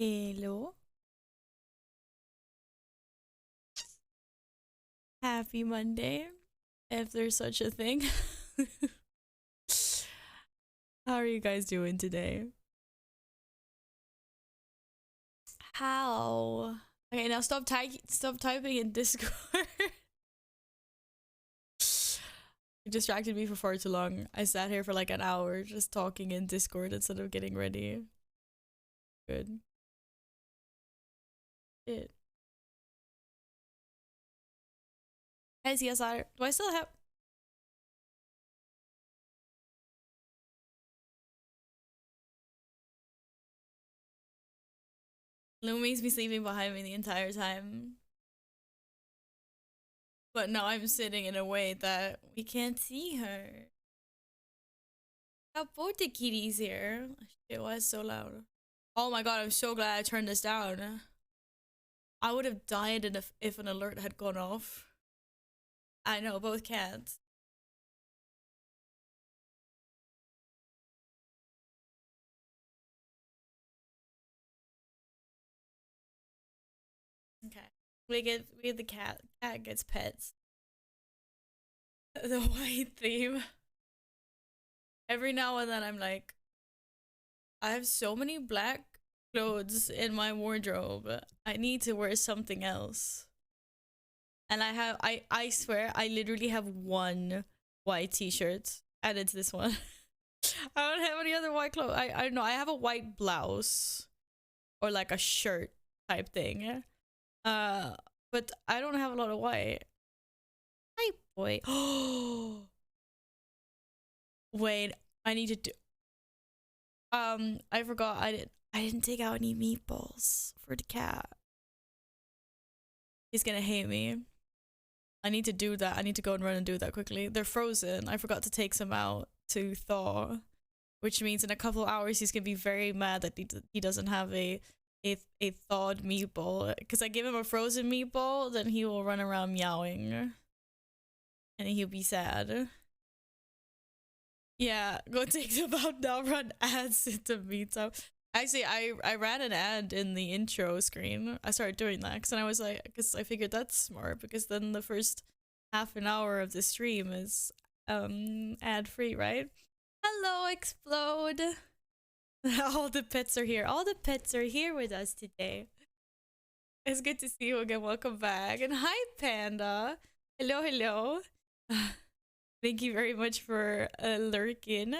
Hello. Happy Monday, if there's such a thing. How are you guys doing today? How? Okay, now stop typing in Discord. You distracted me for far too long. I sat here for like an hour just talking in Discord instead of getting ready. Good. It. Hey CSR, do I still have? Lumi's been sleeping behind me the entire time. But now I'm sitting in a way that we can't see her. Got both the kitties here. It was so loud. Oh my god, I'm so glad I turned this down. I would have died if an alert had gone off. I know, both cats. Okay. We get the cat. Cat gets pets. The white theme. Every now and then I'm like, I have so many black clothes in my wardrobe. I need to wear something else. And I swear I literally have one white t-shirt and it's this one. I don't have any other white clothes. I don't know. I have a white blouse or like a shirt type thing. Uh, but I don't have a lot of white. Hi, boy. Oh, wait. I need to do. I forgot. I didn't take out any meatballs for the cat. He's gonna hate me. I need to do that. I need to go and run and do that quickly. They're frozen. I forgot to take some out to thaw, which means in a couple of hours he's gonna be very mad that he doesn't have a thawed meatball. Because I give him a frozen meatball, then he will run around meowing, and he'll be sad. Yeah, go take them out now. Run ads into meetup. Actually, I ran an ad in the intro screen. I started doing that because I was like, because I figured that's smart because then the first half an hour of the stream is ad free, right? Hello, Explode. All the pets are here. All the pets are here with us today. It's good to see you again. Welcome back. And hi, Panda. Hello, hello. Thank you very much for lurking.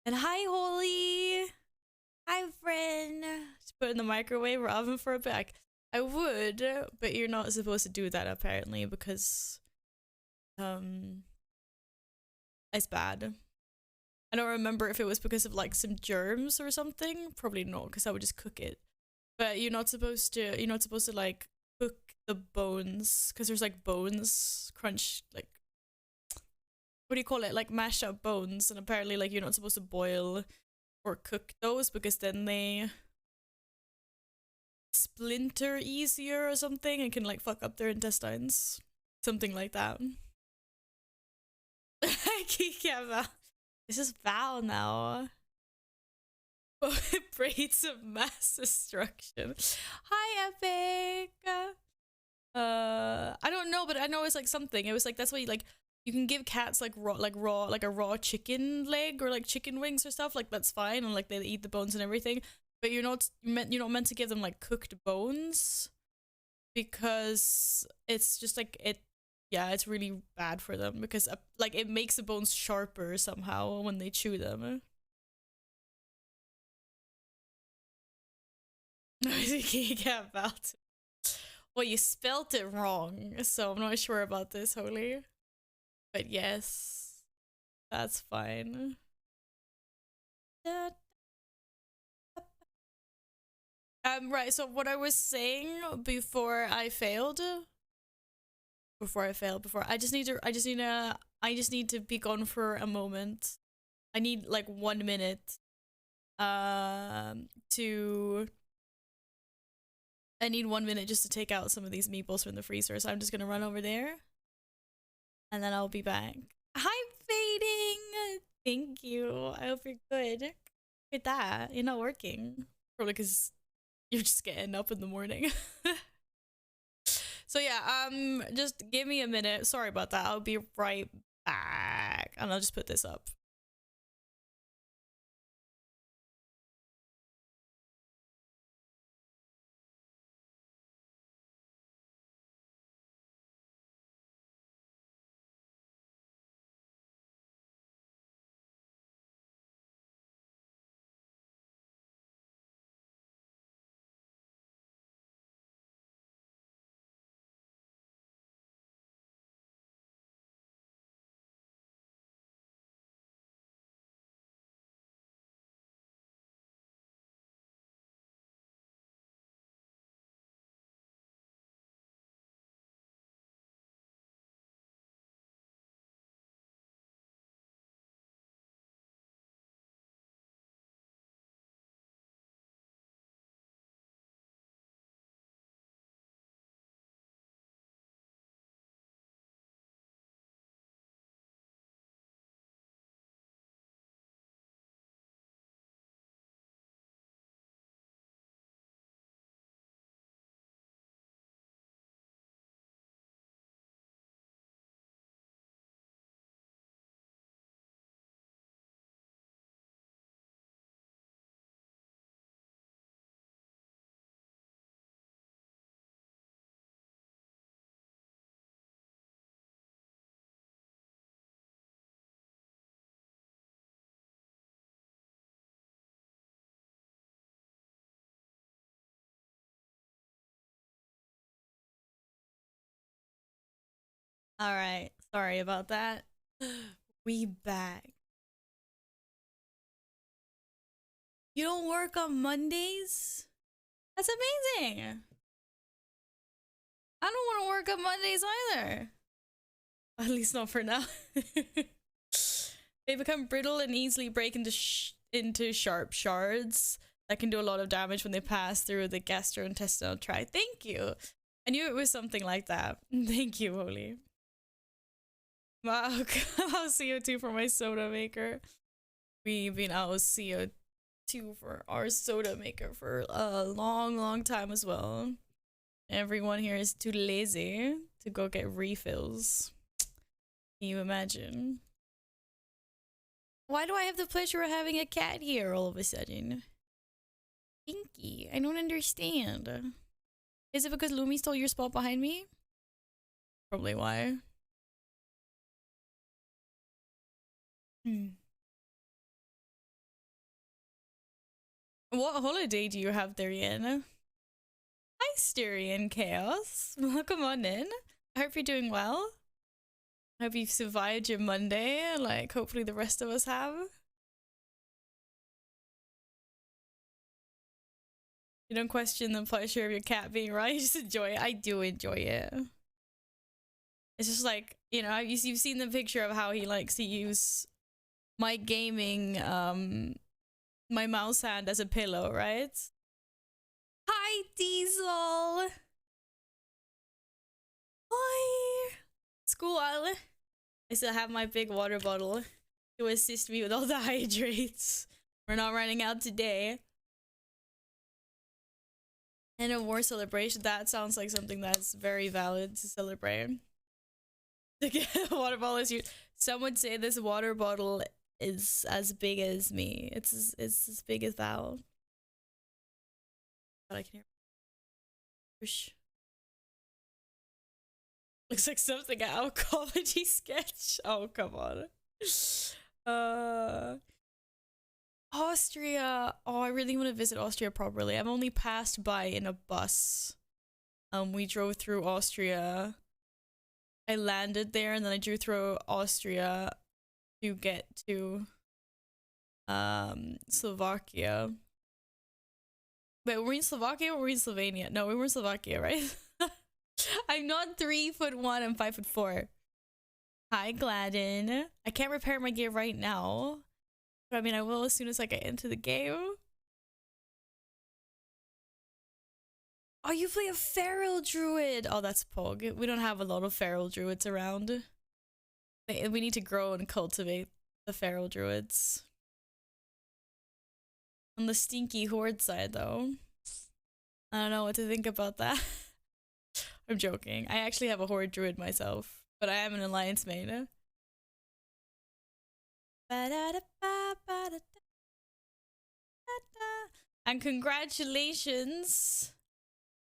And hi, Holy. Hi, friend. Just put it in the microwave or oven for a bit. I would, but you're not supposed to do that apparently because it's bad. I don't remember if it was because of like some germs or something. Probably not, because I would just cook it. But you're not supposed to like cook the bones because there's like bones crunch, like what do you call it, like mashed up bones, and apparently like you're not supposed to boil or cook those because then they splinter easier or something and can like fuck up their intestines, something like that. This is Val now. Braids of mass destruction. Hi, Epic. I don't know, but I know it's like something. It was like that's why you can give cats like a raw chicken leg or like chicken wings or stuff, like that's fine, and like they eat the bones and everything. But you're not meant to give them like cooked bones because it's just like it's really bad for them because like it makes the bones sharper somehow when they chew them. About. Well, you spelt it wrong, so I'm not sure about this, Holy. But yes, that's fine. Right, so what I was saying before I failed, I just need to be gone for a moment. I need like 1 minute to I need 1 minute just to take out some of these meatballs from the freezer, so I'm just gonna run over there and then I'll be back. Hi, Fading! Thank you. I hope you're good. Look at that. You're not working. Probably because You're just getting up in the morning. So yeah, just give me a minute. Sorry about that. I'll be right back. And I'll just put this up. All right. Sorry about that. We back. You don't work on Mondays? That's amazing. I don't want to work on Mondays either. At least not for now. They become brittle and easily break into sharp shards that can do a lot of damage when they pass through the gastrointestinal tract. Thank you. I knew it was something like that. Thank you, Holy. Wow, I'll CO2 for my soda maker. We've been out of CO2 for our soda maker for a long time as well. Everyone here is too lazy to go get refills. Can you imagine? Why do I have the pleasure of having a cat here all of a sudden? Pinky, I don't understand. Is it because Lumi stole your spot behind me? Probably why. What holiday do you have there, Ian? Hi, Styrian Chaos. Welcome on in. I hope you're doing well. I hope you've survived your Monday, like hopefully the rest of us have. You don't question the pleasure of your cat being right, you just enjoy it. I do enjoy it. It's just like, you know, you've seen the picture of how he likes to use my gaming, my mouse hand as a pillow, right? Hi, Diesel! Hi! School. I still have my big water bottle to assist me with all the hydrates. We're not running out today. And a war celebration, that sounds like something that's very valid to celebrate. The water bottle is huge. Some would say this water bottle is as big as me. It's as big as Val. But I can hear. Whoosh. Looks like something out of a comedy sketch. Oh, come on. Austria. Oh, I really want to visit Austria properly. I've only passed by in a bus. We drove through Austria. I landed there and then I drove through Austria to get to Slovakia. Wait, were we in Slovakia or were we in Slovenia? No, we were in Slovakia, right? I'm not 3'1", I'm 5'4". Hi, Gladden. I can't repair my gear right now. But I mean, I will as soon as I get into the game. Oh, you play a feral druid. Oh, that's Pog. We don't have a lot of feral druids around. We need to grow and cultivate the feral druids. On the stinky horde side, though. I don't know what to think about that. I'm joking. I actually have a Horde Druid myself, but I am an Alliance main. And congratulations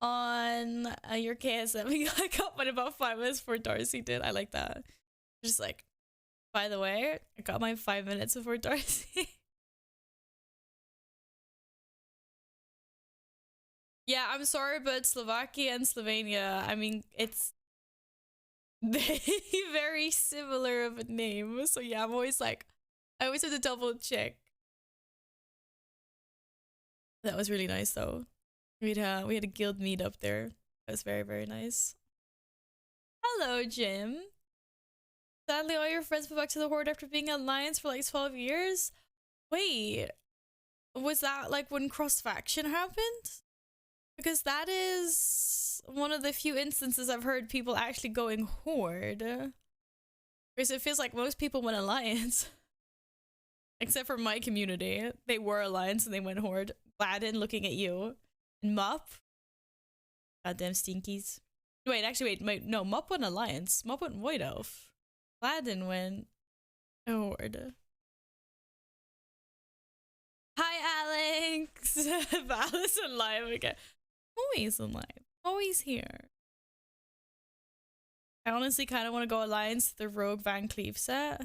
on your KSM. I got mine about 5 minutes before Darcy did. I like that. Just like, by the way, I got mine 5 minutes before Darcy. Yeah, I'm sorry, but Slovakia and Slovenia, I mean, it's very similar of a name. So yeah, I'm always like, I always have to double check. That was really nice though. We had a guild meet up there. That was very, very nice. Hello, Jim. Sadly, all your friends moved back to the Horde after being in Alliance for like 12 years. Wait, was that like when cross faction happened? Because that is one of the few instances I've heard people actually going Horde. Because it feels like most people went Alliance. Except for my community. They were Alliance and they went Horde. Gladden looking at you. And Mup. Goddamn stinkies. Wait, no, Mup went Alliance. Mup went Void Elf. Gladden went Horde. Hi, Alex! Alice alive again. Always alive. Always here. I honestly kind of want to go Alliance to the Rogue Van Cleef set.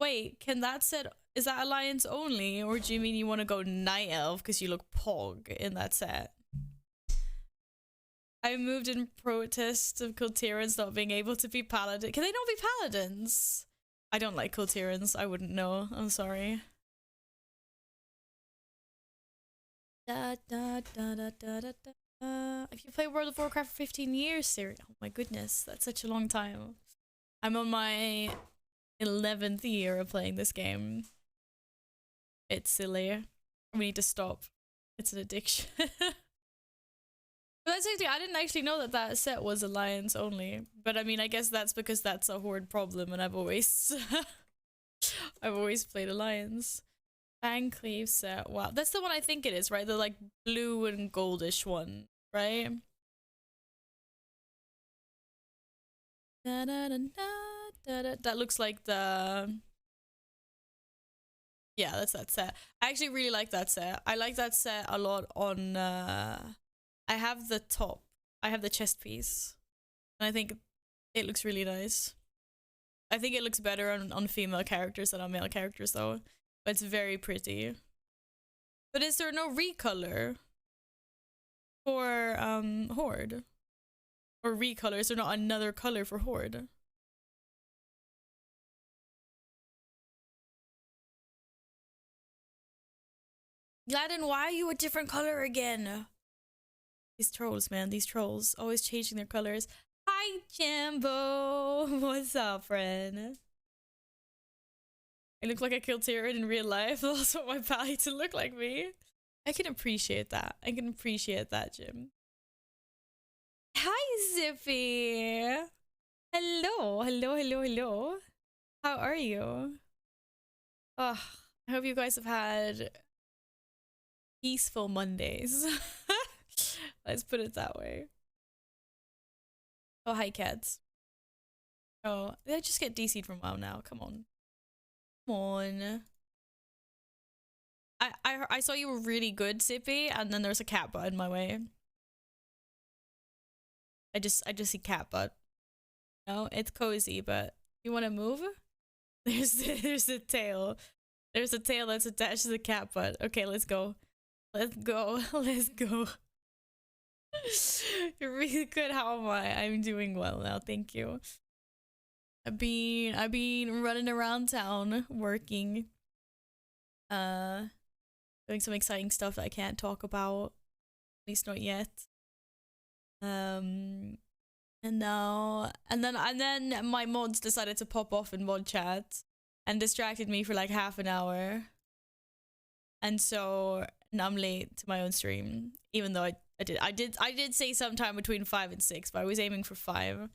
Wait, can that set... Is that Alliance only? Or do you mean you want to go Night Elf because you look pog in that set? I moved in protest of Kultirans not being able to be Paladins. Can they not be Paladins? I don't like Kultirans. I wouldn't know. I'm sorry. If you play World of Warcraft for 15 years, Siri. Oh my goodness, that's such a long time. I'm on my 11th year of playing this game. It's silly. We need to stop. It's an addiction. But that's the thing, I didn't actually know that that set was Alliance only. But I mean, I guess that's because that's a Horde problem and I've always... I've always played Alliance. Van Cleef set. Wow, that's the one I think it is, right? The like blue and goldish one, right? That looks like the... Yeah, that's that set. I actually really like that set. I like that set a lot on... I have the top. I have the chest piece. And I think it looks really nice. I think it looks better on female characters than on male characters though. But it's very pretty. But is there no recolor for Horde? Or recolor? Is there not another color for Horde? Gladden, why are you a different color again? These trolls, man. These trolls. Always changing their colors. Hi, Jambo. What's up, friend? I look like a Kiltiran in real life. I also want my pally to look like me. I can appreciate that. I can appreciate that, Jim. Hi, Zippy. Hello. Hello, hello, hello. How are you? Oh, I hope you guys have had peaceful Mondays. Let's put it that way. Oh, hi, cats. Oh, they just get DC'd from WoW now. Come on. Come on. I saw you were really good, Zippy, and then there's a cat butt in my way. I just see cat butt. No, it's cozy, but you want to move? There's the tail. There's a tail that's attached to the cat butt. Okay, let's go. Let's go. Let's go. You're really good. How am I? I'm doing well now. Thank you. I've been running around town working. Doing some exciting stuff that I can't talk about. At least not yet. And then my mods decided to pop off in mod chat and distracted me for like half an hour. And so now I'm late to my own stream, even though I did say sometime between 5 and 6, but I was aiming for 5.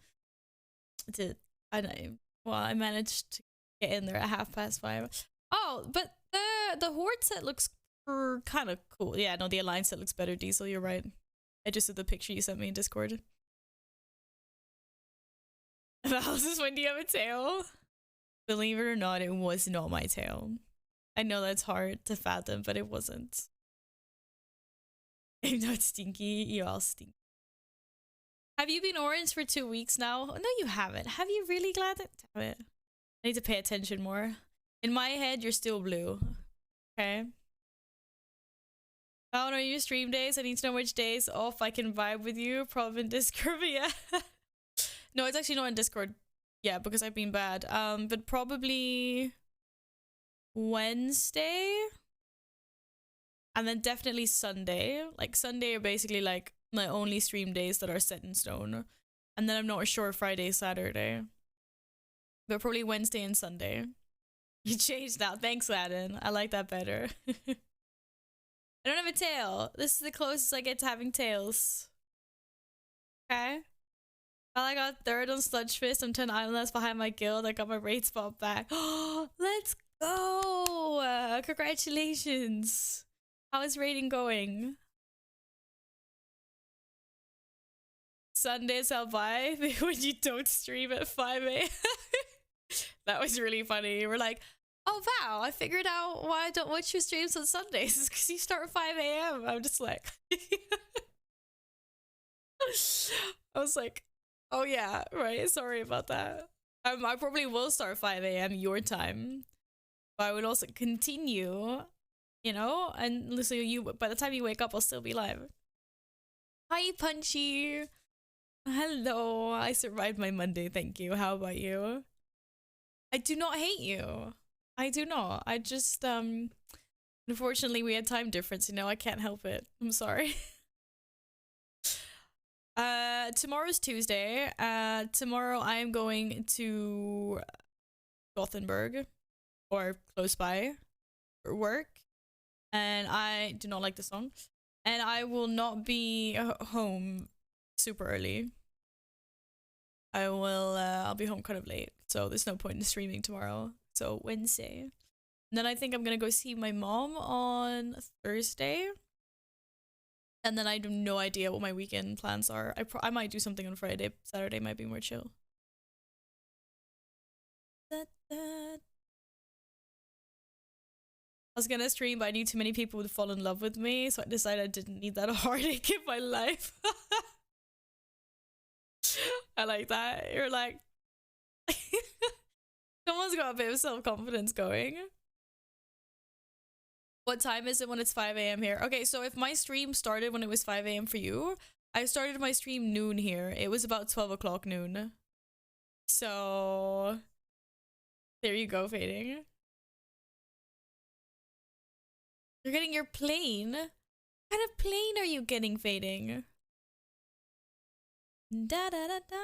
I managed to get in there at 5:30. Oh, but the Horde set looks kind of cool. Yeah, no, the Alliance set looks better, Diesel, you're right. I just did the picture you sent me in Discord. Analysis, when do you have a tail? Believe it or not, it was not my tail. I know that's hard to fathom, but it wasn't. I'm not stinky, you all stink. Have you been orange for 2 weeks now? No, you haven't. Have you really, Glad? Damn it. I need to pay attention more. In my head, you're still blue. Okay. I don't know your stream days. I need to know which days off I can vibe with you. Probably in Discord, yeah. No, it's actually not in Discord. Yeah, because I've been bad. But probably Wednesday. And then definitely Sunday. Like, Sunday are basically like my only stream days that are set in stone. And then I'm not sure Friday, Saturday. But probably Wednesday and Sunday. You changed now. Thanks, Aladdin. I like that better. I don't have a tail. This is the closest I get to having tails. Okay. Well, I got third on Sludge Fist. I'm 10 islands behind my guild. I got my raid spot back. Oh, let's go! Congratulations. How is raiding going? Sundays I'll buy when you don't stream at 5 a.m. That was really funny. We're like, oh wow, I figured out why I don't watch your streams on Sundays. It's because you start at 5 a.m. I'm just like... I was like, oh yeah, right, sorry about that. I probably will start 5 a.m. your time. But I would also continue, you know? And so you, by the time you wake up, I'll still be live. Hi, Punchy. Hello. I survived my Monday, thank you. How about you? I do not hate you. I do not. I just, unfortunately, we had time difference, you know? I can't help it. I'm sorry. Tomorrow's Tuesday. Tomorrow I am going to Gothenburg, or close by, for work. And I do not like the song. And I will not be home super early. I'll be home kind of late. So there's no point in streaming tomorrow. So Wednesday. And then I think I'm gonna go see my mom on Thursday. And then I have no idea what my weekend plans are. I might do something on Friday. Saturday might be more chill. I was gonna stream, but I knew too many people would fall in love with me, so I decided I didn't need that heartache in my life. I like that. You're like... Someone's got a bit of self-confidence going. What time is it when it's 5 a.m. here? Okay, so if my stream started when it was 5 a.m. for you, I started my stream noon here. It was about 12 o'clock noon. So... there you go, Fading. You're getting your plane? What kind of plane are you getting, Fading? Da da da da.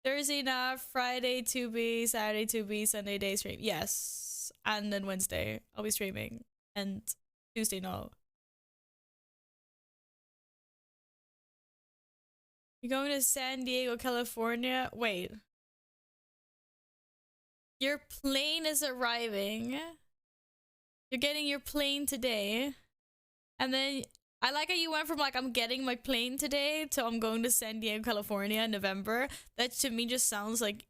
Thursday now, Friday 2B, Saturday 2B, Sunday day stream. Yes. And then Wednesday I'll be streaming. And Tuesday no. You're going to San Diego, California? Wait. Your plane is arriving. You're getting your plane today. And then I like how you went from like, I'm getting my plane today to I'm going to San Diego, California in November. That to me just sounds like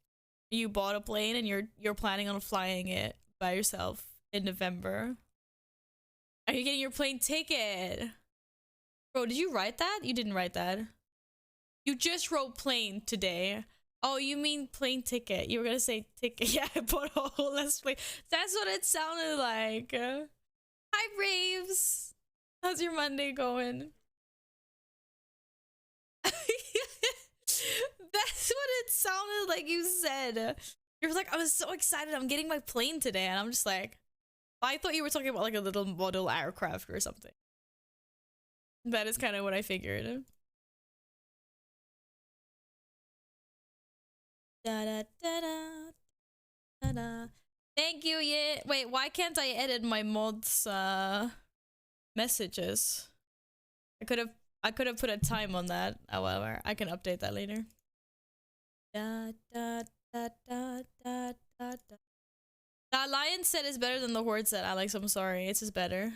you bought a plane and you're planning on flying it by yourself in November. Are you getting your plane ticket? Bro, did you write that? You didn't write that. You just wrote plane today. Oh, you mean plane ticket. You were gonna say ticket. Yeah, I bought a whole less plane. That's what it sounded like. Hi, Braves. How's your Monday going? That's what it sounded like you said. You were like, I was so excited. I'm getting my plane today. And I'm just like, I thought you were talking about like a little model aircraft or something. That is kind of what I figured. Da da da da da da. Thank you. Yeah. Wait, why can't I edit my mods messages? I could have put a time on that. However, I can update that later. Da da da da da da da. The Alliance set is better than the Horde set, Alex. I'm sorry. It's just better.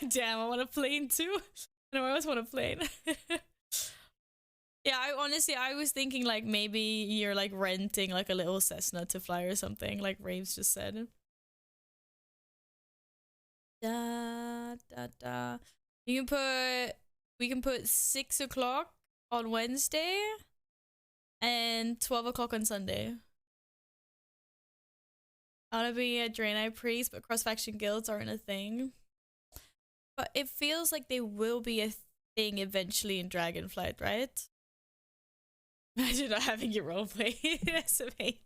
Damn, I want a plane too. No, I always want a plane. Yeah, I was thinking like maybe you're like renting like a little Cessna to fly or something, like Raves just said. Da da da. You can put we can put 6 o'clock on Wednesday and 12 o'clock on Sunday. I want to be a Draenei priest, but cross faction guilds aren't a thing. But it feels like they will be a thing eventually in Dragonflight, right? Imagine not having your roleplay in SMH.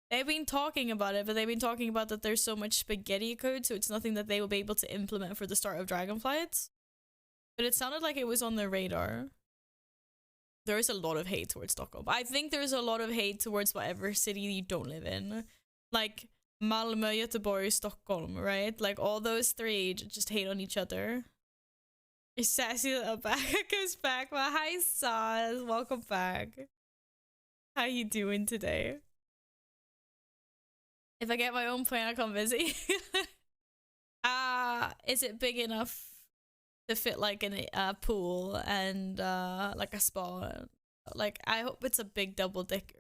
They've been talking about it, but they've been talking about that there's so much spaghetti code, so it's nothing that they will be able to implement for the start of Dragonflight. But it sounded like it was on their radar. There is a lot of hate towards Stockholm. I think there's a lot of hate towards whatever city you don't live in. Like Malmö, Göteborg, Stockholm, right? Like all those three just hate on each other. Is Sassy little back goes back. Well, hi Saz, welcome back. How you doing today? If I get my own plane, I'll come visit. Is it big enough to fit like in a pool and like a spa? Like I hope it's a big double decker.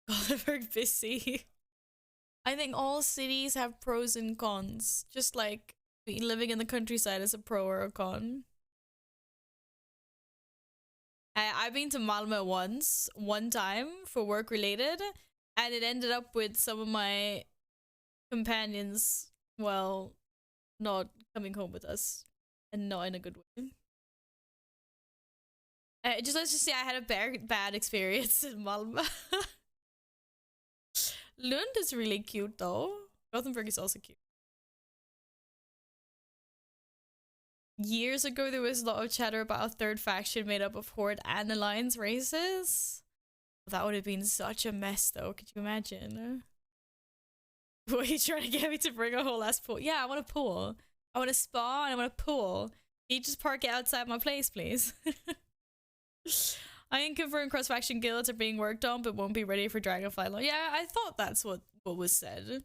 Gothenburg busy. I think all cities have pros and cons. Just like living in the countryside is a pro or a con. I've been to Malmö one time for work related, and it ended up with some of my companions, well, not coming home with us, and not in a good way. Let's just say I had a bad experience in Malmö. Lund is really cute though. Gothenburg is also cute. Years ago, there was a lot of chatter about a third faction made up of Horde and Alliance races. That would have been such a mess, though. Could you imagine? What are you trying to get me to bring a whole ass pool? Yeah, I want a pool. I want a spa and I want a pool. Can you just park it outside my place, please? I can confirm cross-faction guilds are being worked on, but won't be ready for Dragonflight launch. Yeah, I thought that's what was said.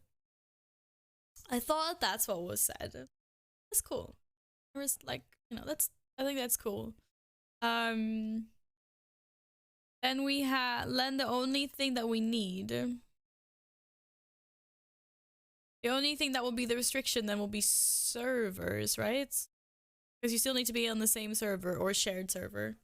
I thought that's what was said. That's cool. Or is like, you know, I think that's cool. Then we have the only thing that we need. The only thing that will be the restriction then will be servers, right? Because you still need to be on the same server or shared server.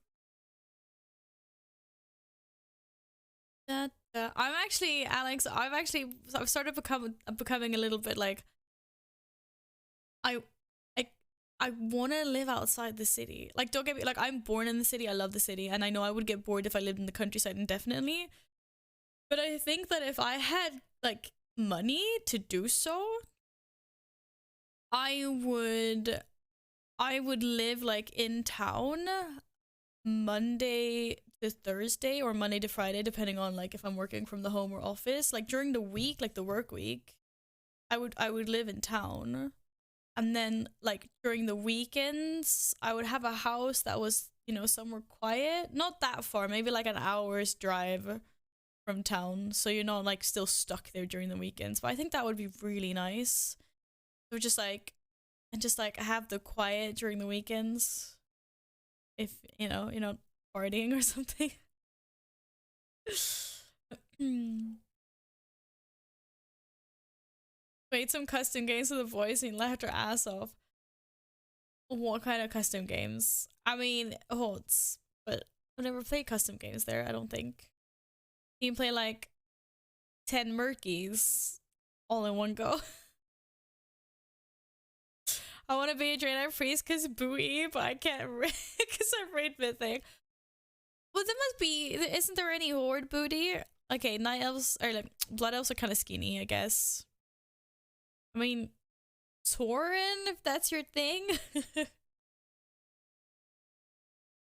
I'm actually, Alex, I've started becoming a little bit like I want to live outside the city. Like, don't get me, like, I'm born in the city. I love the city. And I know I would get bored if I lived in the countryside indefinitely. But I think that if I had, like, money to do so, I would live, like, in town Monday to Thursday or Monday to Friday, depending on, like, if I'm working from the home or office. Like, during the week, like, the work week, I would live in town. And then, like, during the weekends, I would have a house that was, you know, somewhere quiet. Not that far, maybe like an hour's drive from town. So you're not, like, still stuck there during the weekends. But I think that would be really nice. So just, like, have the quiet during the weekends. If, you know, you're not partying or something. Made some custom games with the voice and laughed her ass off. What kind of custom games? I mean, HOTS, but I've never played custom games there, I don't think. You can play like 10 Murkies all in one go. I want to be a Draenei priest because booey, but I can't because I'm raid mythic. Well, there must be, isn't there any horde booty? Okay, night elves, or like blood elves are kind of skinny, I guess. I mean, Tauren, if that's your thing.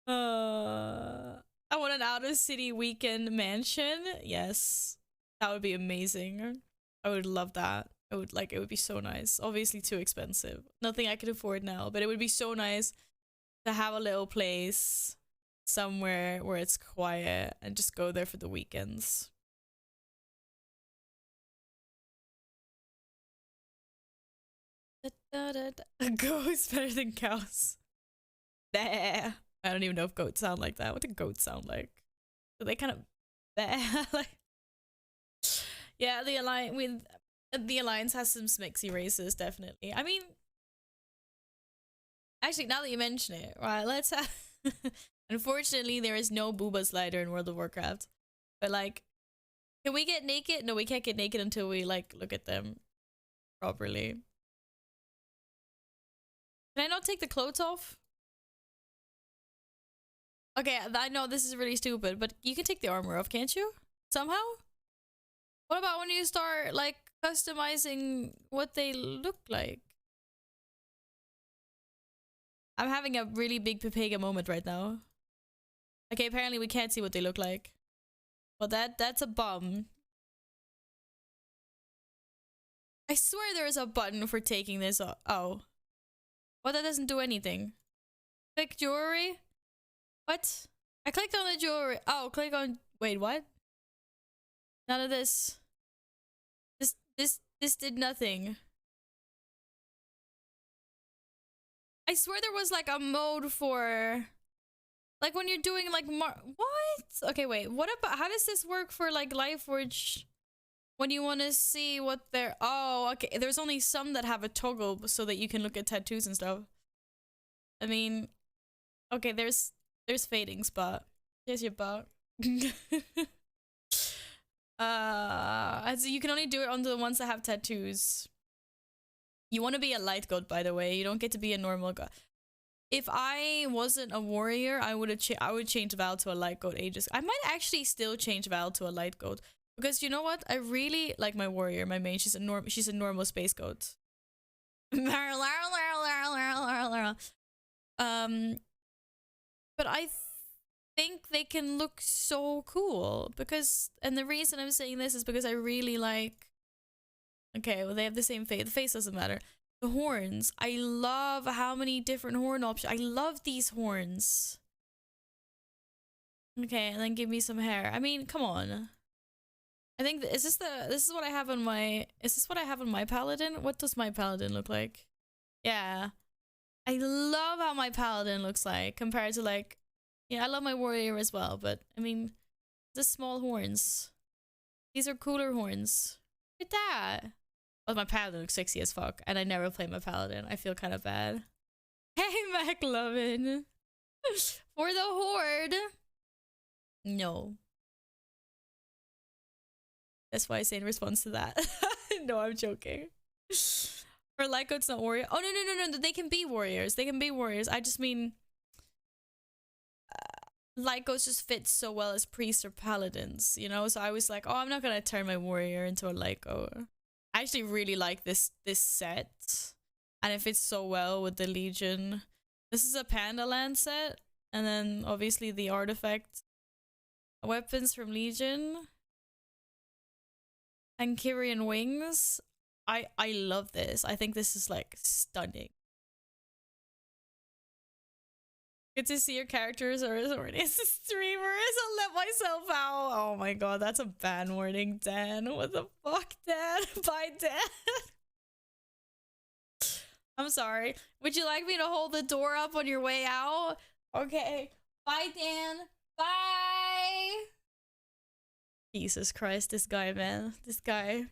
I want an out-of-city weekend mansion. Yes, that would be amazing. I would love that. It would be so nice. Obviously too expensive. Nothing I could afford now, but it would be so nice to have a little place somewhere where it's quiet and just go there for the weekends. Da, da, da. Goats better than cows. Bah. I don't even know if goats sound like that. What do goats sound like? Do they kind of bah? Like, yeah, the alliance has some smixy races, definitely. I mean, actually, now that you mention it, right? Let's have. Unfortunately, there is no booba slider in World of Warcraft. But like, can we get naked? No, we can't get naked until we like look at them properly. Can I not take the clothes off? Okay, I know this is really stupid, but you can take the armor off, can't you? Somehow? What about when you start like customizing what they look like? I'm having a really big Pepega moment right now. Okay, apparently we can't see what they look like. Well, that's a bum. I swear there is a button for taking this off. Oh. Well, that doesn't do anything. Click jewelry? What? I clicked on the jewelry. Oh, click on... Wait, what? None of this. This did nothing. I swear there was like a mode for... Like when you're doing like... What? Okay, wait. What about... How does this work for like Lifeforge? When you want to see what they're... Oh, okay. There's only some that have a toggle so that you can look at tattoos and stuff. I mean... Okay, there's fading spot. There's your butt. So you can only do it on the ones that have tattoos. You want to be a light god, by the way. You don't get to be a normal god. If I wasn't a warrior, I would change Val to a light god ages. I might actually still change Val to a light god because you know what? I really like my warrior, my main. She's a normal space goat. But I think they can look so cool because, and the reason I'm saying this is because I really like, okay, well they have the same face, the face doesn't matter. The horns, I love how many different horn options, I love these horns. Okay, and then give me some hair. I mean, come on. I think, this is what I have on my, is this what I have on my paladin? What does my paladin look like? Yeah. I love how my paladin looks like compared to like, yeah, I love my warrior as well, but I mean, the small horns. These are cooler horns. Look at that. Well, my paladin looks sexy as fuck, and I never play my paladin. I feel kind of bad. Hey, McLovin. For the horde. No. That's why I say in response to that. No, I'm joking. For Lyco, it's not warrior. Oh, no. They can be warriors. They can be warriors. I just mean... Lycos just fits so well as priests or paladins, you know? So I was like, oh, I'm not gonna turn my warrior into a Lyco. I actually really like this set. And it fits so well with the Legion. This is a Panda Land set. And then, obviously, the artifact weapons from Legion. And Kyrian wings. I love this. I think this is, like, stunning. Good to see your characters are as horny as a streamer. I'll let myself out. Oh my god, that's a ban warning, Dan. What the fuck, Dan? Bye, Dan. I'm sorry. Would you like me to hold the door up on your way out? Okay. Bye, Dan. Bye. Jesus Christ, this guy, man. This guy.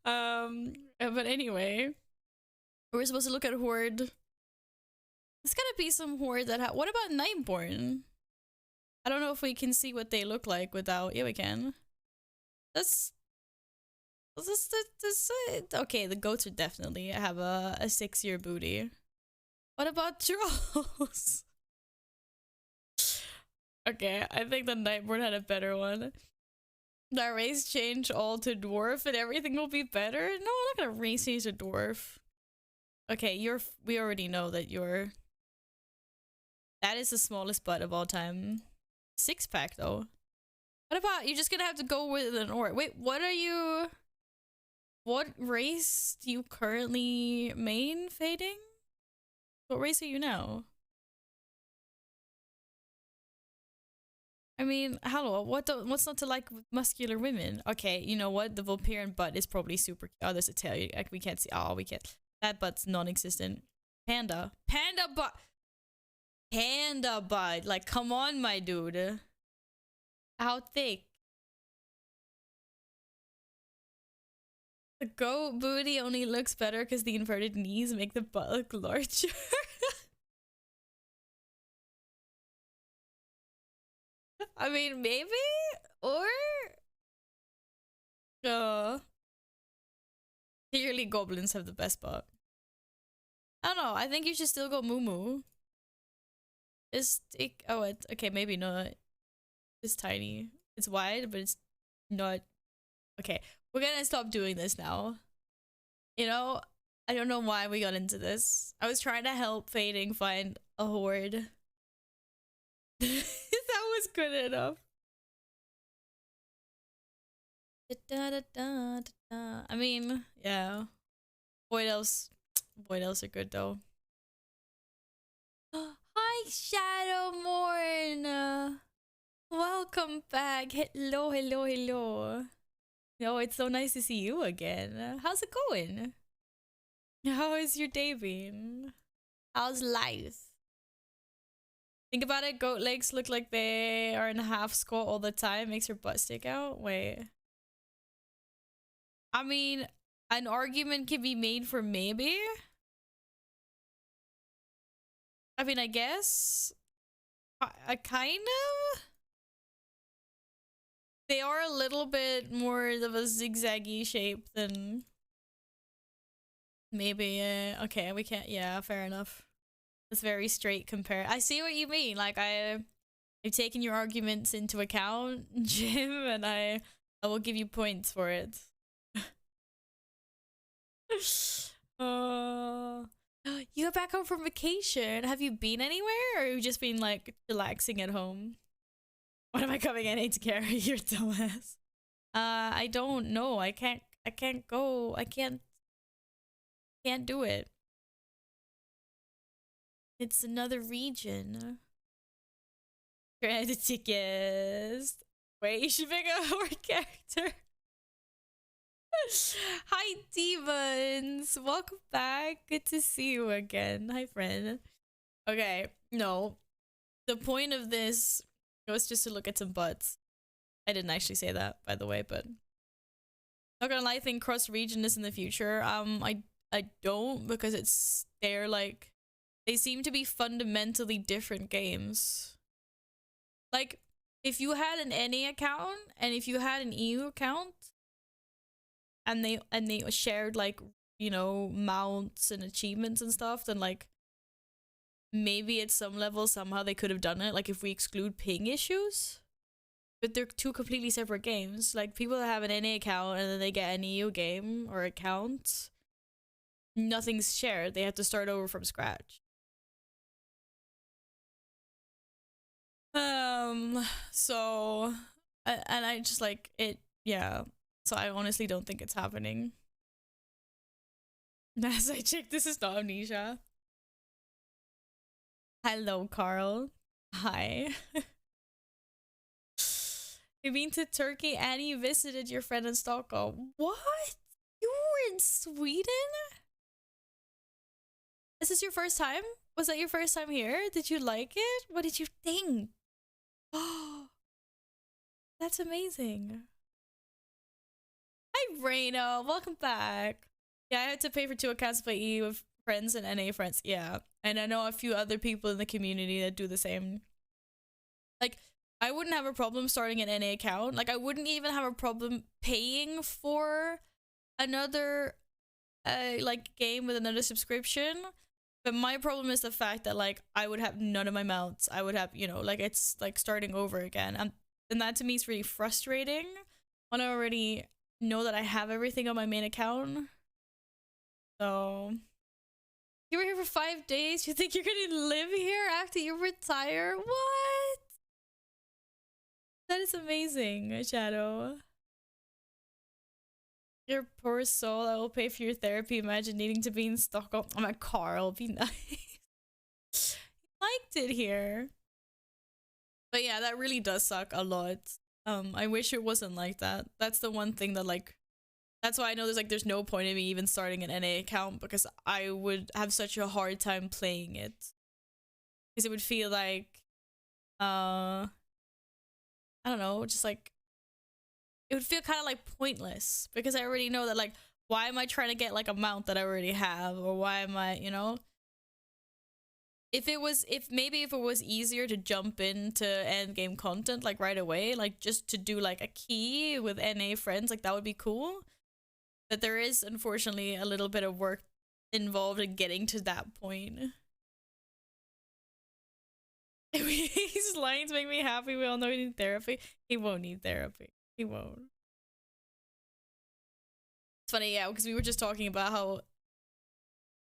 But anyway. We're supposed to look at Horde. There's gotta be some Horde that what about Nightborn? I don't know if we can see what they look like without... Yeah, we can. Okay, the goats would definitely have a 6-year booty. What about trolls? Okay, I think the Nightborn had a better one. That race change all to dwarf and everything will be better? No, I'm not gonna race change to dwarf. Okay, we already know that that is the smallest butt of all time. 6-pack though. What about, you're just gonna have to go with an orc. Wait, what race do you currently main, Fading? What race are you now? I mean, hello, what's not to like with muscular women? Okay, you know what? The Vulperian butt is probably super. Oh, there's a tail. Like, we can't see. Oh, we can't. That butt's non-existent. Panda butt. Panda butt. Like, come on, my dude. How thick? The goat booty only looks better because the inverted knees make the butt look larger. I mean, maybe? Or? Uh, clearly goblins have the best butt. I don't know. I think you should still go moo moo. Oh, it's okay. Maybe not. It's tiny. It's wide, but it's not. Okay, we're gonna stop doing this now. You know, I don't know why we got into this. I was trying to help Fading find a horde. That was good enough. I mean, yeah. Void elves are good though. Hi, Shadowmorn. Welcome back. Hello, hello, hello. Oh, it's so nice to see you again. How's it going? How is your day been? How's life? Think about it, goat legs look like they are in a half squat all the time. Makes your butt stick out. Wait. I mean, an argument can be made for maybe. I mean, I guess. I kind of. They are a little bit more of a zigzaggy shape than maybe. Okay, we can't. Yeah, fair enough. It's very straight compare. I see what you mean. Like I've taken your arguments into account, Jim, and I will give you points for it. You got back home from vacation. Have you been anywhere, or have you just been like relaxing at home? What am I coming in to carry your dumbass? I don't know. I can't go. I can't do it. It's another region. Ridiculous. Wait, you should pick a horror character. Hi, demons. Welcome back. Good to see you again. Hi, friend. Okay, no. The point of this was just to look at some butts. I didn't actually say that, by the way, but not gonna lie, I think cross region is in the future. I don't, because they're like, they seem to be fundamentally different games. Like, if you had an NA account and if you had an EU account, and they shared like, you know, mounts and achievements and stuff, then like maybe at some level somehow they could have done it, like if we exclude ping issues. But they're two completely separate games. Like, people that have an NA account and then they get an EU game or account, nothing's shared. They have to start over from scratch. So, and I just like it, yeah. So I honestly don't think it's happening. As I check, this is not Amnesia. Hello, Carl. Hi. You've been to Turkey and you visited your friend in Stockholm. What? You were in Sweden? Is this your first time? Was that your first time here? Did you like it? What did you think? Oh, that's amazing. Hi, Reina. Welcome back. Yeah, I had to pay for 2 accounts to play E with friends and NA friends. Yeah. And I know a few other people in the community that do the same. Like, I wouldn't have a problem starting an NA account. Like, I wouldn't even have a problem paying for another like game with another subscription. But my problem is the fact that like I would have none of my mounts. I would have, you know, like it's like starting over again. And that to me is really frustrating when I already know that I have everything on my main account. So you were here for 5 days. You think you're gonna live here after you retire? What? That is amazing, Shadow. Your poor soul. I will pay for your therapy. Imagine needing to be in Stockholm. I'm like, Carl, be nice. Liked it here. But yeah, that really does suck a lot. I wish it wasn't like that. That's the one thing that like that's why I know there's no point in me even starting an NA account because I would have such a hard time playing it. Because it would feel like I don't know, just like it would feel kind of like pointless because I already know that like why am I trying to get like a mount that I already have or why am I, you know? If it was easier to jump into end game content like right away, like just to do like a key with NA friends, like that would be cool. But there is unfortunately a little bit of work involved in getting to that point. These lines make me happy. We all know he needs therapy. He won't need therapy. He won't. It's funny, yeah, because we were just talking about how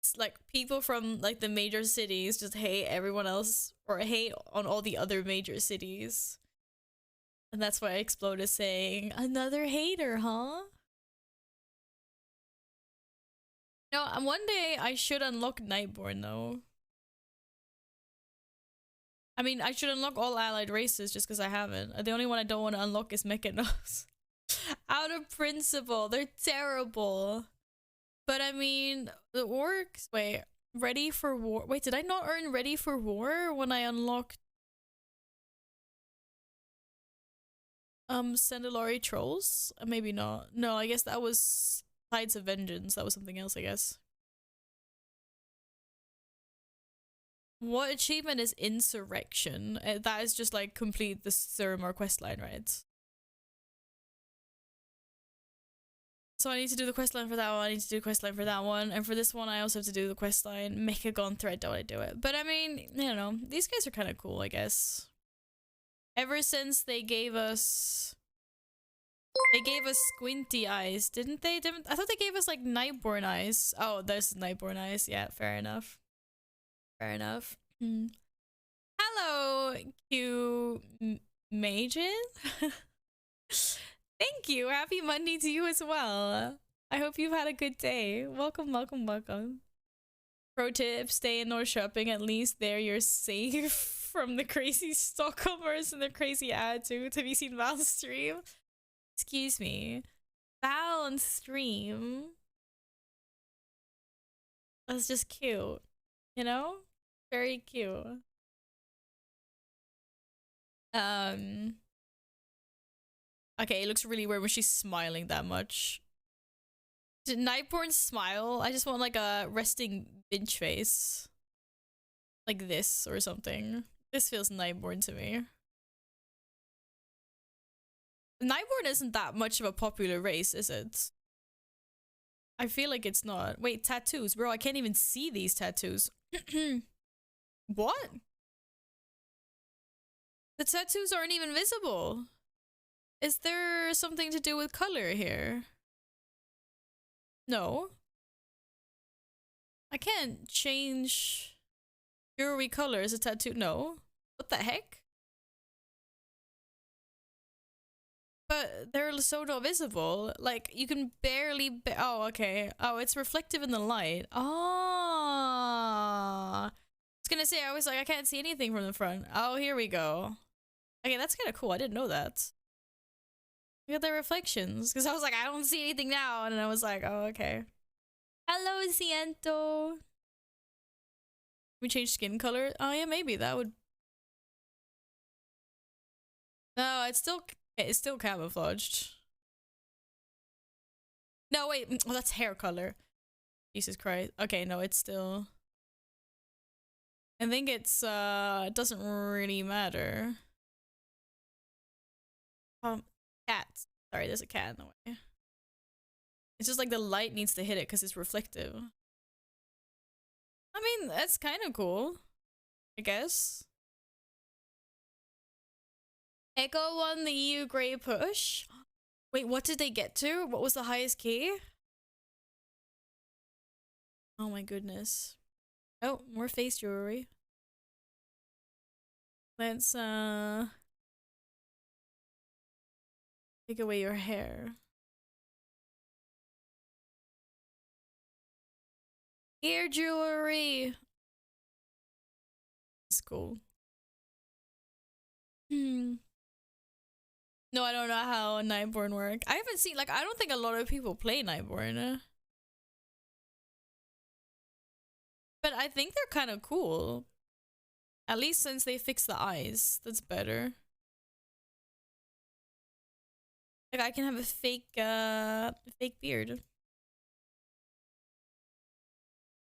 it's like people from like the major cities just hate everyone else or hate on all the other major cities. And that's why Explode is saying, another hater, huh? No, one day I should unlock Nightborn though. I mean, I should unlock all allied races just because I haven't. The only one I don't want to unlock is Mechanos. Out of principle, they're terrible. But I mean, the orcs. Wait, ready for war. Wait, did I not earn ready for war when I unlocked Sandalari trolls? Maybe not. No, I guess that was Tides of Vengeance. That was something else, I guess. What achievement is Insurrection? That is just like complete the Suramar questline, right? So I need to do the questline for that one, I need to do the questline for that one, and for this one I also have to do the questline Mechagon thread, don't I do it? But I mean, I don't know, these guys are kind of cool, I guess. Ever since they gave us squinty eyes, didn't they? I thought they gave us like Nightborn eyes. Oh, there's Nightborn eyes. Yeah, fair enough. Fair enough. Hello, Q Majin. Thank you. Happy Monday to you as well. I hope you've had a good day. Welcome, welcome, welcome. Pro tip, stay indoor shopping. At least there you're safe from the crazy Stockholmers and their crazy attitudes. Have you seen Val's stream? Excuse me. Val on stream. That's just cute. You know? Very cute. Okay, it looks really weird when she's smiling that much. Did Nightborn smile? I just want like a resting binge face. Like this or something. This feels Nightborn to me. Nightborn isn't that much of a popular race, is it? I feel like it's not. Wait, tattoos. Bro, I can't even see these tattoos. What? The tattoos aren't even visible. Is there something to do with color here? No. I can't change jewelry color as a tattoo. No. What the heck? But they're so not visible. Like, you can barely... oh, okay. Oh, it's reflective in the light. Ah. I was gonna say, I was like, I can't see anything from the front. Oh, here we go. Okay, that's kind of cool. I didn't know that. Look at the reflections. Because I was like, I don't see anything now. And I was like, oh, okay. Hello, Ciento. We change skin color? Oh, yeah, maybe that would... No, it's still camouflaged. No, wait. Oh, that's hair color. Jesus Christ. Okay, no, it's still... I think it's, it doesn't really matter. Cat. Sorry, there's a cat in the way. It's just like the light needs to hit it because it's reflective. I mean, that's kind of cool, I guess. Echo won the EU Grey push. Wait, what did they get to? What was the highest key? Oh my goodness. Oh, more face jewelry. Let's take away your hair. Ear jewelry. It's cool. Hmm. No, I don't know how Nightborn work. I haven't seen, like, I don't think a lot of people play Nightborn. But I think they're kind of cool. At least since they fixed the eyes. That's better. Like, I can have a fake beard.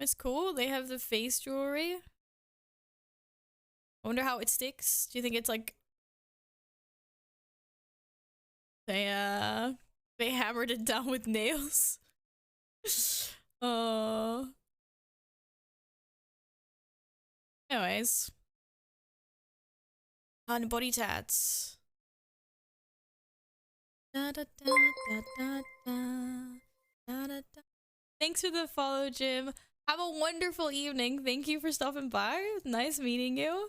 It's cool. They have the face jewelry. I wonder how it sticks. Do you think it's like they hammered it down with nails? uh Anyways. On body tats. Da, da, da, da, da, da, da, da. Thanks for the follow, Jim. Have a wonderful evening. Thank you for stopping by. Nice meeting you.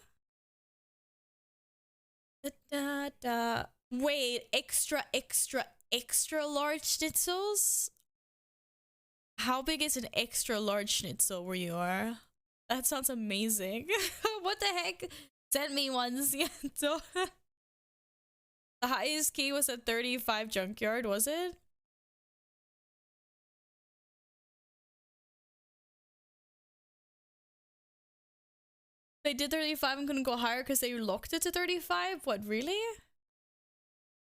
Da, da, da. Wait, extra large schnitzels? How big is an extra large schnitzel where you are? That sounds amazing. What the heck? Send me one, Siento. The highest key was at 35 junkyard, was it? They did 35 and couldn't go higher because they locked it to 35? What, really?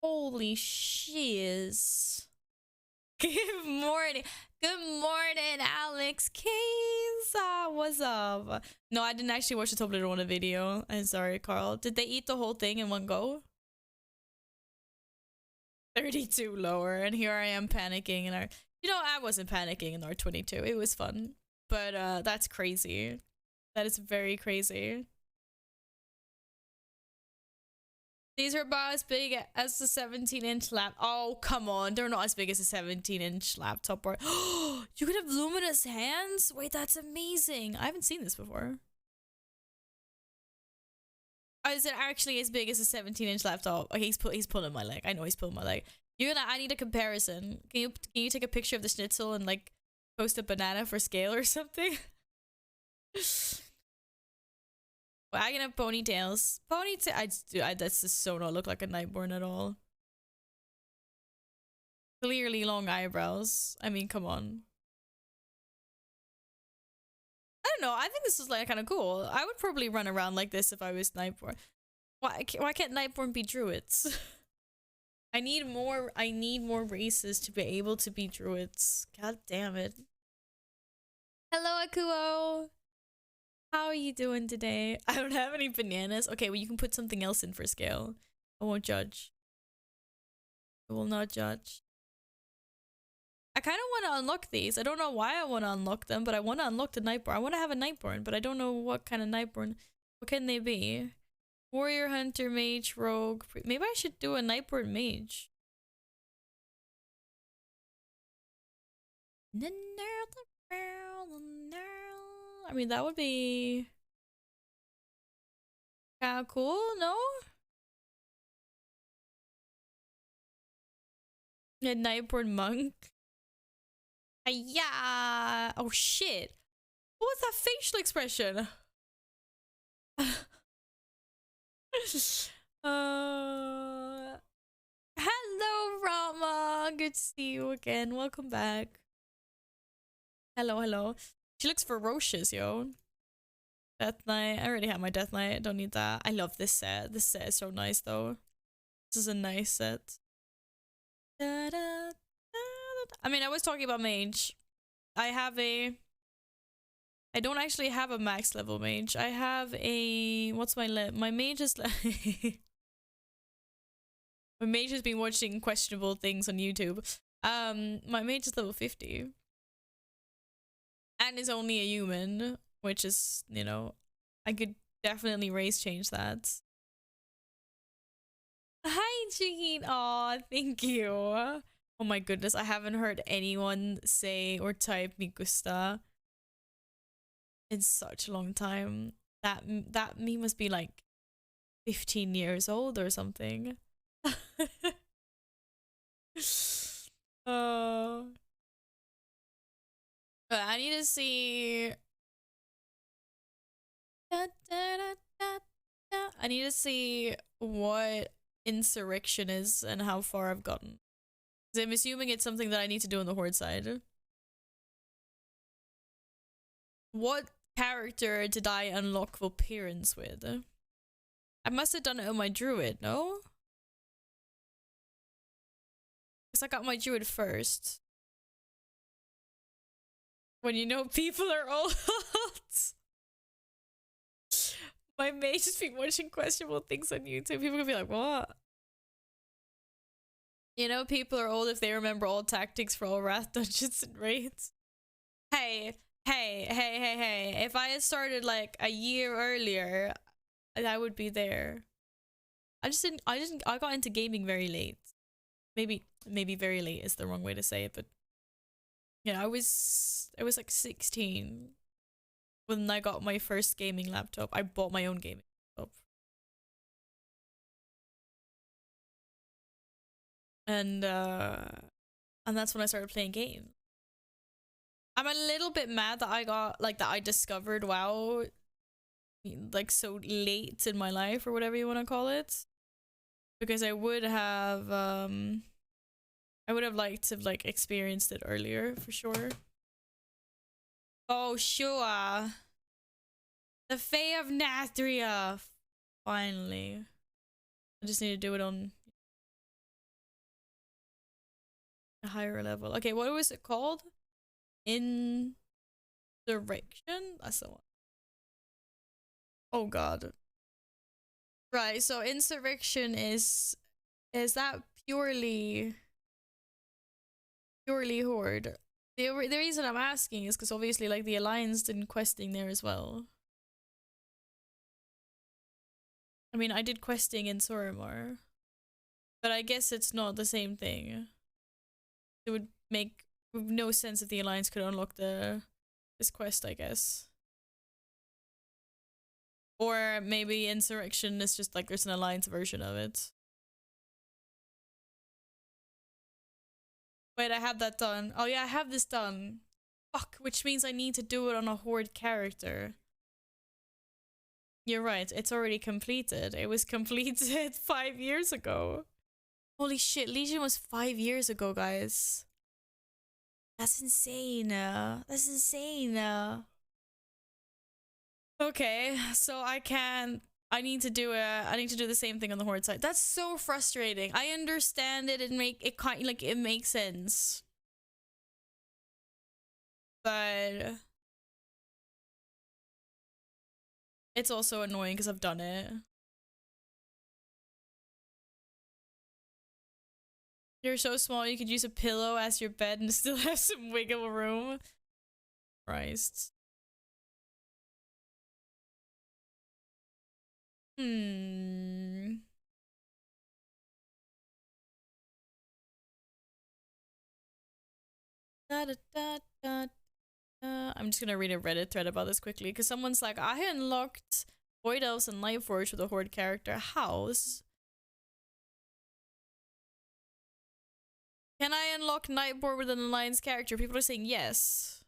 Holy shiz. Good morning. Good morning, Alex Keys. What's up? No, I didn't actually watch the Toblerone video. I'm sorry, Carl. Did they eat the whole thing in one go? 32 lower, and here I am panicking in our... You know, I wasn't panicking in R22. It was fun. But that's crazy. That is very crazy. These are about as big as the 17-inch lap. Oh, come on. They're not as big as a 17-inch laptop. Or you could have luminous hands? Wait, that's amazing. I haven't seen this before. Oh, is it actually as big as a 17-inch laptop? Okay, he's pulling my leg. I know he's pulling my leg. I need a comparison. Can you take a picture of the schnitzel and like post a banana for scale or something? Well, I can have ponytails. That's just so not look like a Nightborn at all. Clearly long eyebrows. I mean, come on. I don't know. I think this is like kind of cool. I would probably run around like this if I was Nightborn. Why can't Nightborn be druids? I need more races to be able to be druids. God damn it. Hello, Akuo. How are you doing today? I don't have any bananas. Okay, well, you can put something else in for scale. I won't judge. I will not judge. I kind of want to unlock these. I don't know why I want to unlock them, but I want to unlock the Nightborn. I want to have a Nightborn, but I don't know what kind of Nightborn. What can they be? Warrior, Hunter, Mage, Rogue. Maybe I should do a Nightborn Mage. I mean, that would be kind of cool, no? A Nightborn Monk. Yeah. Oh shit. What was that facial expression? Hello, Rama. Good to see you again. Welcome back. Hello. She looks ferocious, yo. Death Knight. I already have my Death Knight. Don't need that. I love this set. This set is so nice, though. This is a nice set. I mean, I was talking about mage. I don't actually have a max level mage. I have a... What's my my mage is like... My mage has been watching questionable things on YouTube. My mage is level 50. And is only a human, which is, you know, I could definitely race change that. Hi, Jaheen. Aw, thank you. Oh my goodness, I haven't heard anyone say or type "me gusta" in such a long time. That meme must be like 15 years old or something. I need to see. I need to see what insurrection is and how far I've gotten. 'Cause I'm assuming it's something that I need to do on the horde side. What character did I unlock Appearance with? I must have done it on my druid, no? Because I got my druid first. When you know people are old. My mate just been watching questionable things on YouTube. People gonna be like, what? You know people are old if they remember all tactics for all Wrath dungeons and raids. Hey. If I had started like a year earlier, I would be there. I got into gaming very late. Maybe very late is the wrong way to say it, but yeah, I was like 16 when I got my first gaming laptop. I bought my own gaming laptop. And that's when I started playing games. I'm a little bit mad that I discovered WoW like so late in my life or whatever you want to call it. Because I would have liked to have like experienced it earlier for sure. Oh sure. The Fae of Nathria. Finally. I just need to do it on a higher level. Okay, what was it called? Insurrection? That's the one. Oh god. Right, so Insurrection is that purely Horde? The reason I'm asking is because obviously like the Alliance did questing there as well. I mean, I did questing in Suramar, but I guess it's not the same thing. It would make no sense if the Alliance could unlock this quest, I guess. Or maybe Insurrection is just like there's an Alliance version of it. Wait, I have that done. Oh yeah, I have this done. Fuck, which means I need to do it on a Horde character. You're right, it's already completed. It was completed 5 years ago. Holy shit, Legion was 5 years ago, guys. That's insane. That's insane. Okay, so I need to do the same thing on the Horde side. That's so frustrating. I understand it and it makes sense. But it's also annoying because I've done it. You're so small you could use a pillow as your bed and still have some wiggle room. Christ. I'm just gonna read a Reddit thread about this quickly because someone's like, I unlocked Void Elves and Lightforge with a Horde character. How? Can I unlock Nightborn with an Alliance character? People are saying yes.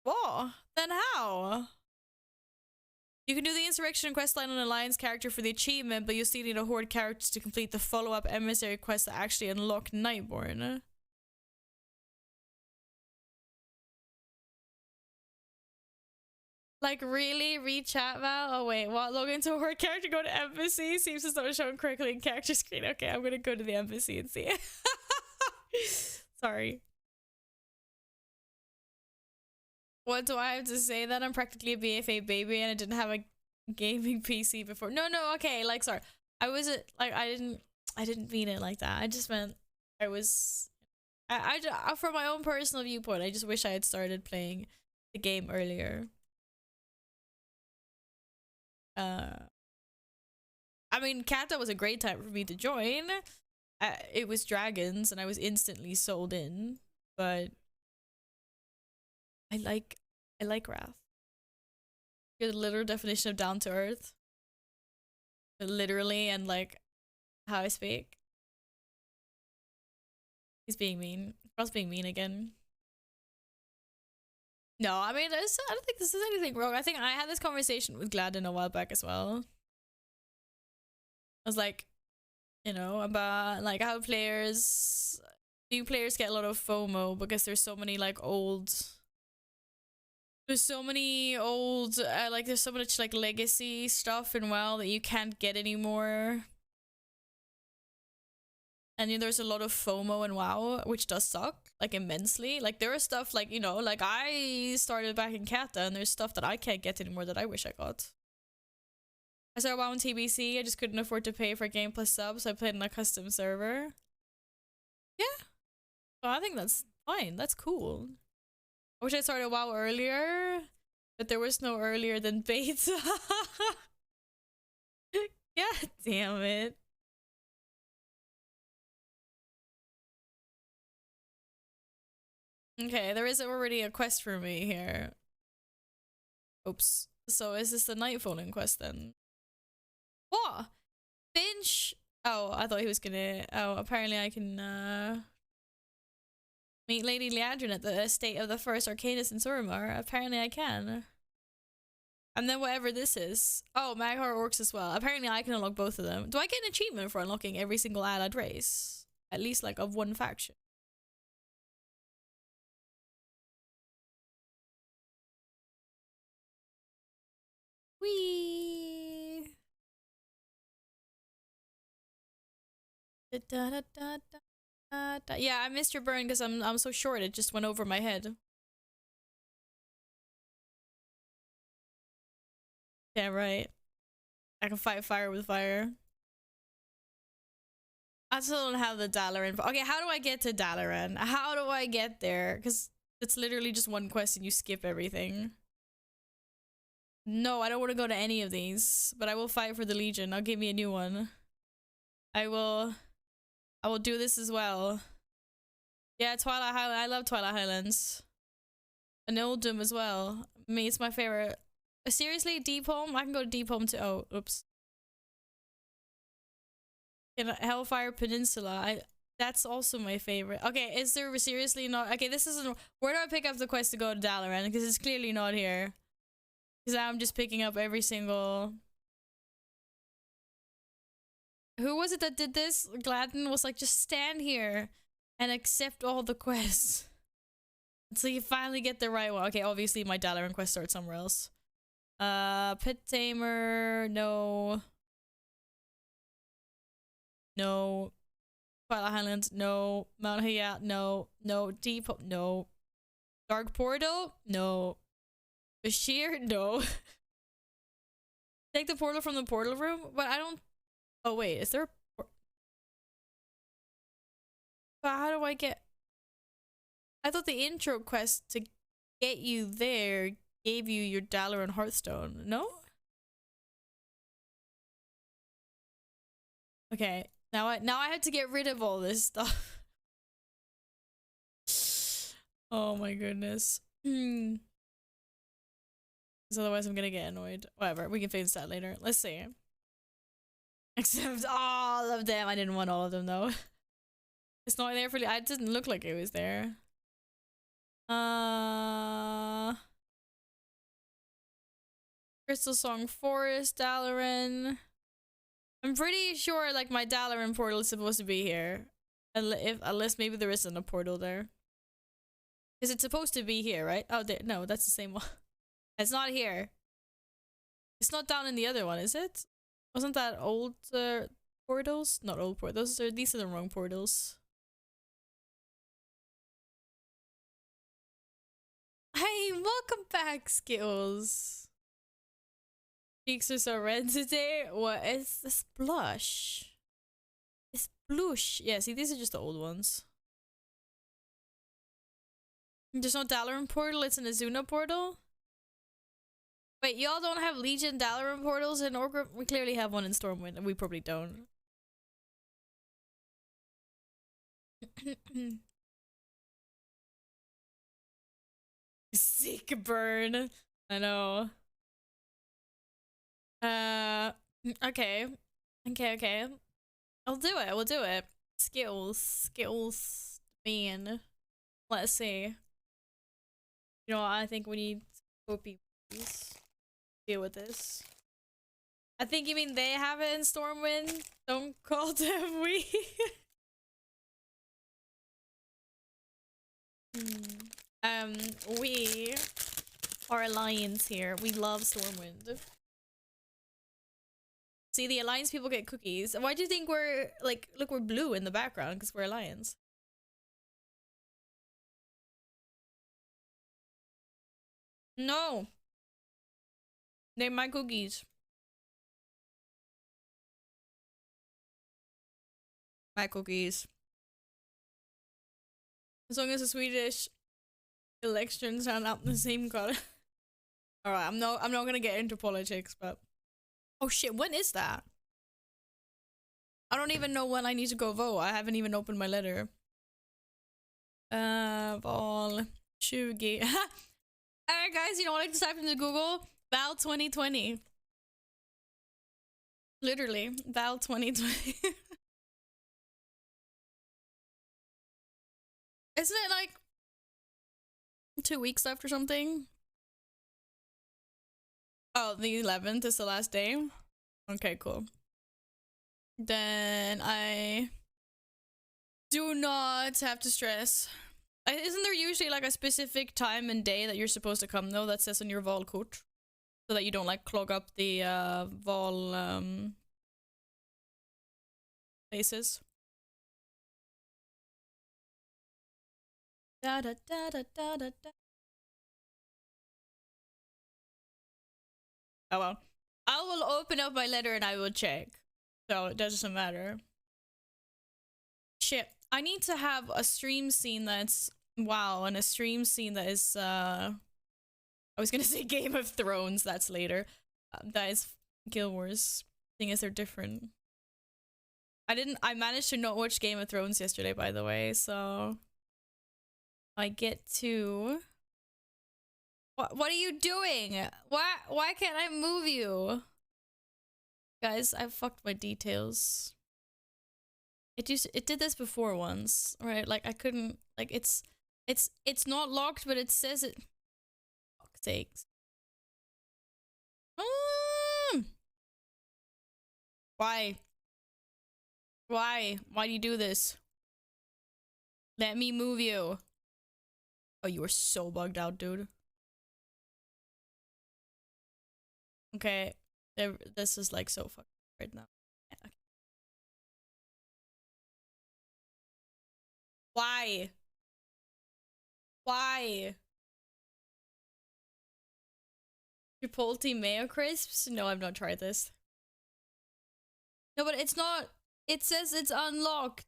What? Then how? You can do the Insurrection questline on an Alliance character for the achievement, but you still need a Horde character to complete the follow-up emissary quest that actually unlock Nightborn. Like, really? Read chat, Val? Oh, wait, what? Log into a Horde character, go to embassy? Seems to not shown correctly in character screen. Okay, I'm gonna go to the embassy and see it. Sorry. What do I have to say? That I'm practically a BFA baby and I didn't have a gaming PC before. No, okay, like, sorry. I didn't mean it like that. I just meant from my own personal viewpoint, I just wish I had started playing the game earlier. I mean, Kata was a great time for me to join. It was dragons and I was instantly sold in, but I like Wrath. You're the literal definition of down to earth. Literally, and like how I speak. He's being mean. Frost being mean again. No, I mean, I don't think this is anything wrong. I think I had this conversation with Gladden a while back as well. I was like, you know, about like how new players get a lot of FOMO because there's so many like old. There's so many old, like there's so much like legacy stuff in WoW that you can't get anymore. And there's a lot of FOMO in WoW, which does suck, like immensely. Like there is stuff like, you know, like I started back in Kata and there's stuff that I can't get anymore that I wish I got. I started WoW on TBC, I just couldn't afford to pay for Game Plus subs, so I played in a custom server. Yeah. So I think that's fine, that's cool. I wish I started WoW earlier, but there was no earlier than beta. God damn it. Okay, there is already a quest for me here. Oops. So is this the night falling quest then? What? Finch? Oh, I thought he was gonna... Oh, apparently I can, meet Lady Liadrin at the estate of the first Arcanist in Suramar. Apparently I can. And then whatever this is. Oh, Maghar Orcs as well. Apparently I can unlock both of them. Do I get an achievement for unlocking every single allied race? At least like of one faction. Whee! Da, da, da, da, da, da. Yeah, I missed your burn because I'm so short. It just went over my head. Yeah, right. I can fight fire with fire. I still don't have the Dalaran. Okay, how do I get to Dalaran? How do I get there? Because it's literally just one quest and you skip everything. No, I don't want to go to any of these, but I will fight for the Legion. I'll give me a new one. I will do this as well. Yeah, Twilight Highlands. I love Twilight Highlands. And Old Doom as well. Me, it's my favorite. Seriously, Deep Home? I can go to Deep Home too. Oh, oops. Hellfire Peninsula. That's also my favorite. Okay, is there seriously not... Okay, this isn't... Where do I pick up the quest to go to Dalaran? Because it's clearly not here. Because I'm just picking up every single... Who was it that did this? Gladden was like, just stand here and accept all the quests. Until you finally get the right one. Okay, obviously my Dalaran quest starts somewhere else. Pit Tamer, no. No. Twilight Highlands, no. Mount Hayat, no. No. Deep, no. Dark Portal, no. Bashir, no. Take the portal from the portal room, but I don't... Oh wait, is there a... But how do I get... I thought the intro quest to get you there gave you your Dalaran Hearthstone, no? Okay, now I have to get rid of all this stuff. Oh my goodness. Because otherwise I'm gonna get annoyed. Whatever, we can fix that later. Let's see. Except all of them. I didn't want all of them though. It's not there for... I didn't look like it was there. Crystal Song Forest, Dalaran. I'm pretty sure like my Dalaran portal is supposed to be here. Unless maybe there isn't a portal there. Because it's supposed to be here, right? Oh, there. No, that's the same one. It's not here. It's not down in the other one, is it? Wasn't that old portals? Not old portals. These are the wrong portals. Hey, welcome back, Skittles. Cheeks are so red today. What is this blush? It's blush. Yeah, see, these are just the old ones. There's no Dalaran portal. It's an Azuna portal. Wait, y'all don't have Legion Dalaran portals in Orgrimmar? We clearly have one in Stormwind, and we probably don't. Sick burn. I know. Okay. Okay. I'll do it. We'll do it. Skills. Man. Let's see. You know, I think we need copy please deal with this. I think you mean they have it in Stormwind. Don't call them we. We are Alliance here. We love Stormwind. See, the Alliance people get cookies. Why do you think we're like? Look, we're blue in the background because we're Alliance. No, they're my cookies. My cookies. As long as the Swedish elections are not the same color. All right, I'm not gonna get into politics, but oh shit, when is that? I don't even know when I need to go vote. I haven't even opened my letter. Val 20. Alright guys, you know what I just typed into Google? Val 2020. Literally, Val 2020. Isn't it like 2 weeks left or something? Oh, the 11th is the last day? Okay, cool. Then I do not have to stress. Isn't there usually like a specific time and day that you're supposed to come though that says on your Valkort? So that you don't like clog up the Val places? Da da da da da da da. Oh well. I will open up my letter and I will check. So it doesn't matter. Shit. I need to have a stream scene that's WoW and a stream scene that is I was gonna say Game of Thrones, that's later. That is Guild Wars. Thing is they're different. I managed to not watch Game of Thrones yesterday, by the way, so I get to what are you doing? Why can't I move you? Guys, I fucked my details. It did this before once, right? Like I couldn't like it's not locked, but it says it. Fuck's sakes. Why? Why do you do this? Let me move you. Oh, you are so bugged out, dude. Okay, this is like so fucked right now. Okay. Why? Why? Chipotle mayo crisps? No, I've not tried this. No, but it's not. It says it's unlocked.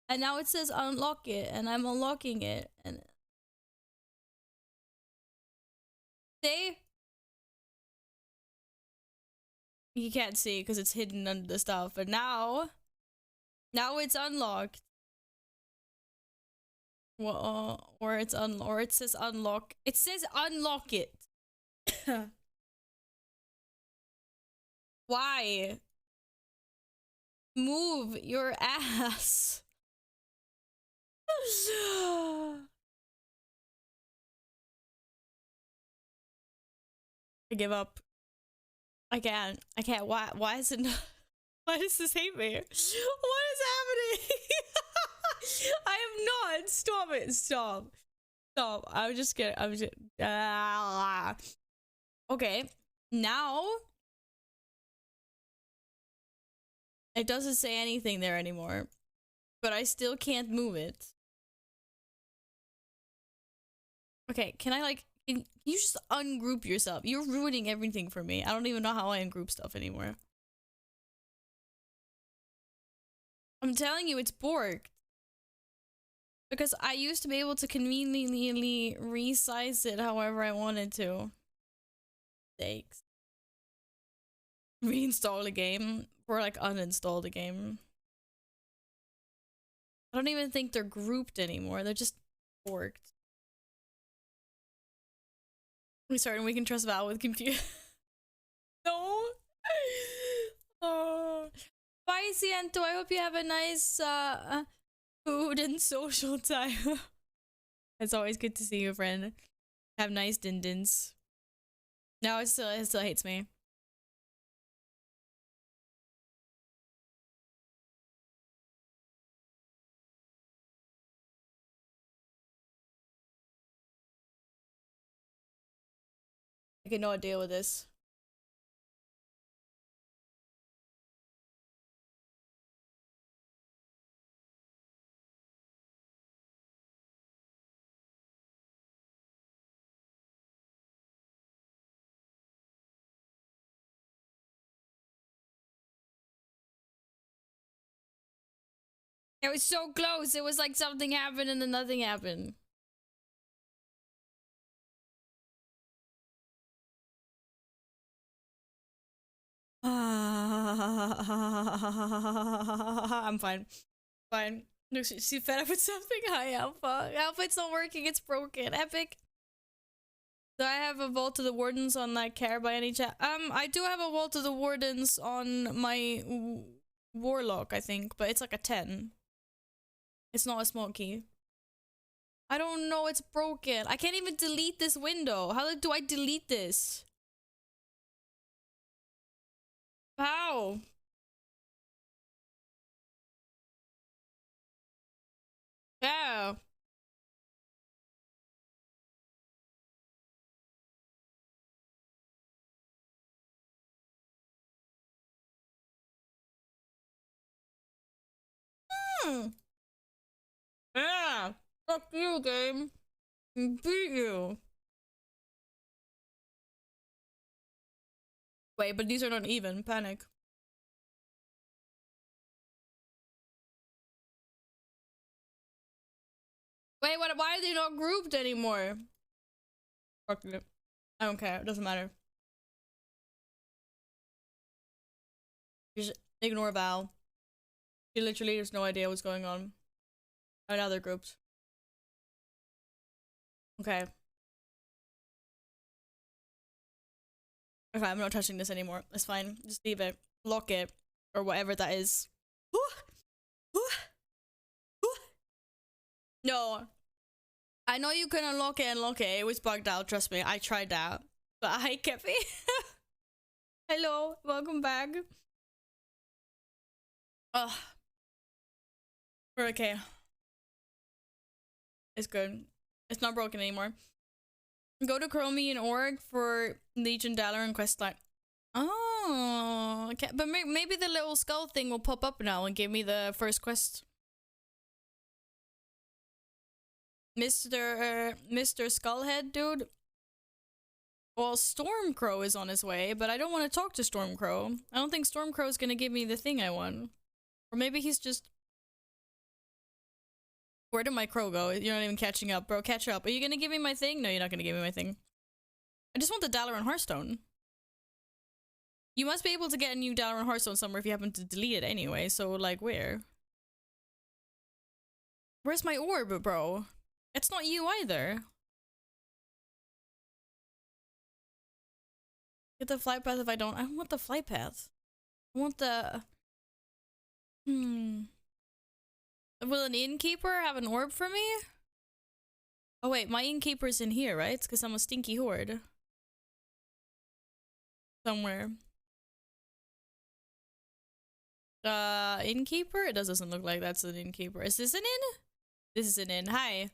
And now it says unlock it, and I'm unlocking it, and see? You can't see because it's hidden under the stuff, but now it's unlocked. Well, or it says unlock. It says unlock it. Why? Move your ass. I give up. I can't. Why is it not? Why does this hate me? What is happening? I am not. Stop it. Stop. I'm just kidding. Okay. Now it doesn't say anything there anymore, but I still can't move it. Okay, can you just ungroup yourself? You're ruining everything for me. I don't even know how I ungroup stuff anymore. I'm telling you, it's borked. Because I used to be able to conveniently resize it however I wanted to. Thanks. Reinstall a game. Or like uninstall the game. I don't even think they're grouped anymore. They're just borked. We start and we can trust Val with compute. No. Oh. Bye, Ciento. I hope you have a nice food and social time. It's always good to see you, friend. Have nice din-dins. No, it still hates me. I cannot deal with this. It was so close. It was like something happened and then nothing happened. I'm fine. Fine. No, she's fed up with something. Hi, Alpha. Alpha, it's not working. It's broken. Epic. Do I have a Vault of the Wardens on that care by any chance? I do have a Vault of the Wardens on my Warlock, I think, but it's like a 10. It's not a small key. I don't know. It's broken. I can't even delete this window. How do I delete this? How? Yeah. Hmm. Yeah. Fuck you, game. Beat you. Wait, but these are not even. Panic. Wait, what? Why are they not grouped anymore? Fuck it. I don't care. It doesn't matter. Just ignore Val. She literally has no idea what's going on. Oh, now they're grouped. Okay. Okay, I'm not touching this anymore. It's fine. Just leave it. Lock it. Or whatever that is. No. I know you can unlock it and lock it. It was bugged out, trust me. I tried that. But hi, Kepi. Hello. Welcome back. Ugh. We're okay. It's good. It's not broken anymore. Go to Chromium org for Legion Dallar and questline. Oh, okay. But maybe the little skull thing will pop up now and give me the first quest. Mr. Skullhead, dude. Well, Stormcrow is on his way, but I don't want to talk to Stormcrow. I don't think Stormcrow is gonna give me the thing I want. Or maybe he's just... Where did my crow go? You're not even catching up, bro. Catch up. Are you gonna give me my thing? No, you're not gonna give me my thing. I just want the Dallar and Hearthstone. You must be able to get a new Dallar and Hearthstone somewhere if you happen to delete it anyway, so, like, where? Where's my orb, bro? It's not you either. Get the flight path if I don't. I don't want the flight path. I want the... Will an innkeeper have an orb for me? Oh wait, my innkeeper's in here, right? It's because I'm a stinky horde. Somewhere. Innkeeper? It doesn't look like that's an innkeeper. Is this an inn? This is an inn. Hi.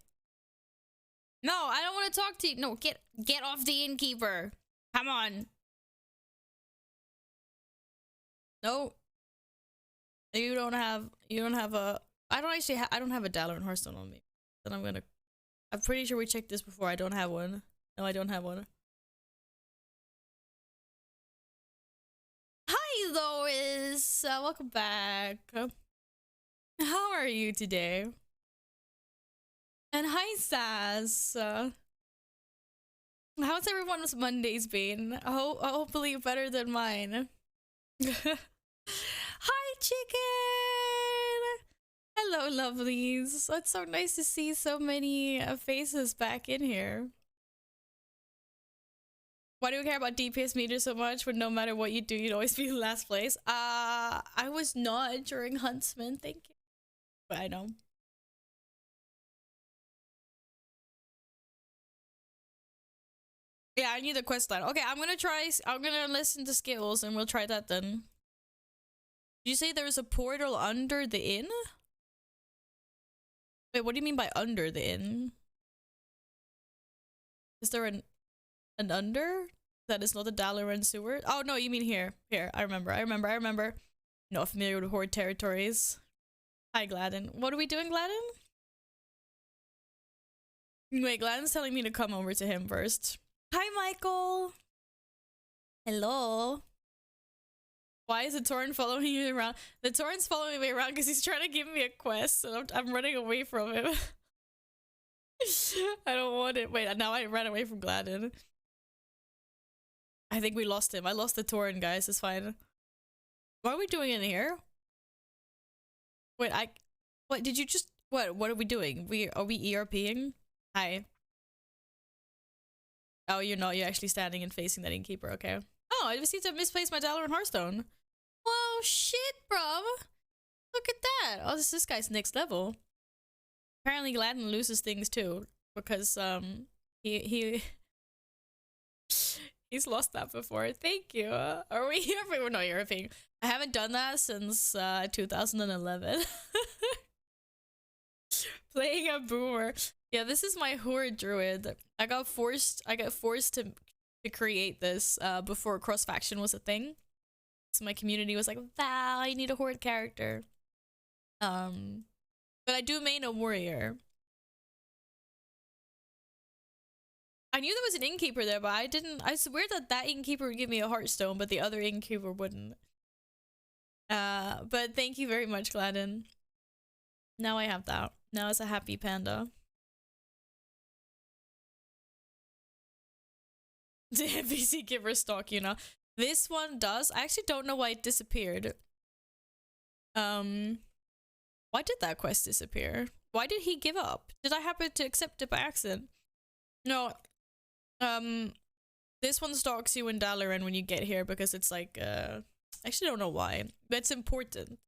No, I don't want to talk to you. No, get off the innkeeper. Come on. No. You don't have a... I don't have a Dallar and Hearthstone on me. Then I'm pretty sure we checked this before. I don't have one. No, I don't have one. Hi, Lois. Welcome back. How are you today? And hi, Sass. How's everyone's Mondays been? Hopefully better than mine. Hi, chicken! Hello, lovelies. It's so nice to see so many faces back in here. Why do we care about DPS meters so much when no matter what you do, you'd always be in last place? I was not during Huntsman, thank you. But I know. Yeah, I need the quest line. Okay, I'm gonna listen to skills and we'll try that then. Did you say there's a portal under the inn? Wait, what do you mean by under the inn? Is there an under? That is not the Dalaran sewer? Oh no, you mean here. Here, I remember. Not familiar with Horde territories. Hi, Gladden. What are we doing, Gladden? Wait, Gladden's telling me to come over to him first. Hi, Michael. Hello. Why is the Torrent following you around? The Torrent's following me around because he's trying to give me a quest and I'm running away from him. I don't want it. Wait, now I ran away from Gladden. I think we lost him. I lost the Torrent, guys. It's fine. What are we doing in here? Wait, what did you just, what are we doing? Are we ERPing? Hi. Oh, you're not. You're actually standing and facing that innkeeper. Okay. Oh, I just seem to have misplaced my Dalaran Hearthstone. Whoa, shit, bruv. Look at that. Oh, this guy's next level. Apparently Gladden loses things too. Because, he's lost that before. Thank you. Are we here? We're not ERPing. I haven't done that since, 2011. Playing a boomer. Yeah, this is my Horde druid. I got forced to create this before cross faction was a thing. So my community was like, "Val, I need a Horde character." But I do main a warrior. I knew there was an innkeeper there, but I swear that innkeeper would give me a heartstone, but the other innkeeper wouldn't. But thank you very much, Gladden. Now I have that. Now it's a happy panda. The NPC giver stock, you know. This one does. I actually don't know why it disappeared. Why did that quest disappear? Why did he give up? Did I happen to accept it by accident? No. This one stalks you in Dalaran when you get here because it's like, I actually don't know why. But it's important.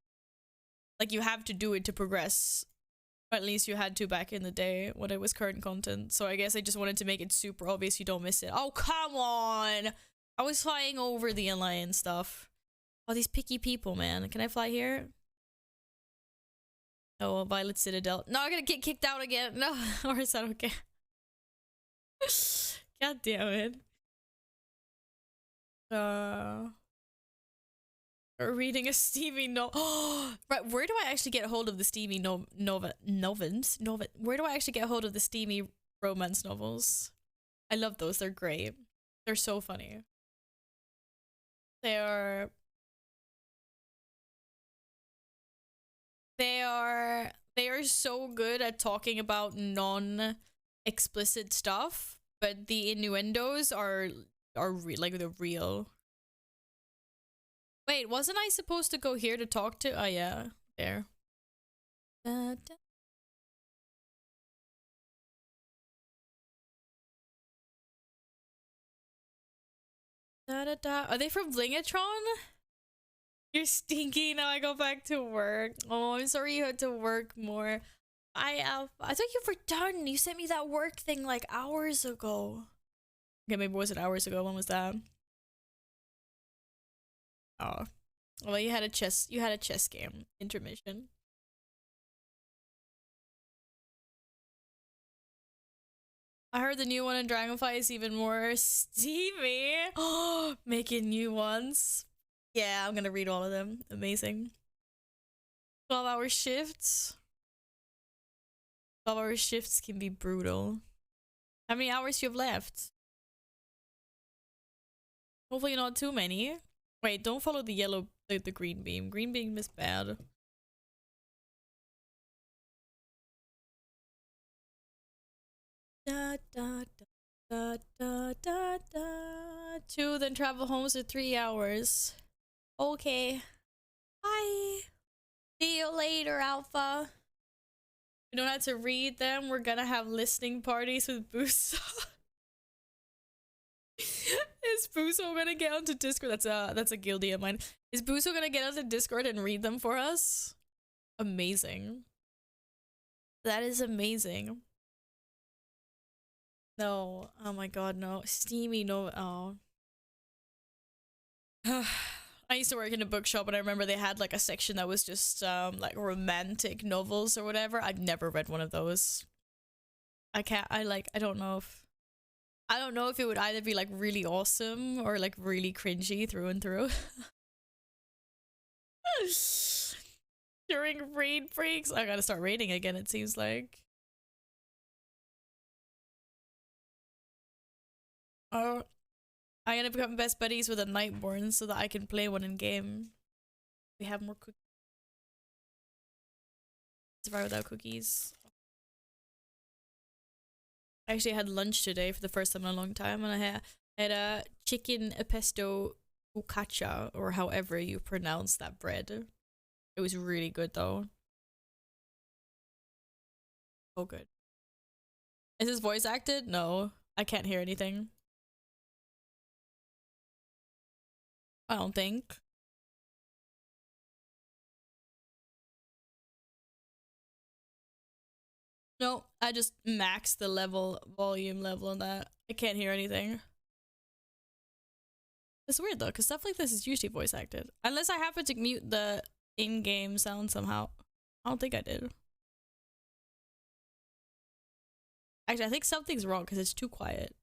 Like, you have to do it to progress. Or at least you had to back in the day when it was current content. So I guess I just wanted to make it super obvious you don't miss it. Oh, come on! I was flying over the Alliance stuff. Oh, these picky people, man. Can I fly here? Oh, Violet Citadel. No, I'm gonna get kicked out again. No, or is that okay? God damn it. Reading a steamy right, where do I actually get hold of the steamy novels? Where do I actually get hold of the steamy romance novels? I love those. They're great. They're so funny. They are so good at talking about non-explicit stuff, but the innuendos are like the real. Wait, wasn't I supposed to go here to talk to? Oh yeah, there. Da, da. Da, da, da. Are they from Blingatron? You're stinky. Now I go back to work. Oh, I'm sorry you had to work more. I thought you were done. You sent me that work thing like hours ago. Okay, maybe was it hours ago? When was that? Oh, well, you had a chess game intermission. I heard the new one in Dragonfly is even more steamy. Oh, making new ones. Yeah, I'm gonna read all of them. Amazing. 12-hour shifts. 12-hour shifts can be brutal. How many hours you have left? Hopefully not too many. Wait, don't follow the green beam. Green beam is bad. Da da da da da da. 2, then travel home for 3 hours. Okay. Bye. See you later, Alpha. We don't have to read them. We're gonna have listening parties with Buso. Is Buso gonna get onto Discord? That's a guilty of mine. Is Buso gonna get onto Discord and read them for us? Amazing. That is amazing. No. Oh my god, no. Steamy no. Oh. I used to work in a bookshop and I remember they had like a section that was just like romantic novels or whatever. I've never read one of those. I can't I don't know if it would either be like really awesome or like really cringy through and through. During raid breaks. I gotta start raiding again, it seems like. Oh, I'm gonna become best buddies with a Nightborn so that I can play one in game. We have more cookies. Survive without cookies. I actually had lunch today for the first time in a long time, and I had a chicken pesto focaccia, or however you pronounce that bread. It was really good though. Oh, good. Is this voice acted? No, I can't hear anything. I don't think. No, I just maxed the volume level on that. I can't hear anything. It's weird though, because stuff like this is usually voice acted. Unless I happen to mute the in-game sound somehow. I don't think I did. Actually, I think something's wrong because it's too quiet.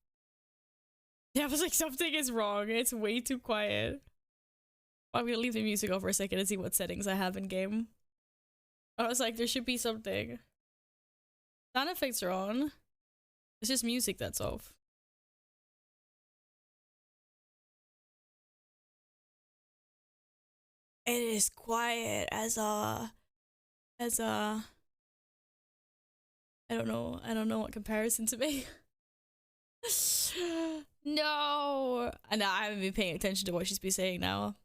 Yeah, I was like, something is wrong. It's way too quiet. I'm gonna leave the music off for a second and see what settings I have in game. I was like, there should be something. Sound effects are on. It's just music that's off. It is quiet as a I don't know what comparison to make. No, and I haven't been paying attention to what she's been saying now.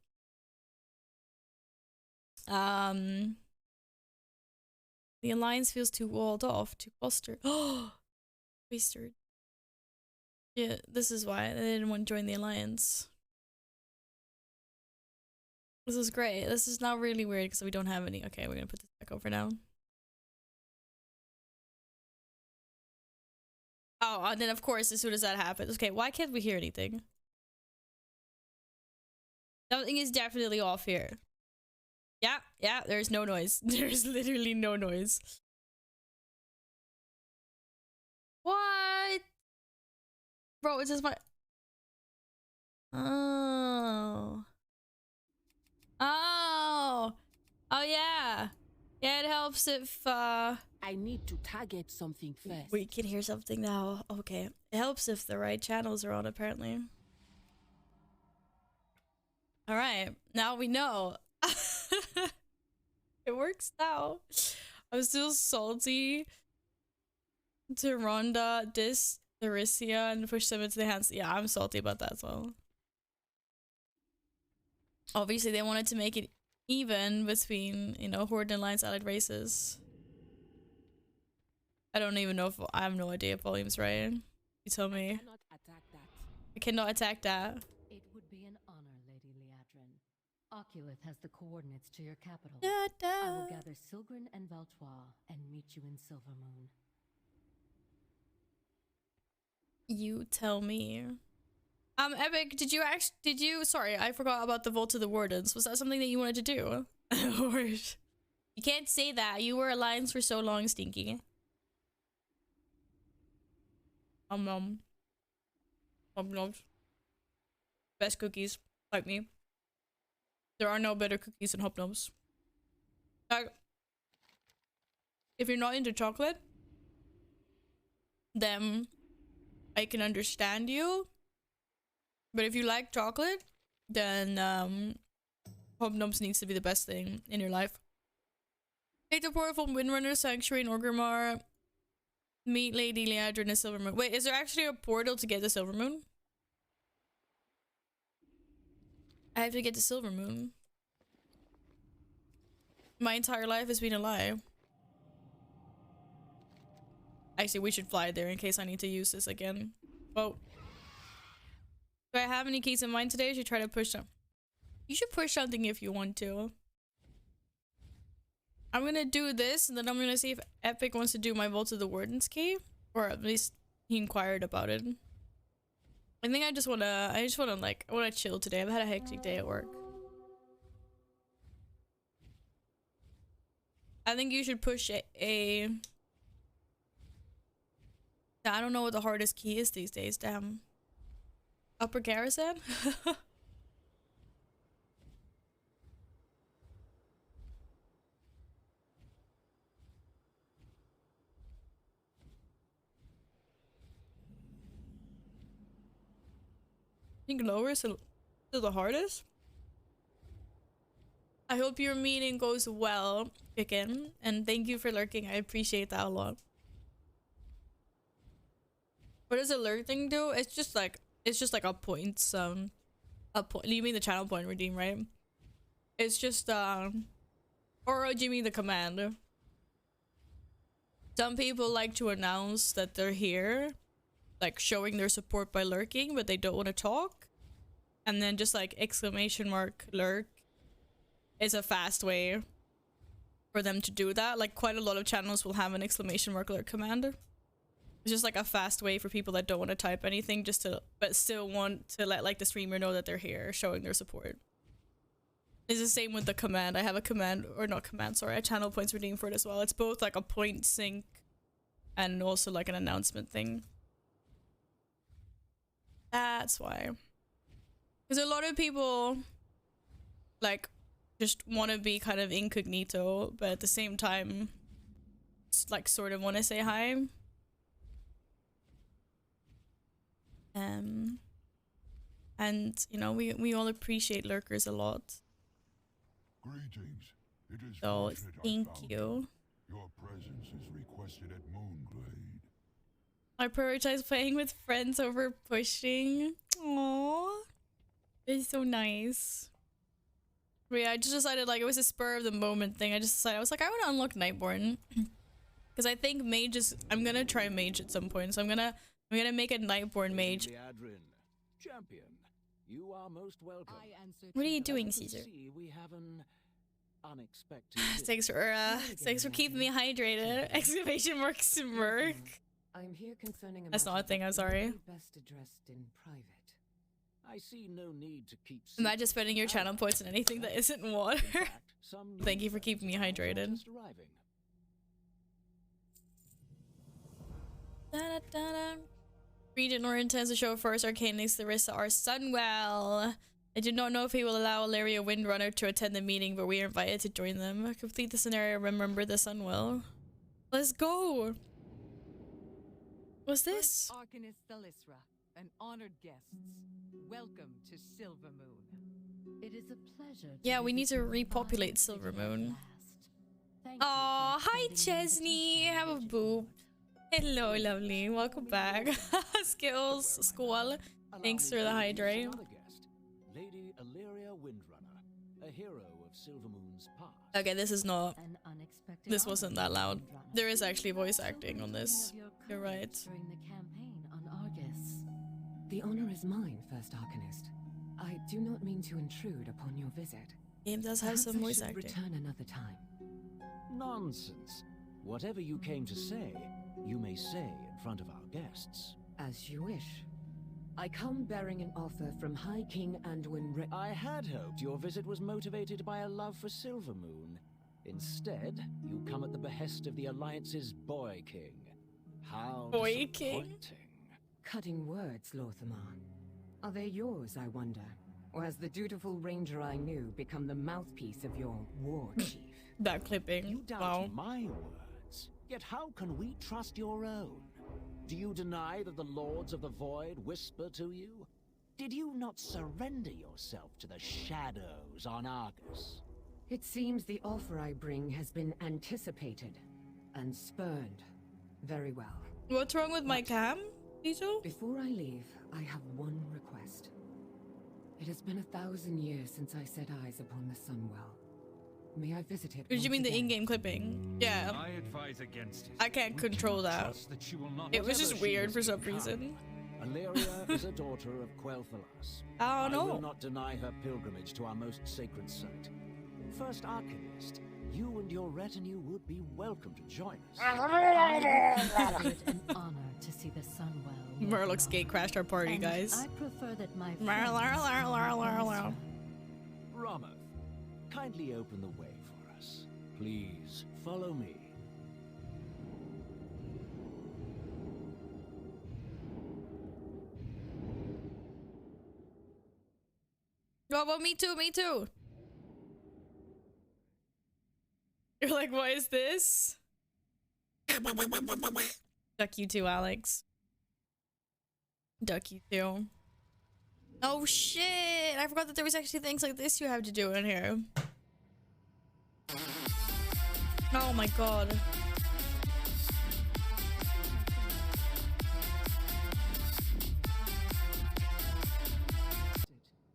The alliance feels too walled off, too clustered. Oh, wasted. Yeah, this is why they didn't want to join the alliance. This is great. This is now really weird because we don't have any. Okay, we're gonna put this back over now. Oh, and then of course, as soon as that happens, okay, why can't we hear anything? Something is definitely off here. Yeah, there's no noise. There's literally no noise. What? Bro, it's just my... Oh. Oh. Oh, yeah. Yeah, it helps if, I need to target something first. we can hear something now. Okay. It helps if the right channels are on, apparently. Alright. Now we know. It works now. I'm still salty to Rhonda, Dis, Theresia, and push them into the hands. Yeah, I'm salty about that as well. Obviously, they wanted to make it even between, you know, Horde and Alliance allied races. I don't even know if I have no idea if volume's right. You tell me. I cannot attack that. It would be an honor, Lady Liadrin. Oculith has the coordinates to your capital. Da, da. I will gather Silgrin and Valtois and meet you in Silvermoon. You tell me. Epic, sorry, I forgot about the Vault of the Wardens. Was that something that you wanted to do? Or you can't say that. You were Alliance for so long, Stinky. Nom. Best cookies, like me. There are no better cookies than Hobnobs. Like, if you're not into chocolate, then I can understand you. But if you like chocolate, then Hobnobs needs to be the best thing in your life. Take the portal from Windrunner, Sanctuary, and Orgrimmar. Meet Lady Liadrin and Silvermoon. Wait, is there actually a portal to get to Silvermoon? I have to get to Silvermoon. My entire life has been a lie. Actually, we should fly there in case I need to use this again. Oh. Do I have any keys in mind today? I should try to push them. You should push something if you want to. I'm gonna do this, and then I'm gonna see if Epic wants to do my Vault of the Wardens key. Or at least he inquired about it. I think I just wanna like, I wanna chill today. I've had a hectic day at work. I think you should push a I don't know what the hardest key is these days, damn. Upper Garrison? I think lower is still the hardest. I hope your meeting goes well, Chicken, and thank you for lurking. I appreciate that a lot. What does a lurk thing do? It's just like a points a point. You mean the channel point redeem, right? It's just or do you mean the command? Some people like to announce that they're here, like showing their support by lurking, but they don't want to talk, and then just like exclamation mark lurk is a fast way for them to do that. Like quite a lot of channels will have an exclamation mark lurk command. It's just like a fast way for people that don't want to type anything, just to but still want to let like the streamer know that they're here, showing their support. It's the same with the command. I have a command, or not command, sorry, a channel points redeem for it as well. It's both like a point sync and also like an announcement thing. That's why. Because a lot of people like just want to be kind of incognito, but at the same time like sort of want to say hi. And you know, we all appreciate lurkers a lot. Greetings. It is So fortunate I thank found you. Your presence is requested at Moonglade. I prioritize playing with friends over pushing. Aww. It's so nice. But yeah, I just decided, like, it was a spur of the moment thing. I just decided, I was like, I want to unlock Nightborn. Because I think mage is, I'm gonna try mage at some point. So I'm gonna make a Nightborn mage. Champion, you are most welcome. What are you doing, Caesar? We have an unexpected Thanks for keeping me hydrated. Exclamation mark smirk. I'm here concerning a That's not a matter thing, I'm that sorry. might be best addressed in private. I see no need to keep. Imagine spending your channel points on anything that isn't water. Thank you for keeping me hydrated. Da-da-da-da. Regent Nor intends to show first Arcanix Larissa our Sunwell. I do not know if he will allow Ilaria Windrunner to attend the meeting, but we are invited to join them. Complete the scenario, remember the Sunwell. Let's go! What's this? Arcanist Thalisra, and honored guests, welcome to Silvermoon. It is a pleasure. Yeah, we need to repopulate Silvermoon. Oh, hi Chesney! Have a boop. Hello, lovely. Welcome back. Skills, squall. Thanks for the hydrate. Lady Ilaria Windrunner, a hero of Silvermoon's past. Okay, this is not. This wasn't that loud. There is actually voice acting on this. You're right. During the campaign on Argus. The honor is mine, First Arcanist. I do not mean to intrude upon your visit. Game does have Perhaps some I voice should acting. return another time. Nonsense. Whatever you came to say, you may say in front of our guests. As you wish. I come bearing an offer from High King Anduin I had hoped your visit was motivated by a love for Silvermoon. Instead, you come at the behest of the Alliance's Boy King. How Boy King? disappointing. Cutting words, Lorthamar. Are they yours, I wonder? Or has the dutiful ranger I knew become the mouthpiece of your war chief? That clipping. You doubt Wow. my words, yet how can we trust your own? Do you deny that the Lords of the Void whisper to you? Did you not surrender yourself to the shadows on Argus? It seems the offer I bring has been anticipated and spurned. Very well. What's wrong with my cam, Tito? Before I leave, I have one request. It has been 1,000 years since I set eyes upon the Sunwell. May I visit it? Did you once mean the again? in-game clipping? Yeah. I advise against it. I can't We control cannot that. trust that she will not It was just Whatever she weird has for some become, reason. Illyria is a daughter of Quel'Thalas. I I don't will know. not deny her pilgrimage to our most sacred site. First Arcanist, you and your retinue would be welcome to join us. I consider it an honor to see the Sunwell. Murloc's gate crashed our party, And guys. I prefer that my Ramoth, kindly open the way for us. Please, follow me. Oh, well, me too, me too. You're like, what is this? Duck you too, Alex. Duck you too. Oh shit! I forgot that there was actually things like this you have to do in here. Oh my god.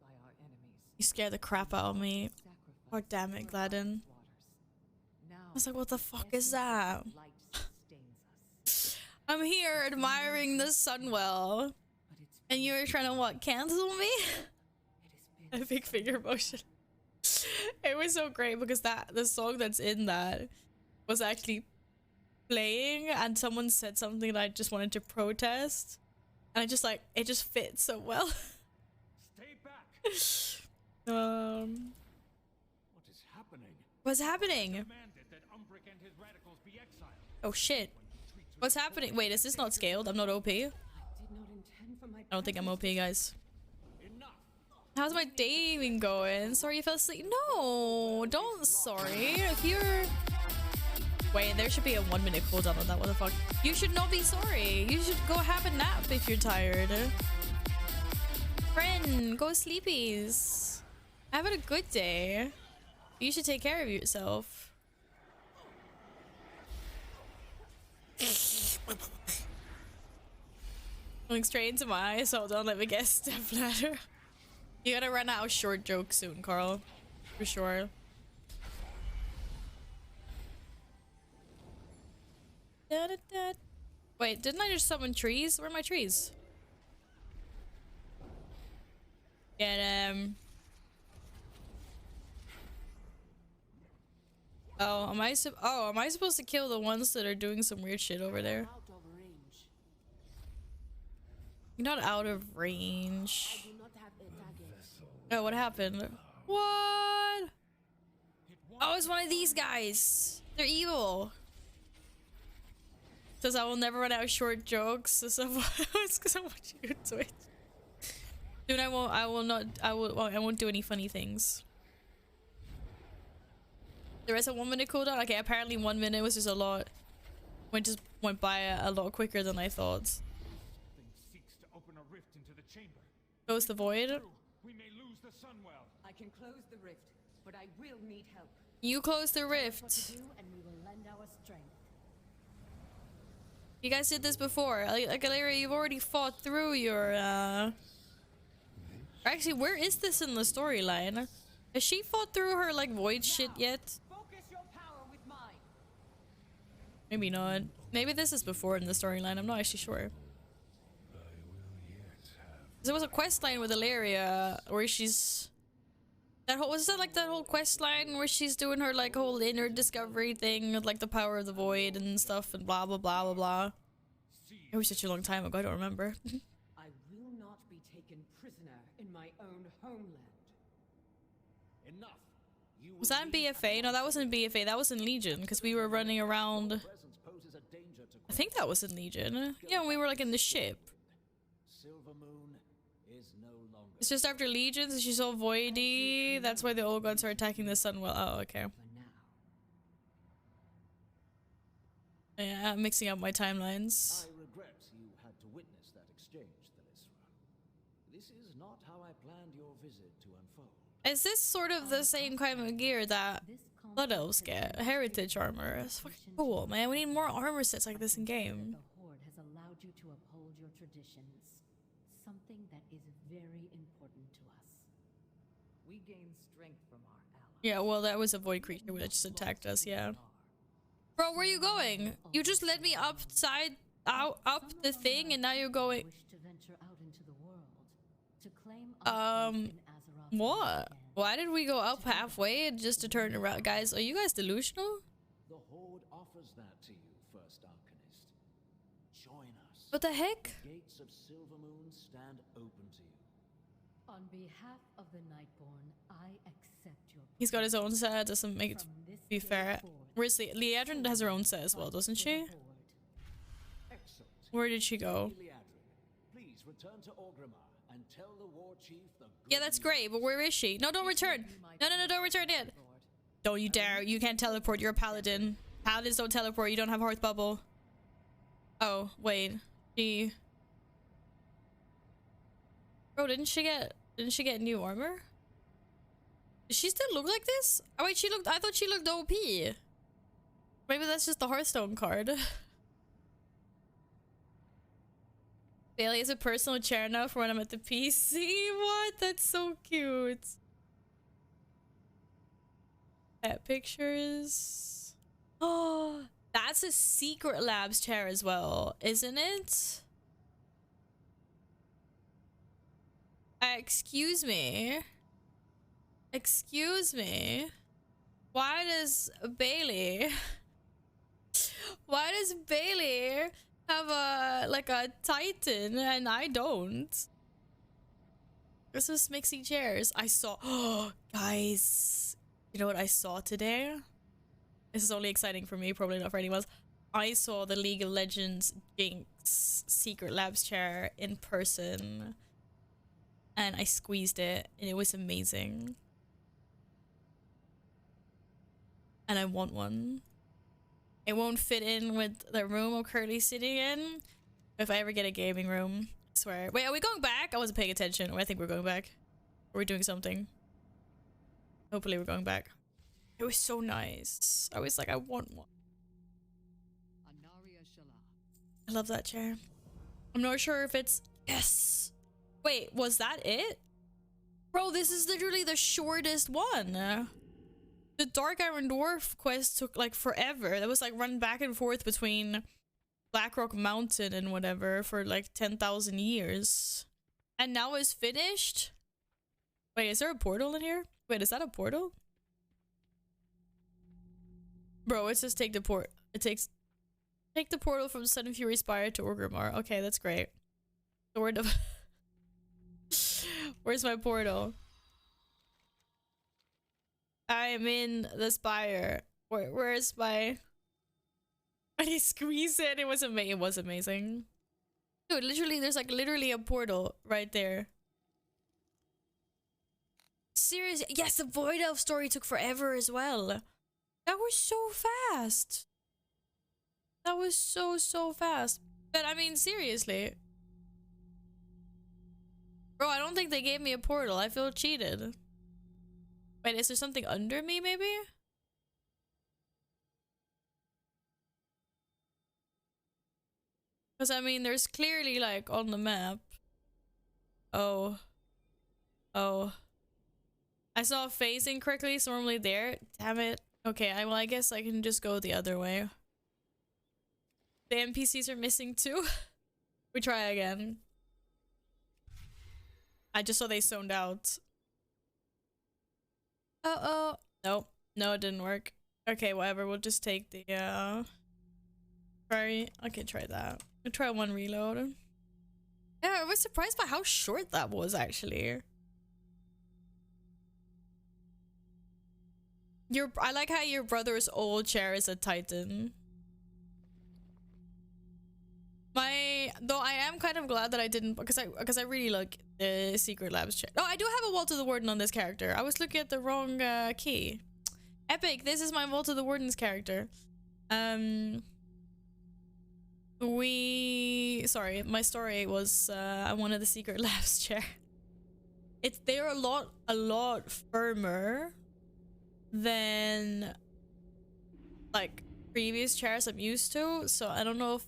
By our enemies. You scared the crap out of me. Oh damn it, Gladden. Now, I was like, what the fuck is that? light sustains us. I'm here admiring the Sunwell. But it's And you were trying to what, cancel me? it has A been big finger motion. It was so great because the song that's in that was actually playing and someone said something that I just wanted to protest. And I just like, it just fits so well. Stay back. What is happening? What's happening? Demanded that Umbric and his radicals be exiled. Oh shit. What's happening? Wait, is this not scaled? I'm not OP. I don't think I'm OP, guys. How's my day been going? Sorry you fell asleep. No, don't sorry. If you're... Wait, there should be a 1 minute cooldown on that. What the fuck? You should not be sorry. You should go have a nap if you're tired. Friend, go sleepies. Having a good day. You should take care of yourself. Looking straight into my eyes. Hold on, let me get a step ladder. You gotta run out of short jokes soon, Carl. For sure. Da, da, da. Wait, didn't I just summon trees? Where are my trees? Get Oh, am I supposed to kill the ones that are doing some weird shit over there? You're not out of range. Oh, what happened? What? Oh, it's one of these guys. They're evil. Says I will never run out of short jokes. It's because I watch you on Twitch. Dude, I won't do any funny things. The rest of 1 minute cooldown? Okay, apparently 1 minute was just a lot. Went by a lot quicker than I thought. Something seeks to open a rift into the chamber. Close the void. We may lose the Sunwell. I can close the rift, but I will need help. You close the rift. do, and we will lend our strength. You guys did this before. Like Alaria, you've already fought through your Actually, where is this in the storyline? Has she fought through her like void shit yet? focus your power with mine. Maybe not. Maybe this is before in the storyline. I'm not actually sure. There was a quest line with Alaria where she's was that like that whole quest line where she's doing her like whole inner discovery thing with like the power of the void and stuff and blah blah blah blah blah. It was such a long time ago, I don't remember. I will not be taken prisoner in my own homeland. Enough. You Was that in BFA? No, that wasn't in BFA, that was in Legion, because we were running around. presence poses a danger to I think that was in Legion. Yeah, we were like in the ship. Silver Moon is no longer. It's just after Legions and she's all voidy. That's why the old gods are attacking the Sunwell. Oh, okay. For now. Yeah, I'm mixing up my timelines. I regret you had to witness that exchange, Thelisra. This is not how I planned your visit to unfold. Is this sort of the same kind of gear that Blood Elves get? Heritage armor. It's fucking cool, man. We need more armor sets like this in game. The Horde has allowed you to uphold your traditions, something that is very important to us. We gain strength from our allies. Yeah, well, that was a void creature that just attacked us, yeah. Bro, where are you going? You just led me up the thing and now you're going... Wish to venture out into the world. To claim our place in Azeroth's What? land. Why did we go up halfway just to turn around? Guys, are you guys delusional? The Horde offers that to you, First Arcanist. Join us. What the heck? The gates of Silvermoon stand open to you. On behalf of the Nightborn, I accept your He's got his own set, doesn't make it From this be day fair. forth, Where's Leadrin has her own set as well, doesn't she? for the Horde. Excellent. Where did she go? Liadrin, please return to Orgrimmar and tell the War Chief the good Yeah, that's news. great, but where is she? No, don't return. No, don't return yet. Lord. Don't you dare. You can't teleport. You're a paladin. Paladins don't teleport. You don't have hearth bubble. Oh, wait. She... Bro, didn't she get new armor? Does she still look like this? Oh wait, I thought she looked OP. Maybe that's just the Hearthstone card. Bailey is a personal chair now for when I'm at the PC. What? That's so cute. Pet pictures. Oh, that's a Secret Labs chair as well, isn't it? Excuse me. Excuse me. Why does Bailey have a Titan and I don't? This is mixing chairs. I saw, oh guys, you know what I saw today? This is only exciting for me, probably not for anyone else. I saw the League of Legends Jinx Secret Labs chair in person. And I squeezed it, and it was amazing. And I want one. It won't fit in with the room I'm currently sitting in. If I ever get a gaming room, I swear. Wait, are we going back? I wasn't paying attention. I think we're going back. Or we're doing something. Hopefully we're going back. It was so nice. I was like, I want one. I love that chair. I'm not sure if it's... Yes! Wait, was that it? Bro, this is literally the shortest one. The Dark Iron Dwarf quest took like forever. That was like run back and forth between Blackrock Mountain and whatever for like 10,000 years. And now it's finished? Wait, is there a portal in here? Wait, is that a portal? Bro, it says take the take the portal from Sun and Fury Spire to Orgrimmar. Okay, that's great. Sword of... Where's my portal? I am in the spire. Where's my... And he squeezed it. It was amazing. Dude, literally, there's like literally a portal right there. Seriously, yes, the Void Elf story took forever as well. That was so fast. That was so fast. But I mean, seriously. Bro, I don't think they gave me a portal. I feel cheated. Wait, is there something under me, maybe? Because, I mean, there's clearly, like, on the map. Oh. Oh. I saw a face incorrectly, so normally there. Damn it. Okay, well, I guess I can just go the other way. The NPCs are missing too. We try again. I just saw they zoned out. Uh-oh. Nope. No, it didn't work. Okay, whatever. We'll just take the, Sorry. Okay, try that. I'll try one reload. Yeah, I was surprised by how short that was, actually. I like how your brother's old chair is a Titan. Though I am kind of glad that I didn't, because I really like the Secret Labs chair. Oh, I do have a Vault of the Warden on this character. I was looking at the wrong key. Epic, this is my Vault of the Warden's character. Sorry, my story was I wanted the Secret Labs chair. They're a lot firmer than like previous chairs I'm used to, so I don't know if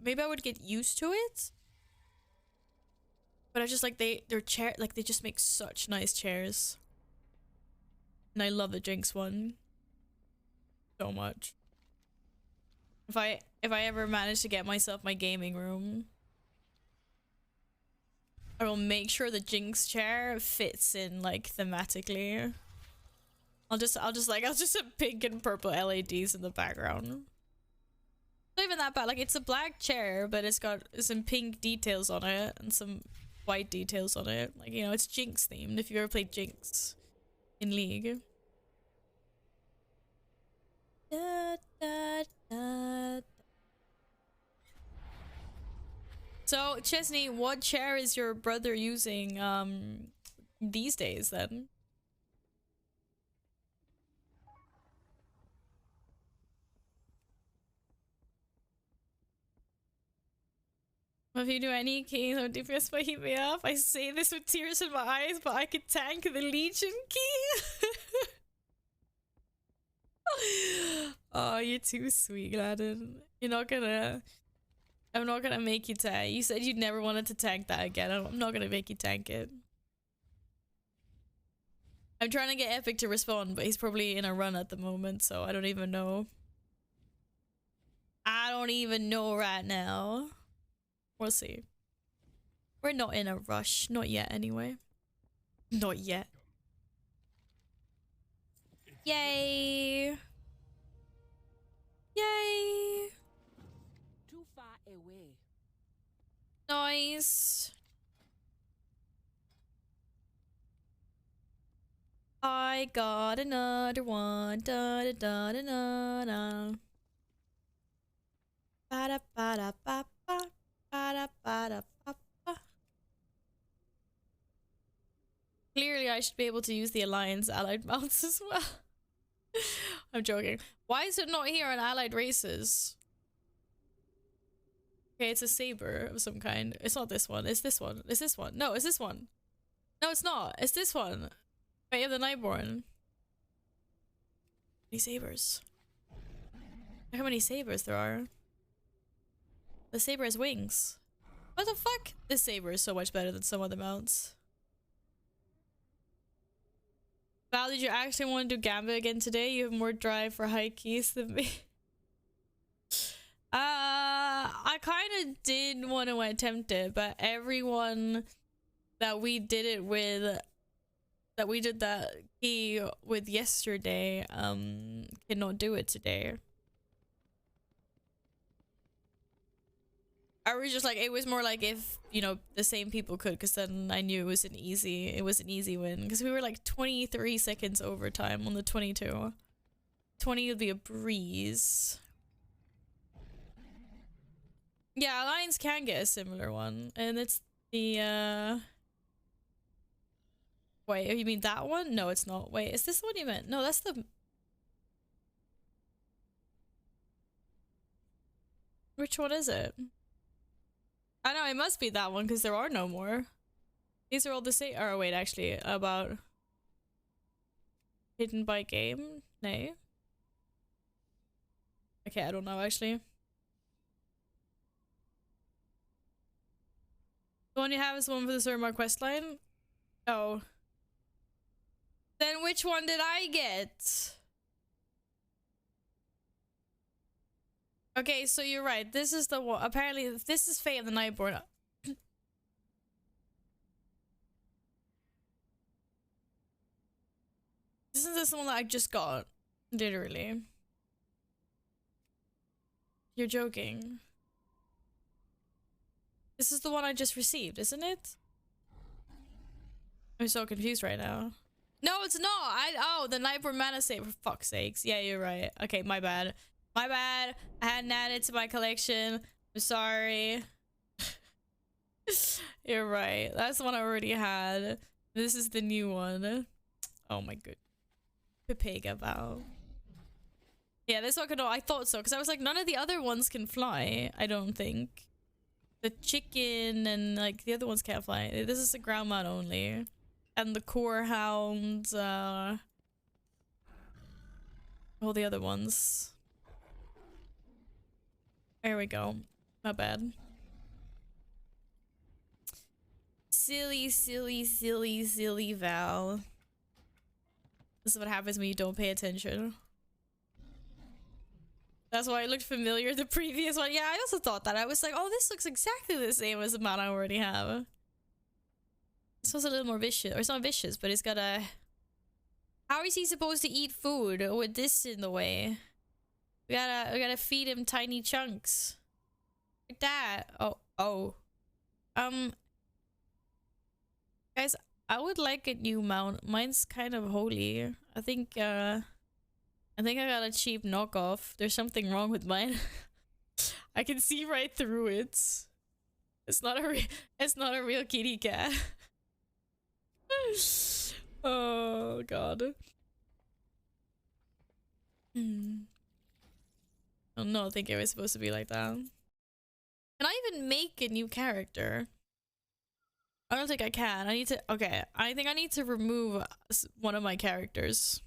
maybe I would get used to it, but I just like their chair, like they just make such nice chairs, and I love the Jinx one so much. If I ever manage to get myself my gaming room, I will make sure the Jinx chair fits in like thematically. I'll just have pink and purple LEDs in the background. Not even that bad. Like, it's a black chair, but it's got some pink details on it and some white details on it. Like, you know, it's Jinx themed if you ever played Jinx in League. Da, da, da. So, Chesney, what chair is your brother using these days then? If you do any keys or DPS by heat me up, I say this with tears in my eyes, but I could tank the Legion key. Oh, you're too sweet, Gladden. You're not gonna... I'm not gonna make you tank. You said you never wanted to tank that again. I'm not gonna make you tank it. I'm trying to get Epic to respond, but he's probably in a run at the moment, so I don't even know. I don't even know right now. We'll see. We're not in a rush. Not yet, anyway. Not yet. Yay! Yay! Too far away. Nice. I got another one. Da da da da da da. Ba da ba da ba ba. Ba da ba da ba ba. Clearly, I should be able to use the Alliance allied mounts as well. I'm joking. Why is it not here on allied races? Okay, it's a saber of some kind. It's not this one. It's this one. It's this one. No, it's this one. No, it's not. It's this one. Right, of the Nightborn. Many sabers. Look how many sabers there are. The saber has wings. What the fuck? This saber is so much better than some other mounts. Val, did you actually want to do Gambit again today? You have more drive for high keys than me. I kind of did want to attempt it, but everyone that we did it with, that we did that key with yesterday, cannot do it today. I was just like, it was more like if, you know, the same people could, because then I knew it was an easy win, because we were like 23 seconds overtime on the 22. 20 would be a breeze. Yeah, Alliance can get a similar one, and it's the wait, you mean that one? No, it's not. Wait, is this the one you meant? No, that's the... Which one is it? I know, it must be that one, because there are no more. These are all the same. Oh, wait, actually, about... Hidden by game? No. Okay, I don't know, actually. The one you have is the one for the Surmar questline? Oh. Then which one did I get? Okay, so you're right. This is the one. Apparently, this is Fate of the Nightborn. Isn't this the one that I just got? Literally. You're joking. This is the one I just received, isn't it? I'm so confused right now. No, it's not. Oh, the Nightborn mana save, for fuck's sakes. Yeah, you're right. Okay, my bad. My bad. I hadn't added to my collection. I'm sorry. You're right. That's the one I already had. This is the new one. Oh my good. Pepega Val. Yeah, this one could. I thought so, because I was like, none of the other ones can fly. I don't think. The chicken and like the other ones can't fly. This is a ground mount only. And the core hounds, all the other ones. There we go. Not bad. Silly, silly, silly, silly Val. This is what happens when you don't pay attention. That's why it looked familiar, the previous one. Yeah, I also thought that. I was like, oh, this looks exactly the same as the mount I already have. This one's a little more vicious. Or it's not vicious, but it's got a... How is he supposed to eat food with this in the way? We gotta feed him tiny chunks. Like that. Oh. Guys, I would like a new mount. Mine's kind of holy. I think I got a cheap knockoff. There's something wrong with mine. I can see right through it. It's not a real kitty cat. Oh god. Oh no, I think it was supposed to be like that. Can I even make a new character? I don't think I can. I need to... Okay, I think I need to remove one of my characters.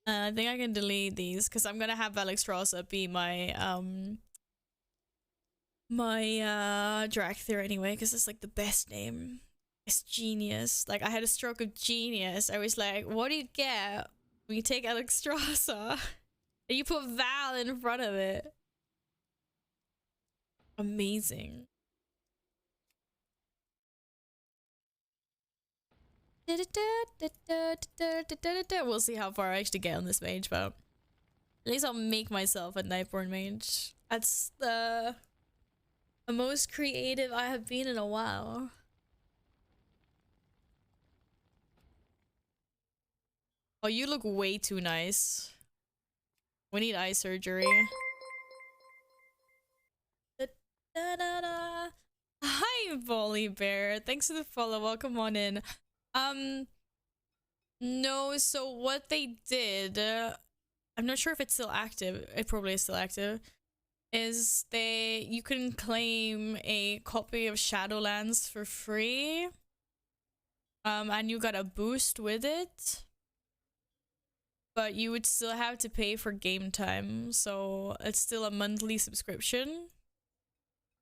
I think I can delete these because I'm gonna have Alexstrasza be my Drakthir anyway, because it's like the best name. It's genius. Like, I had a stroke of genius. I was like, what do you get when you take Alexstrasza and you put Val in front of it? Amazing. We'll see how far I actually get on this mage, but at least I'll make myself a Nightborn mage. That's the most creative I have been in a while. Oh, you look way too nice. We need eye surgery. Hi, Volley Bear. Thanks for the follow. Welcome on in. No, so what they did, I'm not sure if it's still active. It probably is still active. Is you can claim a copy of Shadowlands for free. And you got a boost with it. But you would still have to pay for game time, so it's still a monthly subscription.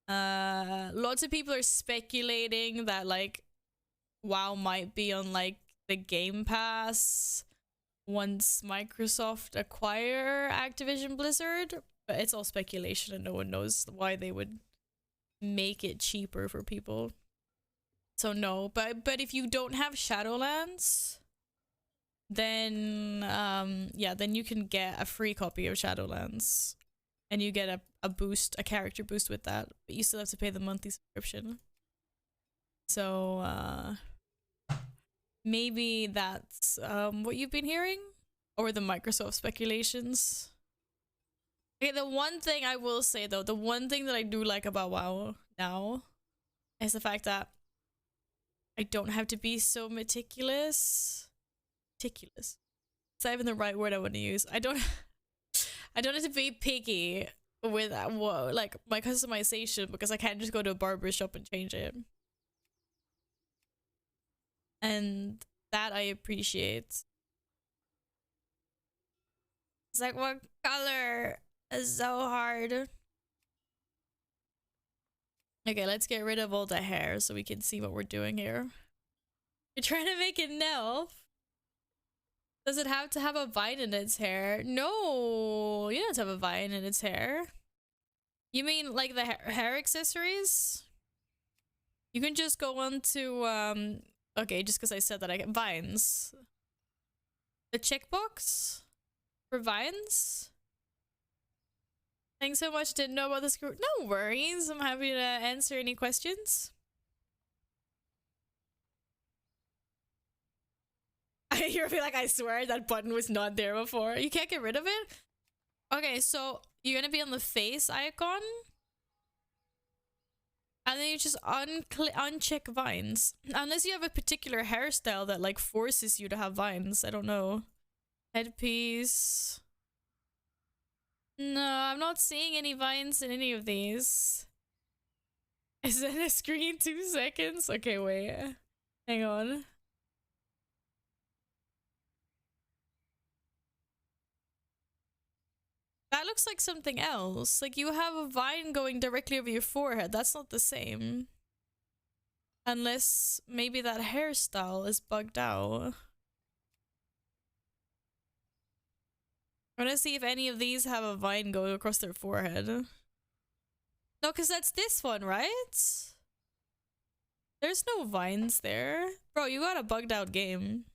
Lots of people are speculating that like WoW might be on like the Game Pass once Microsoft acquire Activision Blizzard, but it's all speculation and no one knows why they would make it cheaper for people. So no, but if you don't have Shadowlands, then yeah, then you can get a free copy of Shadowlands and you get a boost, a character boost with that, but you still have to pay the monthly subscription. So maybe that's what you've been hearing, or the Microsoft speculations. Okay, the one thing I will say though, the one thing that I do like about WoW now is the fact that I don't have to be so meticulous. Is that even the right word I want to use? I don't have to be picky with like my customization, because I can't just go to a barber shop and change it. And that I appreciate. It's like, what color is so hard? Okay, let's get rid of all the hair so we can see what we're doing here. You're trying to make it an elf? Does it have to have a vine in its hair? No, you don't have a vine in its hair. You mean like the hair accessories? You can just go on to okay, just because I said that, I get vines. The checkbox for vines. Thanks so much. Didn't know about this group. No worries. I'm happy to answer any questions. You're like, I swear that button was not there before. You can't get rid of it? Okay, so you're gonna be on the face icon. And then you just uncheck vines. Unless you have a particular hairstyle that like forces you to have vines. I don't know. Headpiece. No, I'm not seeing any vines in any of these. Is that a screen 2 seconds? Okay, wait. Hang on. That looks like something else. Like, you have a vine going directly over your forehead. That's not the same. Unless maybe that hairstyle is bugged out. I want to see if any of these have a vine going across their forehead. No, because that's this one, right? There's no vines there. Bro, you got a bugged out game.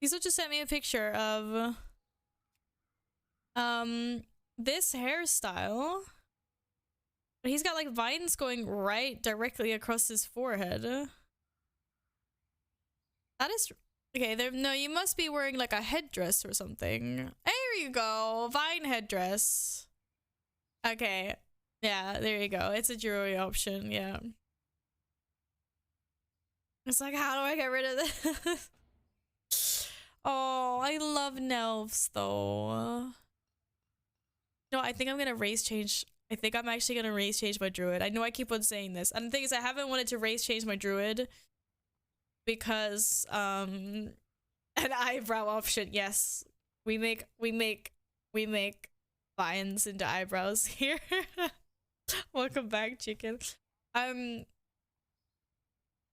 He's just sent me a picture of this hairstyle. But he's got like vines going right directly across his forehead. That is okay. There, no, you must be wearing like a headdress or something. There you go, vine headdress. Okay, yeah, there you go. It's a jewelry option. Yeah. It's like, how do I get rid of this? Oh, I love Nelfs though. No, I think I'm gonna race change. I think I'm actually gonna race change my druid. I know I keep on saying this. And the thing is, I haven't wanted to race change my druid because an eyebrow option. Yes, we make vines into eyebrows here. Welcome back, chicken.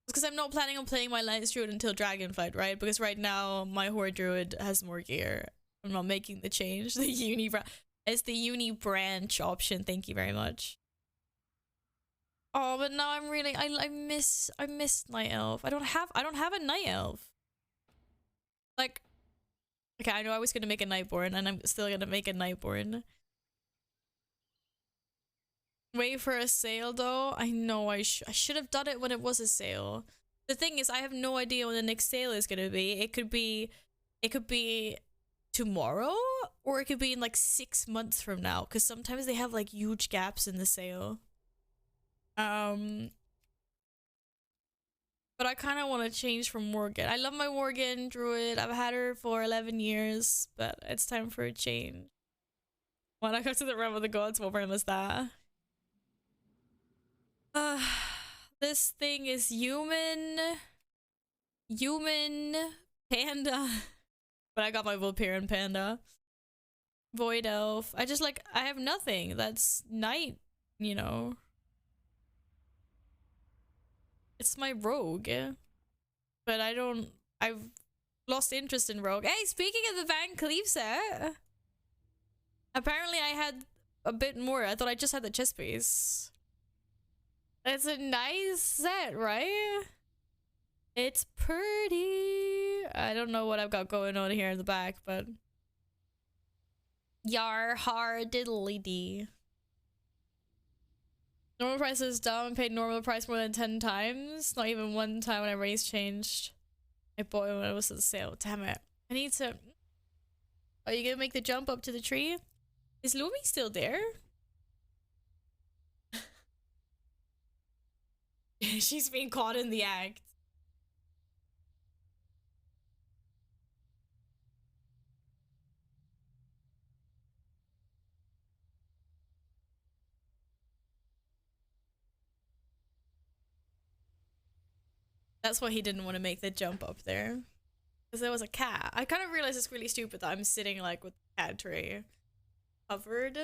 Because I'm not planning on playing my Lance Druid until Dragonflight, right? Because right now my Horde Druid has more gear. I'm not making the change. The uni it's the uni branch option. Thank you very much. Oh, but now I'm really I miss Night Elf. I don't have a Night Elf. Like, okay, I know I was gonna make a Nightborn, and I'm still gonna make a Nightborn. Wait for a sale though. I know I should have done it when it was a sale. The thing is, I have no idea when the next sale is gonna be. It could be tomorrow, or it could be in like 6 months from now. Because sometimes they have like huge gaps in the sale. But I kind of want to change from Morgan. I love my Morgan Druid. I've had her for 11 years, but it's time for a change. When I go to the realm of the gods, what realm is that? This thing is human panda, but I got my Vulperian panda. Void elf. I have nothing. That's night, you know. It's my rogue, but I've lost interest in rogue. Hey, speaking of the Van Cleave set, apparently I had a bit more. I thought I just had the chest piece. It's a nice set, right? It's pretty. I don't know what I've got going on here in the back, but yar har diddly dee. Normal price is dumb. I paid normal price more than 10 times. Not even one time when I race changed. I bought it when it was on sale. Damn it. I need to... Are you gonna make the jump up to the tree? Is Lumi still there? She's being caught in the act. That's why he didn't want to make the jump up there. Because there was a cat. I kind of realized it's really stupid that I'm sitting like with the cat tree covered.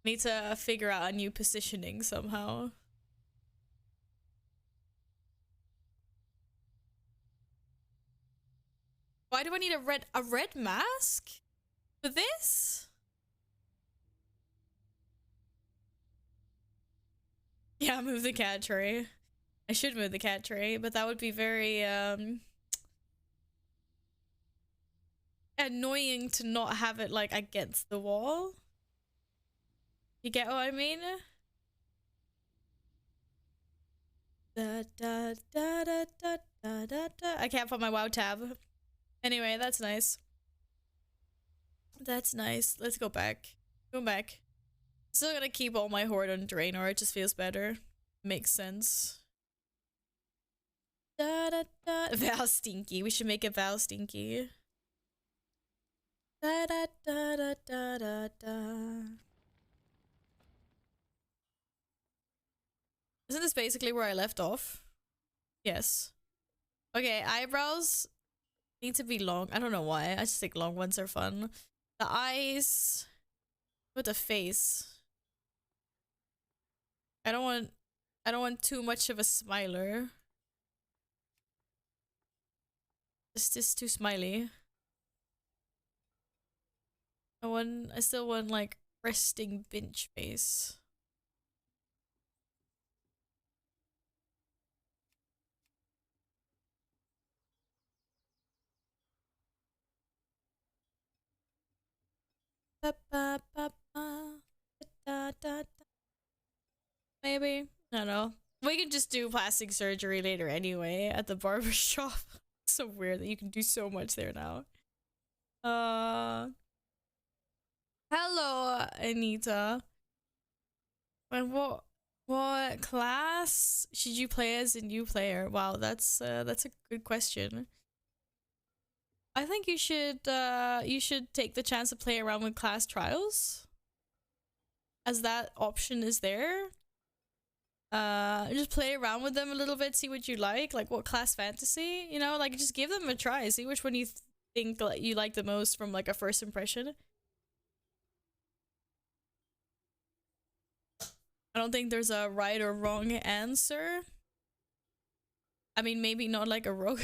Need to figure out a new positioning somehow. Why do I need a red mask for this? Yeah, move the cat tree. I should move the cat tree, but that would be very annoying to not have it like against the wall. You get what I mean? Da, da, da, da, da, da, da, da. I can't find my WoW tab. Anyway, that's nice. That's nice. Let's go back. Go back. Still gonna keep all my horde on Draenor. It just feels better. Makes sense. Da da da. Val Stinky. We should make it Val Stinky. Da da da da da da da. Isn't this basically where I left off? Yes. Okay, eyebrows need to be long. I don't know why. I just think long ones are fun. The eyes. With the face. I don't want too much of a smiler. It's just too smiley. I still want like resting bench face. Ba, ba, ba, ba, da, da, da. Maybe. I don't know. We can just do plastic surgery later anyway at the barber shop. It's so weird that you can do so much there now. Hello, Anita. And what class should you play as a new player? Wow, that's a good question. I think you should take the chance to play around with class trials, as that option is there. Just play around with them a little bit, see what you like what class fantasy, you know, like just give them a try, see which one you think you like the most from like a first impression. I don't think there's a right or wrong answer. I mean, maybe not like a rogue.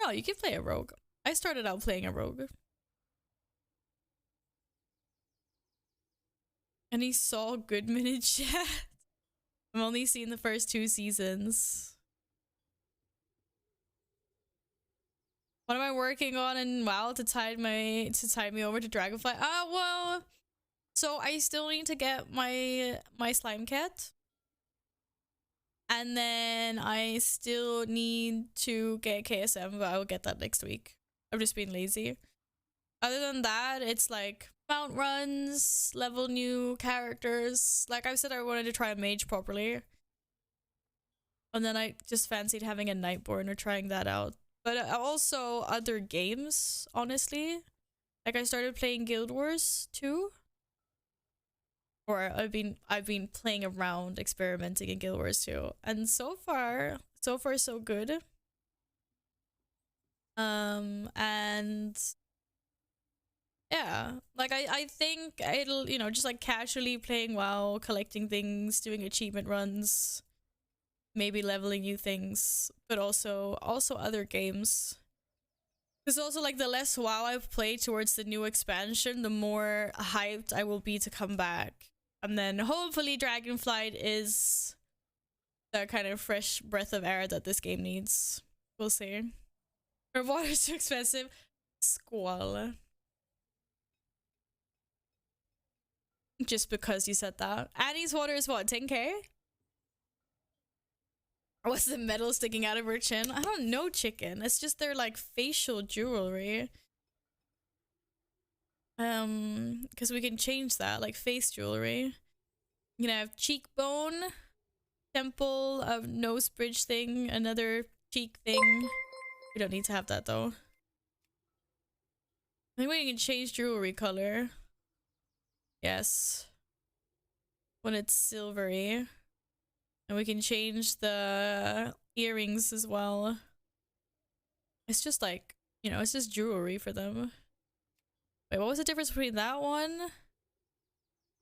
No, you can play a rogue. I started out playing a rogue. And he saw Goodman in chat. I've only seen the first 2 seasons. What am I working on in WoW to tide me over to Dragonfly? Well, so I still need to get my slime cat. And then I still need to get KSM, but I will get that next week. I've just been lazy. Other than that, it's like mount runs, level new characters. Like I said, I wanted to try a mage properly. And then I just fancied having a Nightborn or trying that out. But also other games, honestly. Like I started playing Guild Wars 2. Or I've been playing around, experimenting in Guild Wars 2. And so far so good. And yeah, like I think it'll, you know, just like casually playing WoW, collecting things, doing achievement runs, maybe leveling new things, but also other games. Because also like the less WoW I've played towards the new expansion, the more hyped I will be to come back. And then hopefully Dragonflight is the kind of fresh breath of air that this game needs. We'll see. Or water's too expensive. Squall. Just because you said that. Annie's water is what, 10k? What's the metal sticking out of her chin? I don't know, chicken. It's just their like facial jewelry. Because we can change that, like face jewelry. You can have cheekbone, temple, a nose bridge thing, another cheek thing. We don't need to have that though. I think we can change jewelry color. Yes. When it's silvery. And we can change the earrings as well. It's just like, you know, it's just jewelry for them. Wait, what was the difference between that one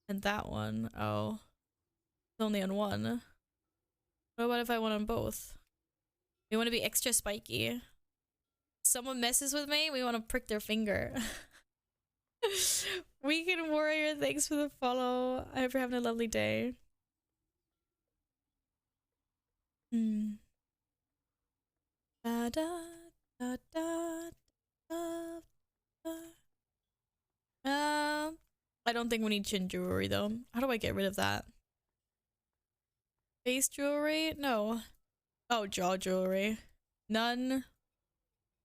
and that one? Oh, it's only on one. What about if I want on both? We want to be extra spiky. Someone messes with me, we want to prick their finger. Weekend Warrior, thanks for the follow. I hope you're having a lovely day. Da, da, da, da, da, da. I don't think we need chin jewelry though. How do I get rid of that? Face jewelry? No. Oh, jaw jewelry. None.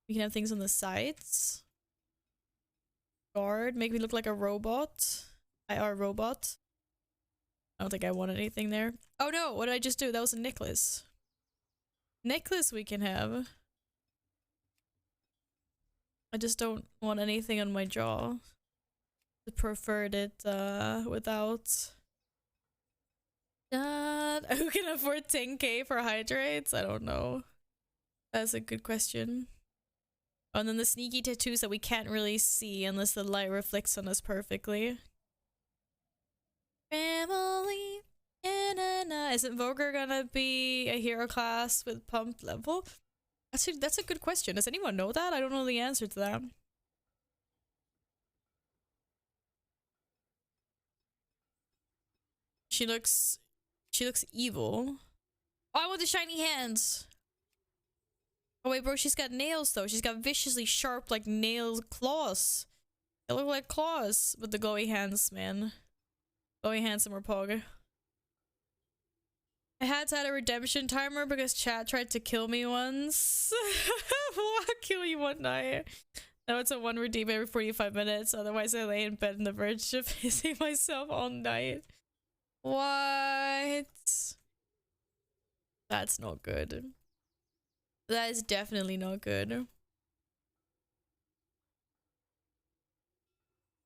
We can have things on the sides. Guard. Make me look like a robot. IR robot. I don't think I want anything there. Oh no, what did I just do? That was a necklace. Necklace we can have. I just don't want anything on my jaw. I preferred it without. Who can afford 10k for hydrates? I don't know. That's a good question. Oh, and then the sneaky tattoos that we can't really see unless the light reflects on us perfectly. Family. Isn't Voger gonna be a hero class with pumped level? That's a good question. Does anyone know that? I don't know the answer to that. She looks evil. Oh, I want the shiny hands. Oh wait, bro, she's got nails though. She's got viciously sharp like nail claws. They look like claws with the glowy hands, man. Glowy hands and more pog. I had to add a redemption timer because chat tried to kill me once. What? Kill you one night? Now it's a one redeem every 45 minutes. Otherwise, I lay in bed on the verge of pissing myself all night. What? That's not good. That is definitely not good.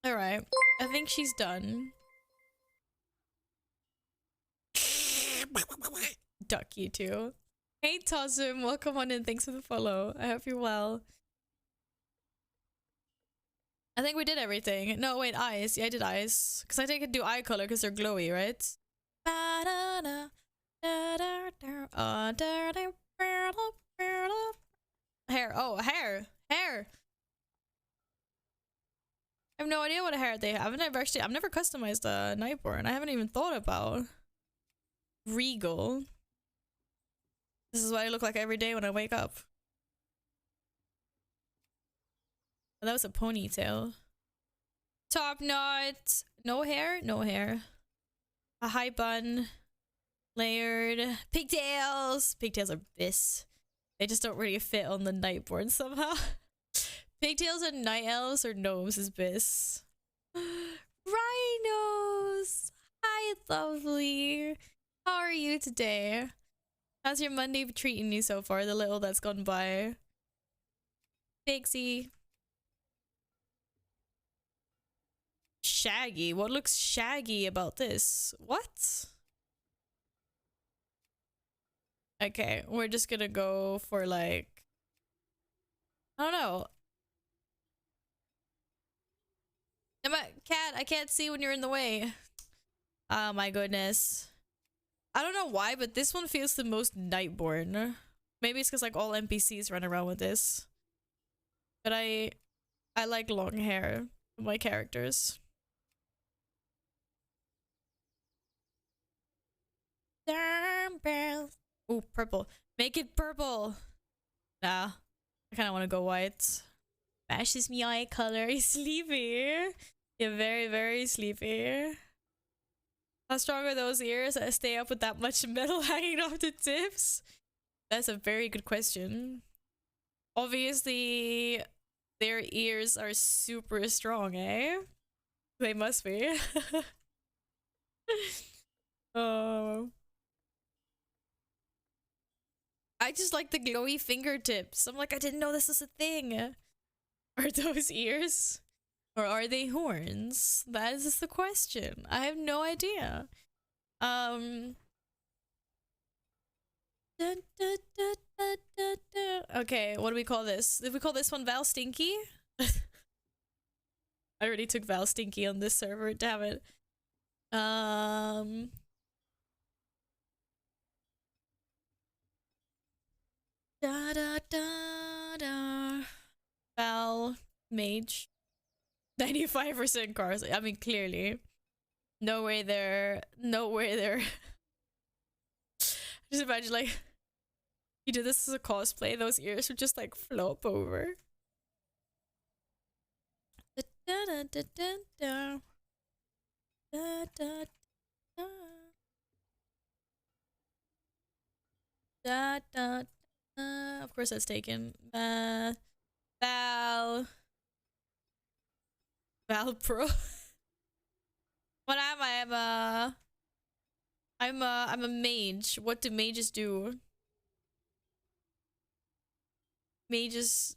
Alright. I think she's done. Duck you too. Hey Tossum, welcome on in. Thanks for the follow. I hope you're well. I think we did everything. No, wait, eyes. Yeah, I did eyes. Because I think I could do eye color because they're glowy, right? Hair. Oh, hair. Hair. I have no idea what hair they have. I've never customized a Nightborn. I haven't even thought about. Regal. This is what I look like every day when I wake up. Oh, that was a ponytail. Top knot. No hair? No hair. A high bun. Layered. Pigtails. Pigtails are bis. They just don't really fit on the Nightborn somehow. Pigtails and night elves or gnomes is bis. Rhinos. Hi, lovely. How are you today? How's your Monday treating you so far? The little that's gone by. Pixie. Shaggy. What looks shaggy about this? What? Okay, we're just gonna go for like... I don't know. Cat, I can't see when you're in the way. Oh my goodness. I don't know why, but this one feels the most Nightborn. Maybe it's because like all NPCs run around with this. But I like long hair for my characters. Ooh, purple. Make it purple. Nah, I kind of want to go white. Matches me eye color. He's sleepy. You're very, very sleepy. How strong are those ears? I stay up with that much metal hanging off the tips? That's a very good question. Obviously, their ears are super strong, eh? They must be. Oh. I just like the glowy fingertips. I'm like, I didn't know this was a thing. Are those ears? Or are they horns? That is the question. I have no idea. Okay, what do we call this? Did we call this one Val Stinky? I already took Val Stinky on this server, damn it. Da da da da. Val Mage. 95% cars. I mean, clearly. No way they're. Just imagine, like, you did this as a cosplay, those ears would just, like, flop over. Da da da da da. Da da da. Da da. Of course that's taken. Val Pro. What am I? I'm a mage. What do mages do? Mages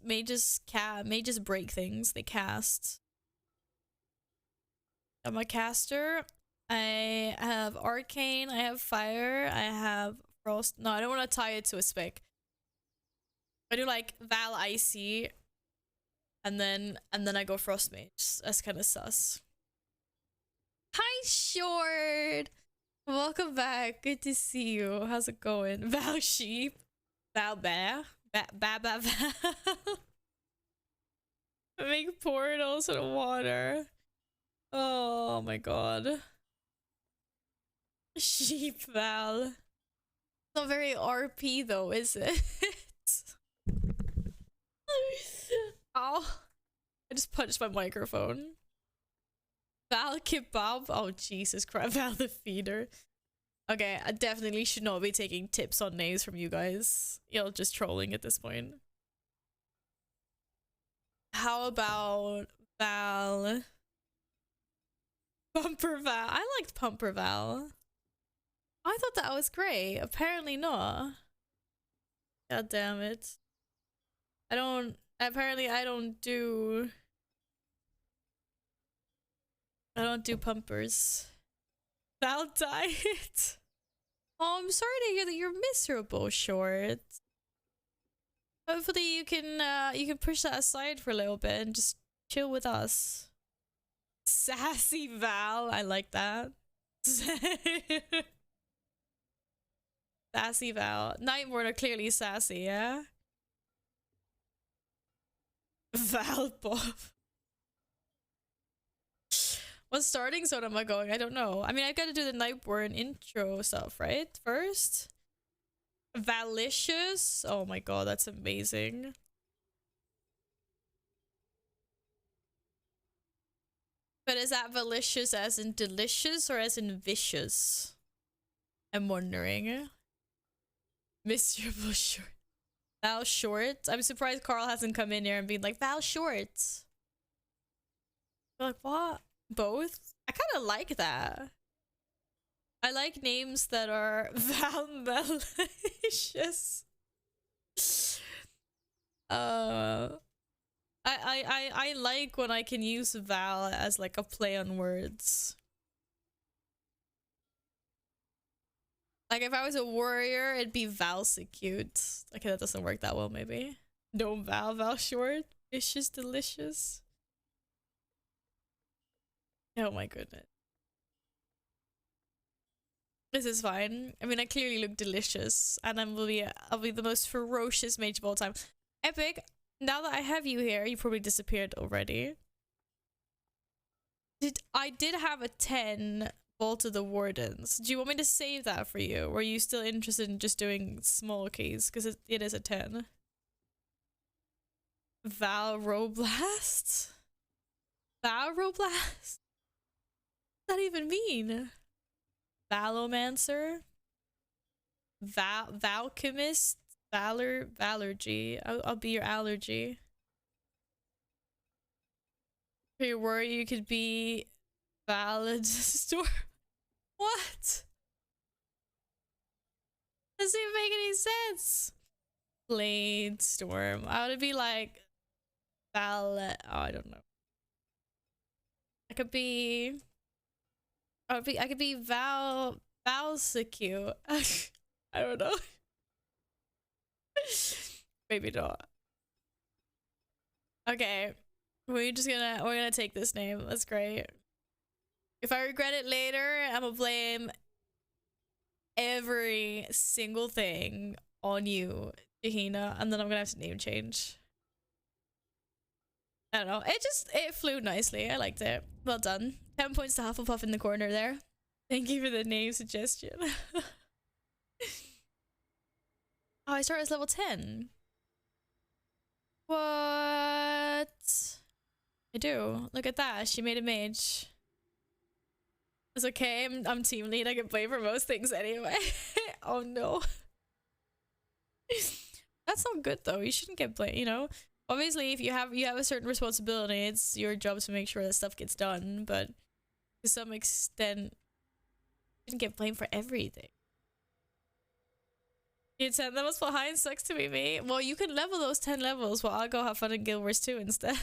break things. They cast. I'm a caster. I have arcane. I have fire. I have frost. No, I don't want to tie it to a spec. I do like Val Icy, and then I go Frost Mage. That's kind of sus. Hi, Short. Welcome back. Good to see you. How's it going? Val Sheep, Val Bear, Ba ba Make portals in water. Oh my god. Sheep Val. Not very RP though, is it? Oh, I just punched my microphone. Val Kebab. Oh Jesus Christ, Val the feeder. Okay, I definitely should not be taking tips on names from you guys. You're just trolling at this point. How about Val? Pumper Val. I liked Pumper Val. I thought that was great. Apparently not. God damn it. Apparently I don't do pumpers. Val diet. Oh, I'm sorry to hear that you're miserable, Short. Hopefully you can push that aside for a little bit and just chill with us. Sassy Val, I like that. Sassy Val. Nightborn are clearly sassy, yeah? Val Bob. What starting zone am I going? I don't know. I mean, I gotta do the Nightborn intro stuff, right? First? Valicious? Oh my god, that's amazing. But is that valicious as in delicious or as in vicious? I'm wondering. Miserable Short. Val Short? I'm surprised Carl hasn't come in here and been like, Val Short. You're like, what? Both? I kind of like that. I like names that are Val malicious. I like when I can use Val as like a play on words. Like if I was a warrior, it'd be Valsecute. Okay, that doesn't work that well, maybe. No Val Short. Vicious, delicious. Oh my goodness. This is fine. I mean, I clearly look delicious, and I'll be the most ferocious mage of all time. Epic. Now that I have you here, you probably disappeared already. I did have a 10 Vault of the Wardens. Do you want me to save that for you? Or are you still interested in just doing small keys? Because it is a 10. Valroblast? Valroblast? What does that even mean? Valomancer? Valchemist? Valergy. I'll be your allergy. For your worry, you could be Valid Store. What? Doesn't even make any sense. Blade Storm. I would be like Oh, I don't know. I could be Valsecute. I don't know. Maybe not. Okay. We're gonna take this name. That's great. If I regret it later, I'm gonna blame every single thing on you, Jahina, and then I'm gonna have to name change. I don't know. It flew nicely. I liked it. Well done. 10 points to Hufflepuff in the corner there. Thank you for the name suggestion. Oh, I started as level 10. What? I do. Look at that. She made a mage. It's okay. I'm team lead. I get blamed for most things anyway. Oh no. That's not good though. You shouldn't get blamed, you know? Obviously, if you have a certain responsibility, it's your job to make sure that stuff gets done, but to some extent, you shouldn't get blamed for everything. You 10 levels behind, sucks to be me. Well, you can level those 10 levels while I'll go have fun in Guild Wars 2 instead.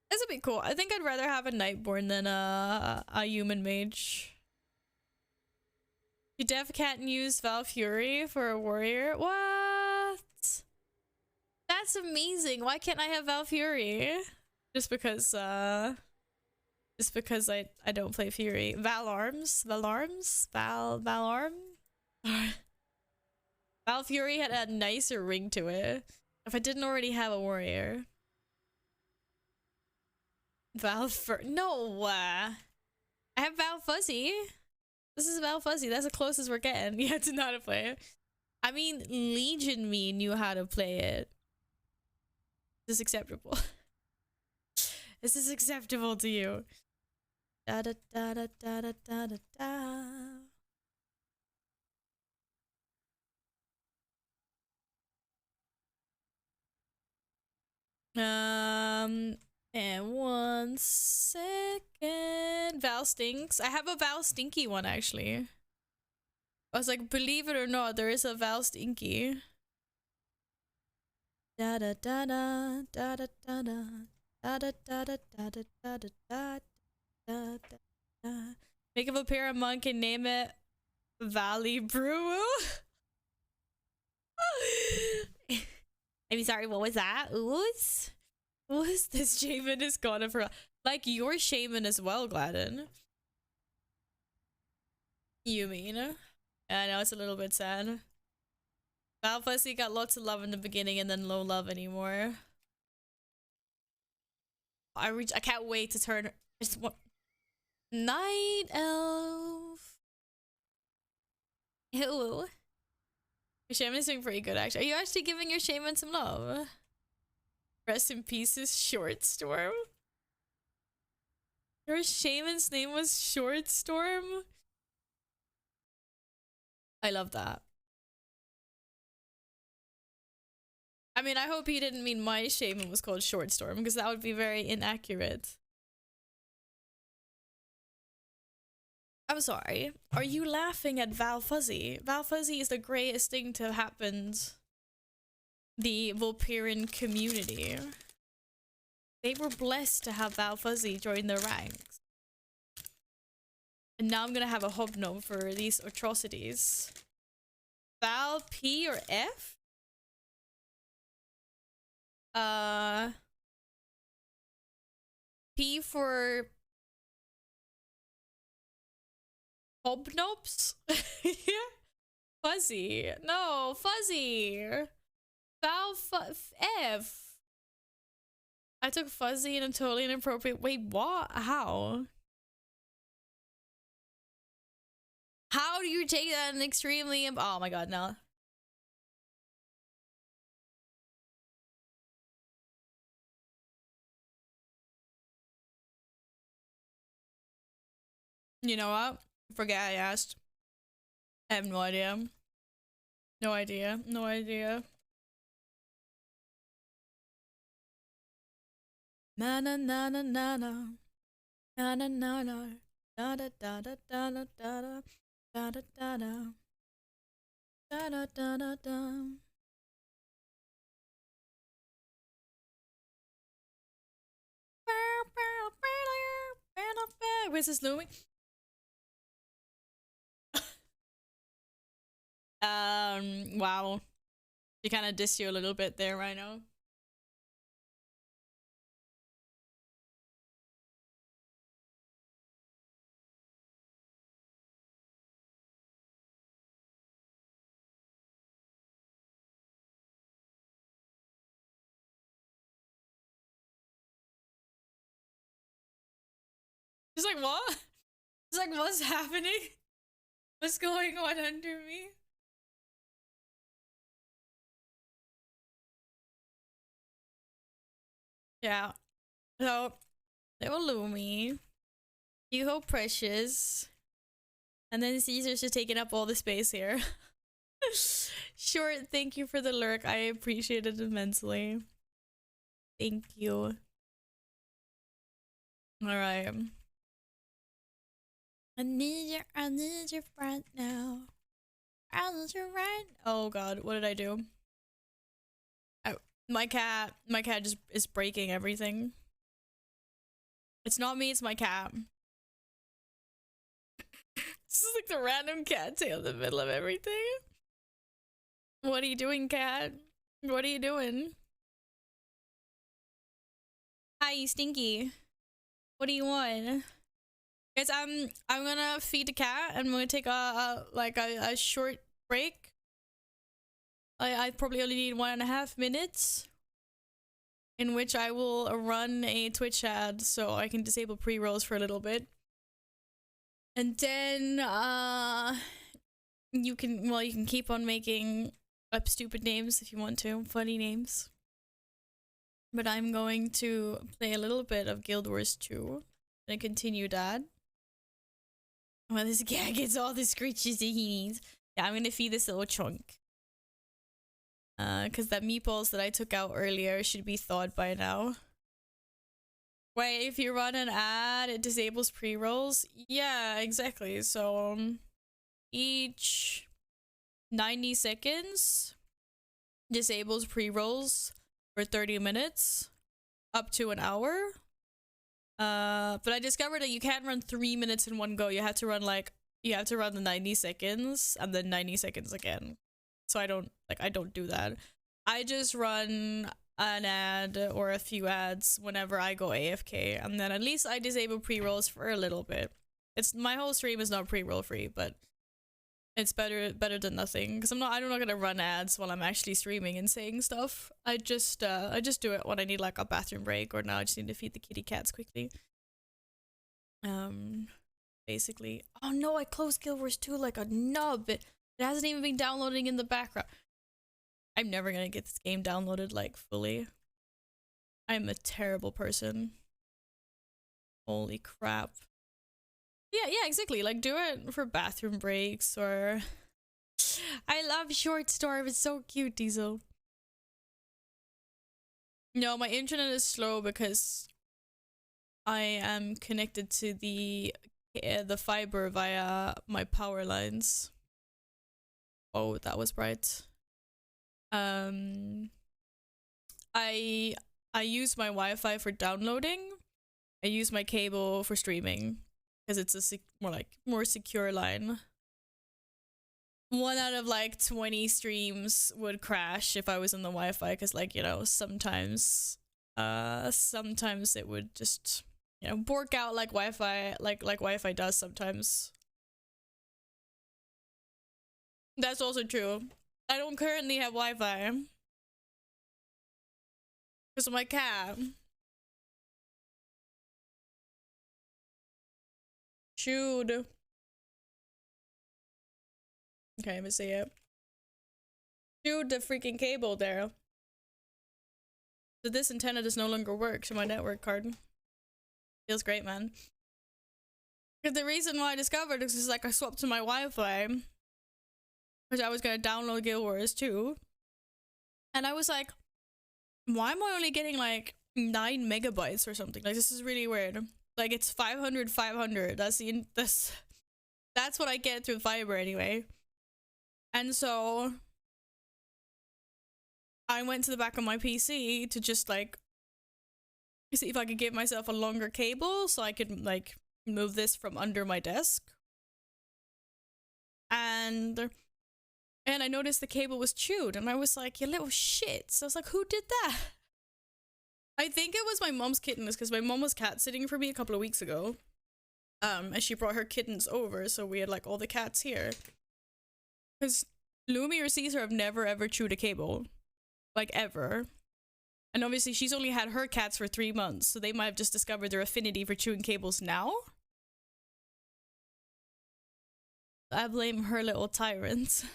This would be cool. I think I'd rather have a Nightborn than a human mage. You def can't use Valfury for a warrior? What? That's amazing. Why can't I have Valfury? Just because I don't play Fury. Valarm? Valfury had a nicer ring to it. If I didn't already have a warrior. No, I have Val Fuzzy. This is Val Fuzzy. That's the closest we're getting. Yeah, to not to play it. I mean, Legion Me knew how to play it. Is this acceptable? Is this acceptable to you? Da da da da da da da da da. And 1 second. Val Stinks. I have a Val Stinky one actually. I was like, believe it or not, there is a Val Stinky. Da da da da da da da da da da da da da da da da da da. Make up a pair of monk and name it Valley Brew. I'm sorry, what was that? Ooze? Ooze? This shaman is gone for like your shaman as well, Gladden. You mean? I know it's a little bit sad. Val Fussy got lots of love in the beginning and then no love anymore. I can't wait to turn. It's what? Night Elf. Ew. Your shaman is doing pretty good, actually. Are you actually giving your shaman some love? Rest in pieces, Short Storm. Your shaman's name was Short Storm? I love that. I mean, I hope he didn't mean my shaman was called Short Storm, because that would be very inaccurate. I'm sorry. Are you laughing at Val Fuzzy? Val Fuzzy is the greatest thing to have happened the Vulperian community. They were blessed to have Val Fuzzy join their ranks. And now I'm gonna have a hobnob for these atrocities. Val P or F? P for hobnobs? Fuzzy. No, Fuzzy. Val F. I took Fuzzy in a totally inappropriate. Wait, what? How? How do you take that in extremely? Oh my god, no. You know what? Forget I asked. I have no idea. No idea. No idea. Na na na na na na. Na na na na. Da da da da da da da da da da da. Da da da da da. Where's this Louis? Wow. She kind of dissed you a little bit there, Rhino. She's like, what? She's like, what's happening? What's going on under me? Yeah. So, little Lumi. You hope Precious. And then Caesar's just taking up all the space here. Short, thank you for the lurk. I appreciate it immensely. Thank you. Alright. I need you right now. I need you right. Oh god, what did I do? My cat just is breaking everything. It's not me, it's my cat. This is like the random cat tail in the middle of everything. What are you doing, cat? What are you doing? Hi, you stinky. What do you want? Guys, I'm gonna feed the cat and I'm gonna take a short break. I probably only need 1.5 minutes, in which I will run a Twitch ad so I can disable pre-rolls for a little bit. And then you can keep on making up stupid names if you want to, funny names. But I'm going to play a little bit of Guild Wars 2 and continue that. Well, this guy gets all the screeches that he needs. Yeah, I'm gonna feed this little chunk. Cause that meatballs that I took out earlier should be thawed by now. Wait, if you run an ad, it disables pre-rolls? Yeah, exactly. So, each 90 seconds disables pre-rolls for 30 minutes, up to an hour. But I discovered that you can't run 3 minutes in one go. You have to run the 90 seconds and then 90 seconds again. So I don't do that. I just run an ad or a few ads whenever I go AFK, and then at least I disable pre-rolls for a little bit. My whole stream is not pre-roll free, but it's better than nothing, because I'm not gonna run ads while I'm actually streaming and saying stuff. I just do it when I need like a bathroom break, or now I just need to feed the kitty cats quickly. Basically. Oh no, I closed Guild Wars 2 like a nub. It hasn't even been downloading in the background. I'm never gonna get this game downloaded like fully. I'm a terrible person. Holy crap. Yeah, exactly. Like, do it for bathroom breaks, or... I love Short Storm. It's so cute, Diesel. No, my internet is slow because I am connected to the fiber via my power lines. Oh, that was bright. I use my Wi-Fi for downloading. I use my cable for streaming because it's a more secure line. 1 out of like 20 streams would crash if I was in the Wi-Fi, because like, you know, sometimes it would just, you know, bork out like Wi-Fi, like Wi-Fi does sometimes. That's also true. I don't currently have Wi-Fi because of my cat. Shoot. Okay, let me see it. Shoot the freaking cable there. So this antenna does no longer work to my network card. Feels great, man. Because the reason why I discovered this is like I swapped to my Wi-Fi, because I was gonna download Guild Wars 2, and I was like, why am I only getting like 9 megabytes or something? Like, this is really weird. Like, it's 500. That's what I get through fiber anyway. And so I went to the back of my PC to just like see if I could give myself a longer cable so I could like move this from under my desk. And I noticed the cable was chewed, and I was like, you little shit. So I was like, who did that? I think it was my mom's kittens, because my mom was cat sitting for me a couple of weeks ago. And she brought her kittens over, so we had like all the cats here. Because Lumi or Caesar have never ever chewed a cable. Like, ever. And obviously she's only had her cats for 3 months, so they might have just discovered their affinity for chewing cables now. I blame her little tyrants.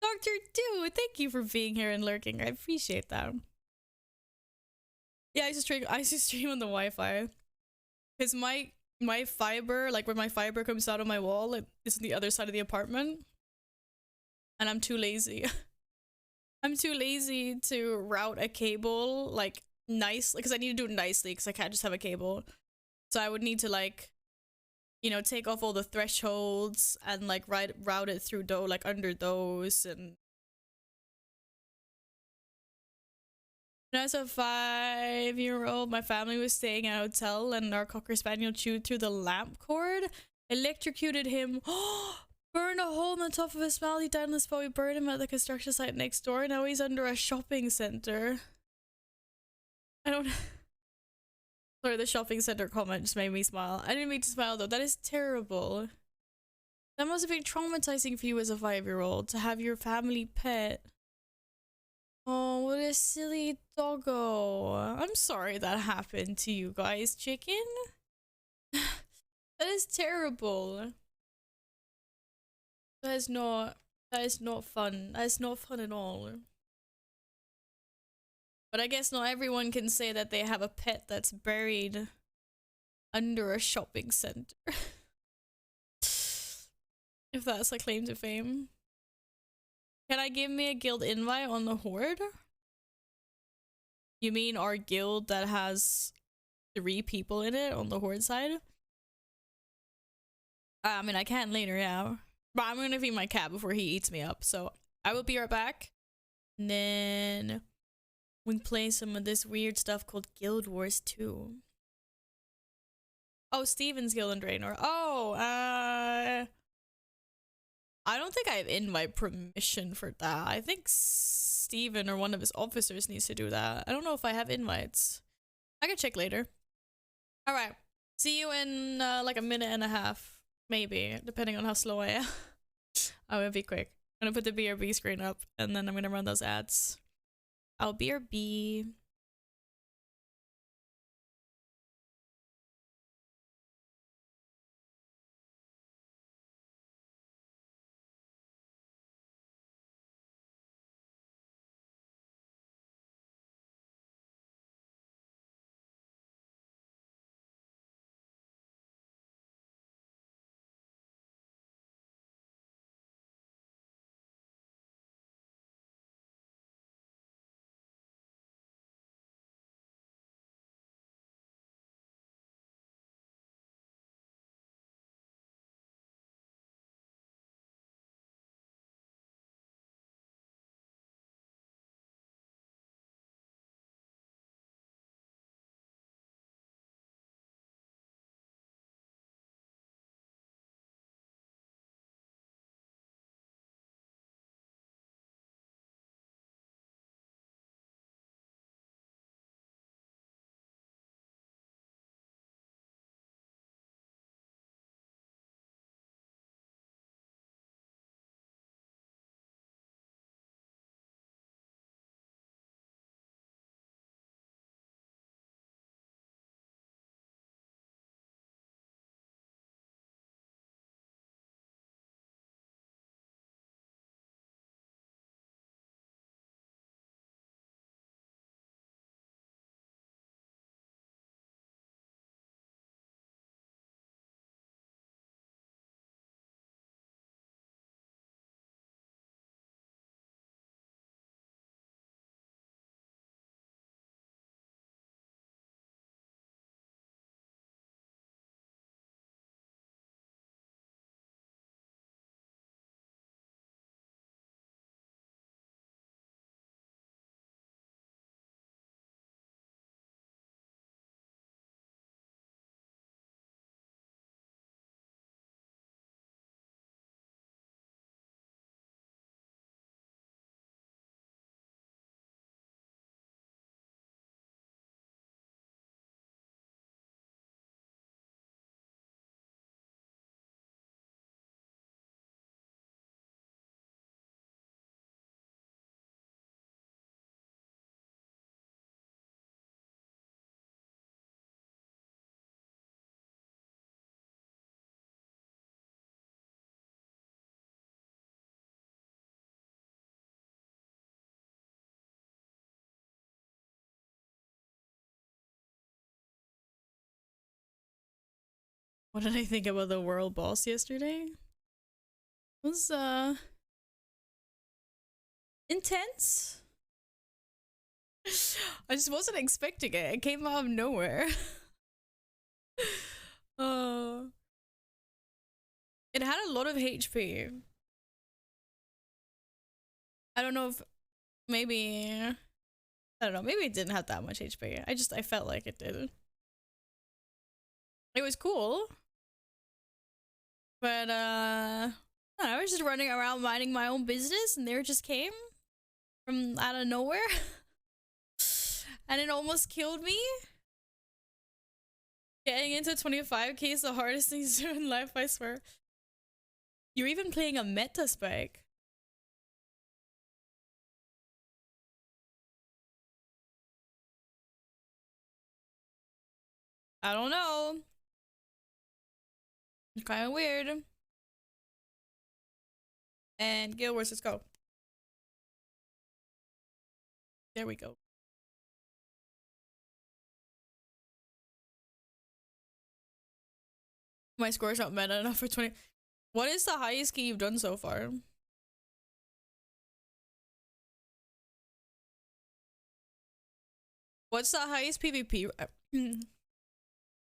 Dr. Do, thank you for being here and lurking. I appreciate that. Yeah, I used to stream on the Wi-Fi. Because my fiber, like where my fiber comes out of my wall, is on the other side of the apartment. And I'm too lazy. I'm too lazy to route a cable like nicely, because I need to do it nicely, because I can't just have a cable. So I would need to like, you know, take off all the thresholds and like route it through like under those. And as a 5-year-old, my family was staying at a hotel, and our Cocker Spaniel chewed through the lamp cord, electrocuted him. Burned a hole in the top of his mouth. He died on the spot. We burned him at the construction site next door. Now he's under a shopping center. I don't... Sorry, the shopping center comment just made me smile. I didn't mean to smile though. That is terrible. That must have been traumatizing for you as a 5-year-old to have your family pet. Oh, what a silly doggo. I'm sorry that happened to you guys, chicken. That is terrible. That is not fun. That is not fun at all. But I guess not everyone can say that they have a pet that's buried under a shopping center. If that's a claim to fame. Can I give me a guild invite on the Horde? You mean our guild that has 3 people in it on the Horde side? I mean, I can later, yeah. But I'm gonna feed my cat before he eats me up, so I will be right back. And then we play some of this weird stuff called Guild Wars 2. Oh, Steven's Guild and Draenor. Oh, I don't think I have invite permission for that. I think Steven or one of his officers needs to do that. I don't know if I have invites. I can check later. Alright. See you in like a minute and a half. Maybe, depending on how slow I am. I will be quick. I'm gonna put the BRB screen up and then I'm gonna run those ads. I'll BRB. What did I think about the world boss yesterday? It was intense. I just wasn't expecting it. It came out of nowhere. uh it had a lot of HP. I don't know if maybe I don't know, maybe it didn't have that much HP. I felt like it did. It was cool. But I was just running around minding my own business and there just came from out of nowhere. And it almost killed me. Getting into 25k is the hardest thing to do in life, I swear. You're even playing a meta spec. I don't know. Kind of weird. And Guild Wars, let's go. There we go. My score's not meta enough for 20. What is the highest key you've done so far? What's the highest PvP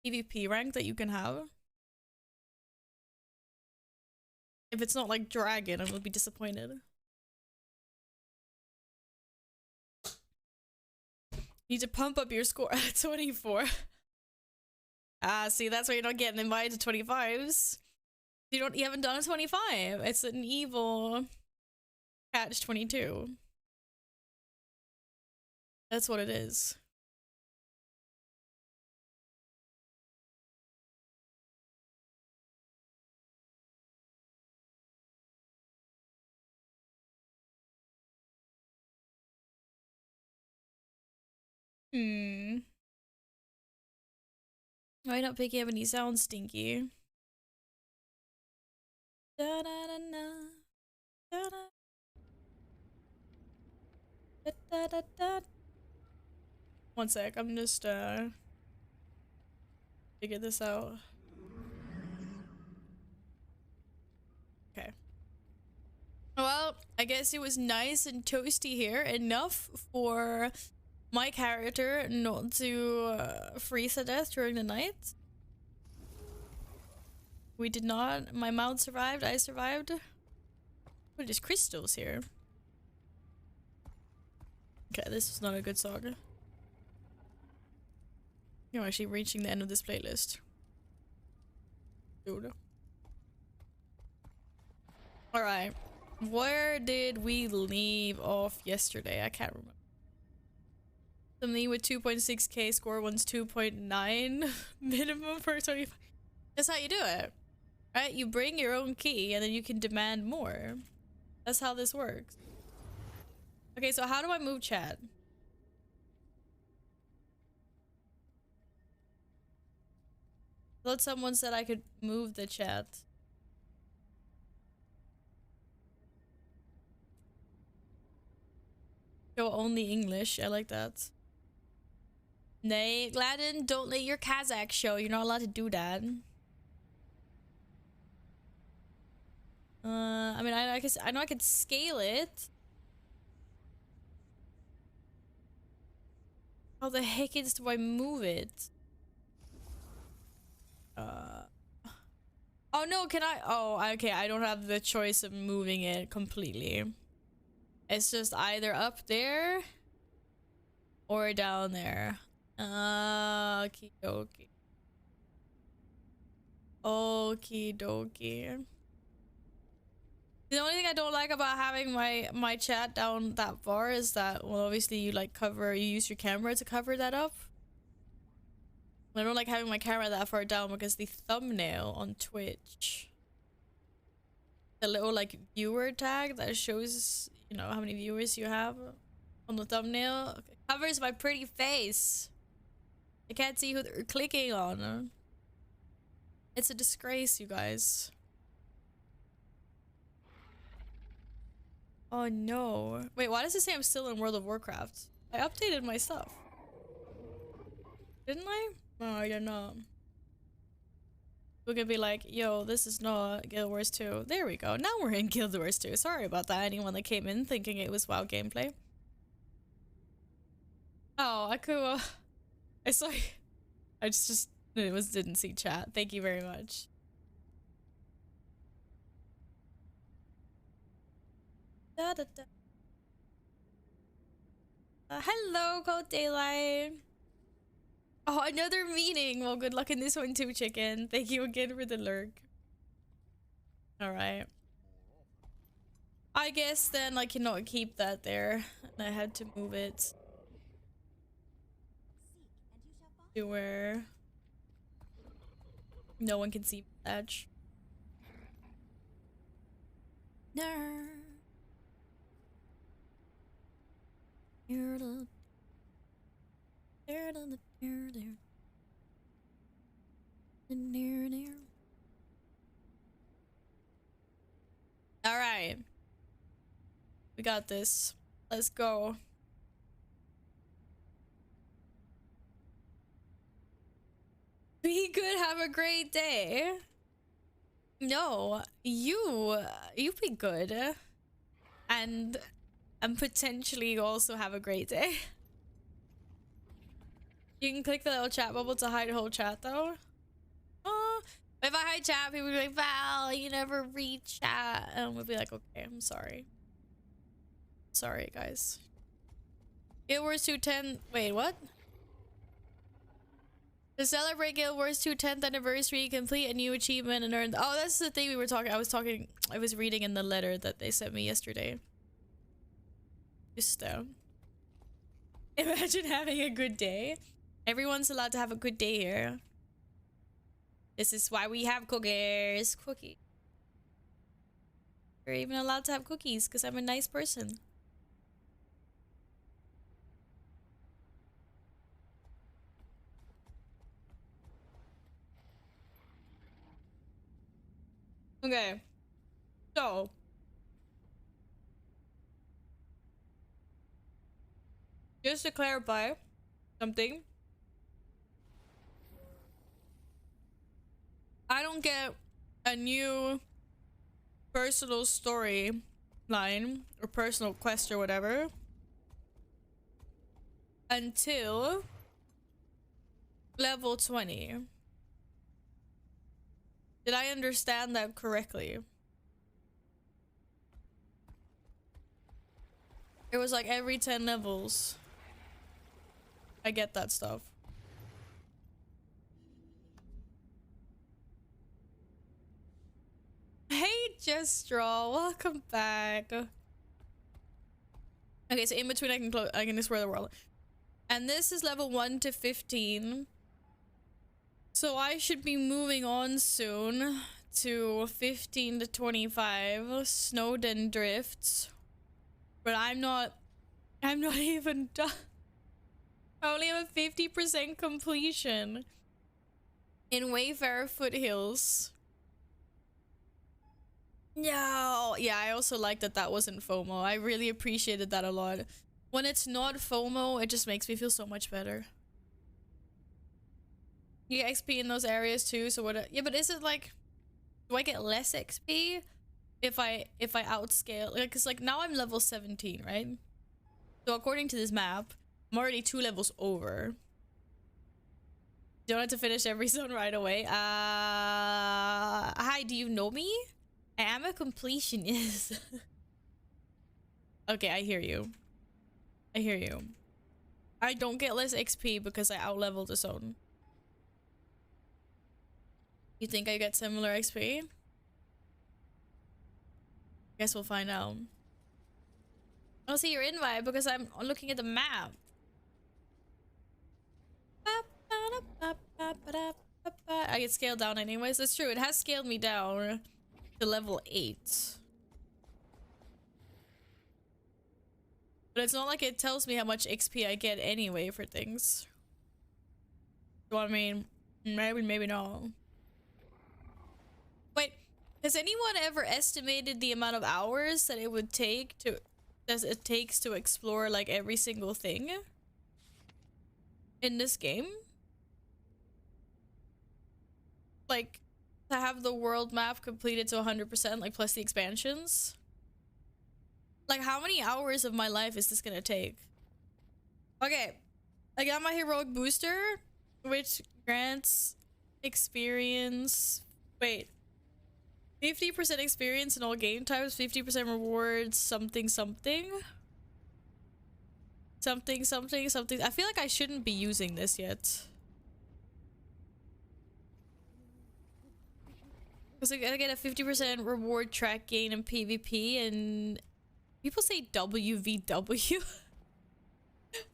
PvP rank that you can have? If it's not like dragon, I will be disappointed. You need to pump up your score at 24. Ah, see, that's why you're not getting invited to 25s. You haven't done a 25. It's an evil catch 22. That's what it is. Why not picking up any sounds, Stinky? Da da da da da da da da da. One sec, I'm just figure this out. Okay. Well, I guess it was nice and toasty here, enough for my character not to freeze to death during the night. We did not. My mount survived. I survived. What is crystals here? Okay, this is not a good song. You're actually reaching the end of this playlist. Dude. Alright. Where did we leave off yesterday? I can't remember. Something with 2.6k score one's 2.9 minimum for 25. That's how you do it. Right? You bring your own key and then you can demand more. That's how this works. Okay, so how do I move chat? I thought someone said I could move the chat. Show only English. I like that. Nay, Gladden, don't let your Kazakh show. You're not allowed to do that. I mean, I know I could scale it. How the heck do I move it? Oh no, can I? Oh, okay, I don't have the choice of moving it completely. It's just either up there or down there. Okie dokie. Okie dokie. The only thing I don't like about having my chat down that far is that, well, obviously you use your camera to cover that up. I don't like having my camera that far down because the thumbnail on Twitch, the little like viewer tag that shows, you know, how many viewers you have on the thumbnail, covers my pretty face. I can't see who they're clicking on. It's a disgrace, you guys. Oh no. Wait, why does it say I'm still in World of Warcraft? I updated my stuff. Didn't I? No, I did not. We're gonna be like, yo, this is not Guild Wars 2. There we go. Now we're in Guild Wars 2. Sorry about that, anyone that came in thinking it was WoW gameplay. Oh, I could. I saw. I just didn't see chat. Thank you very much. Da, da, da. Hello, Cold Daylight. Oh, another meeting. Well, good luck in this one too, chicken. Thank you again for the lurk. Alright. I guess then I cannot keep that there. And I had to move it to where no one can see the edge. Ner. All right, we got this. Let's go. Be good. Have a great day. No, you be good, and potentially also have a great day. You can click the little chat bubble to hide the whole chat though. Oh, if I hide chat, people will be like, Val, you never read chat, and we'll be like, okay, I'm sorry. Sorry, guys. Guild Wars 210. Wait, what? To celebrate Guild Wars 2 10th anniversary, complete a new achievement and earn. Oh, that's the thing we were talking. I was reading in the letter that they sent me yesterday. Just imagine having a good day. Everyone's allowed to have a good day here. This is why we have cookies. Cookie. You're even allowed to have cookies because I'm a nice person. Okay, so just to clarify something, I don't get a new personal story line or personal quest or whatever until level 20. Did I understand that correctly? It was like every 10 levels. I get that stuff. Hey, Jestraw, welcome back. Okay, so in between I can explore the world. And this is level 1 to 15. So I should be moving on soon to 15 to 25 Snowden Drifts. But I'm not even done. I only have a 50% completion in Wayfarer Foothills. No, yeah, I also like that that wasn't FOMO. I really appreciated that a lot. When it's not FOMO, it just makes me feel so much better. You get XP in those areas too, so what? Yeah, but is it like, do I get less XP if I outscale? Like, cause like now I'm level 17, right? So according to this map, I'm already 2 levels over. Don't have to finish every zone right away. Hi, do you know me? I am a completionist. Okay, I hear you. I hear you. I don't get less XP because I outleveled the zone. You think I get similar XP? Guess we'll find out. I don't see your invite because I'm looking at the map. I get scaled down anyways. That's true. It has scaled me down to level 8. But it's not like it tells me how much XP I get anyway for things. So I mean, maybe not. Wait, has anyone ever estimated the amount of hours that it would take to explore like every single thing in this game? Like to have the world map completed to 100%, like plus the expansions? Like how many hours of my life is this gonna take? Okay, I got my heroic booster, which grants experience. Wait. 50% experience in all game types, 50% rewards, something. Something. I feel like I shouldn't be using this yet. Because I get a 50% reward track gain in PvP, and people say WVW.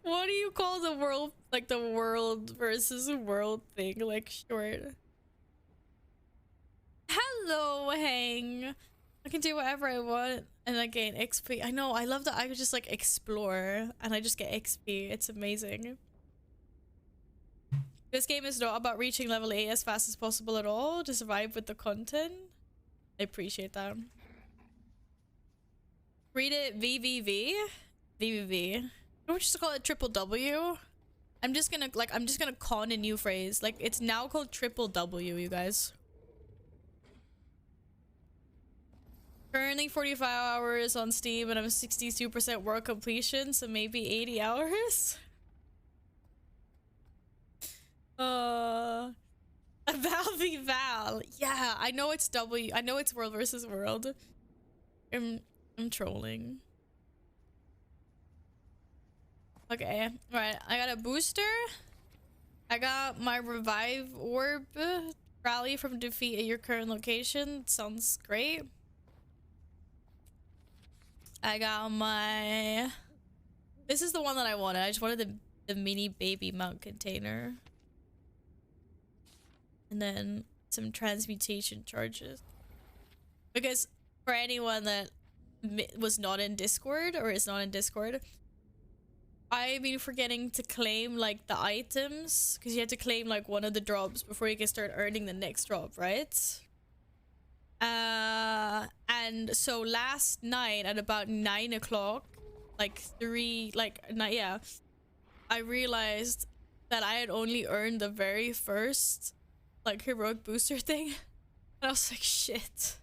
What do you call the world, like the world versus world thing, like short? Hello, Hang. I can do whatever I want and I gain XP. I know, I love that I could just like explore and I just get XP. It's amazing. This game is not about reaching level 8 as fast as possible at all to survive with the content. I appreciate that. Read it VVV. VVV. Don't we just call it triple W? I'm just gonna con a new phrase. Like, it's now called triple W, you guys. Currently 45 hours on Steam and I'm 62% world completion, so maybe 80 hours. Val v Val. Yeah, I know it's W. I know it's world versus world. I'm trolling. Okay, right. I got a booster. I got my revive orb rally from defeat at your current location. Sounds great. I got my... This is the one that I wanted. I just wanted the mini baby mount container. And then some transmutation charges. Because for anyone that was not in Discord or is not in Discord, I've been forgetting to claim like the items. Because you have to claim like one of the drops before you can start earning the next drop, right? And so last night at about 9 o'clock, yeah, I realized that I had only earned the very first like heroic booster thing. And I was like, shit.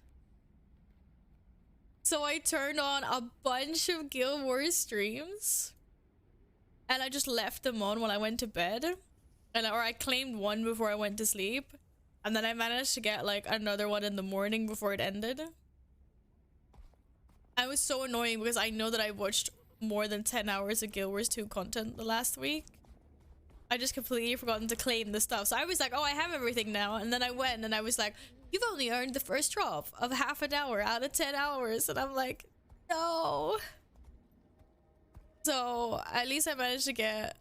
So I turned on a bunch of Guild Wars streams and I just left them on when I went to bed, or I claimed one before I went to sleep. And then I managed to get like another one in the morning before it ended. I was so annoying because I know that I watched more than 10 hours of Guild Wars 2 content the last week. I just completely forgotten to claim the stuff. So I was like, oh, I have everything now. And then I went and I was like, you've only earned the first drop of half an hour out of 10 hours. And I'm like, no. So at least I managed to get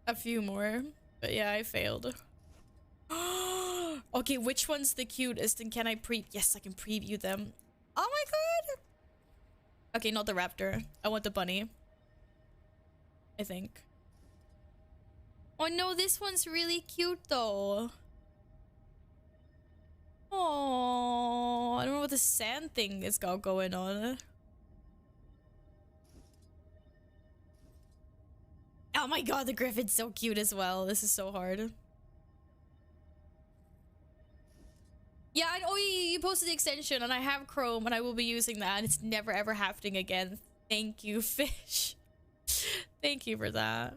a few more. But yeah, I failed. Okay, which one's the cutest and can I yes, I can preview them. Oh my god. Okay, not the raptor. I want the bunny, I think. Oh no, this one's really cute though. Oh, I don't know what the sand thing is got going on. Oh my god, the griffin's so cute as well. This is so hard. Yeah, oh, you posted the extension and I have Chrome and I will be using that and it's never ever happening again. Thank you, fish. Thank you for that.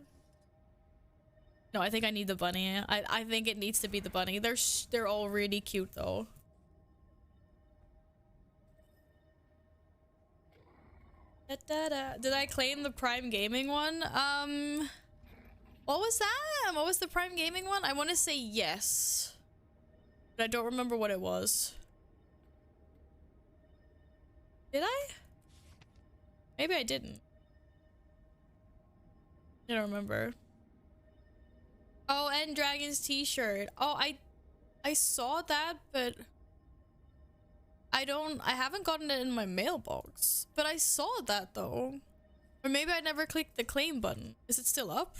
No, I think I need the bunny. I think it needs to be the bunny. They're all really cute though. Did I claim the Prime Gaming one? What was that? What was the Prime Gaming one? I want to say yes. But I don't remember what it was. Did I? Maybe I didn't. I don't remember. Oh, and Dragon's t-shirt. Oh, I saw that, but I haven't gotten it in my mailbox. But I saw that though. Or maybe I never clicked the claim button. Is it still up?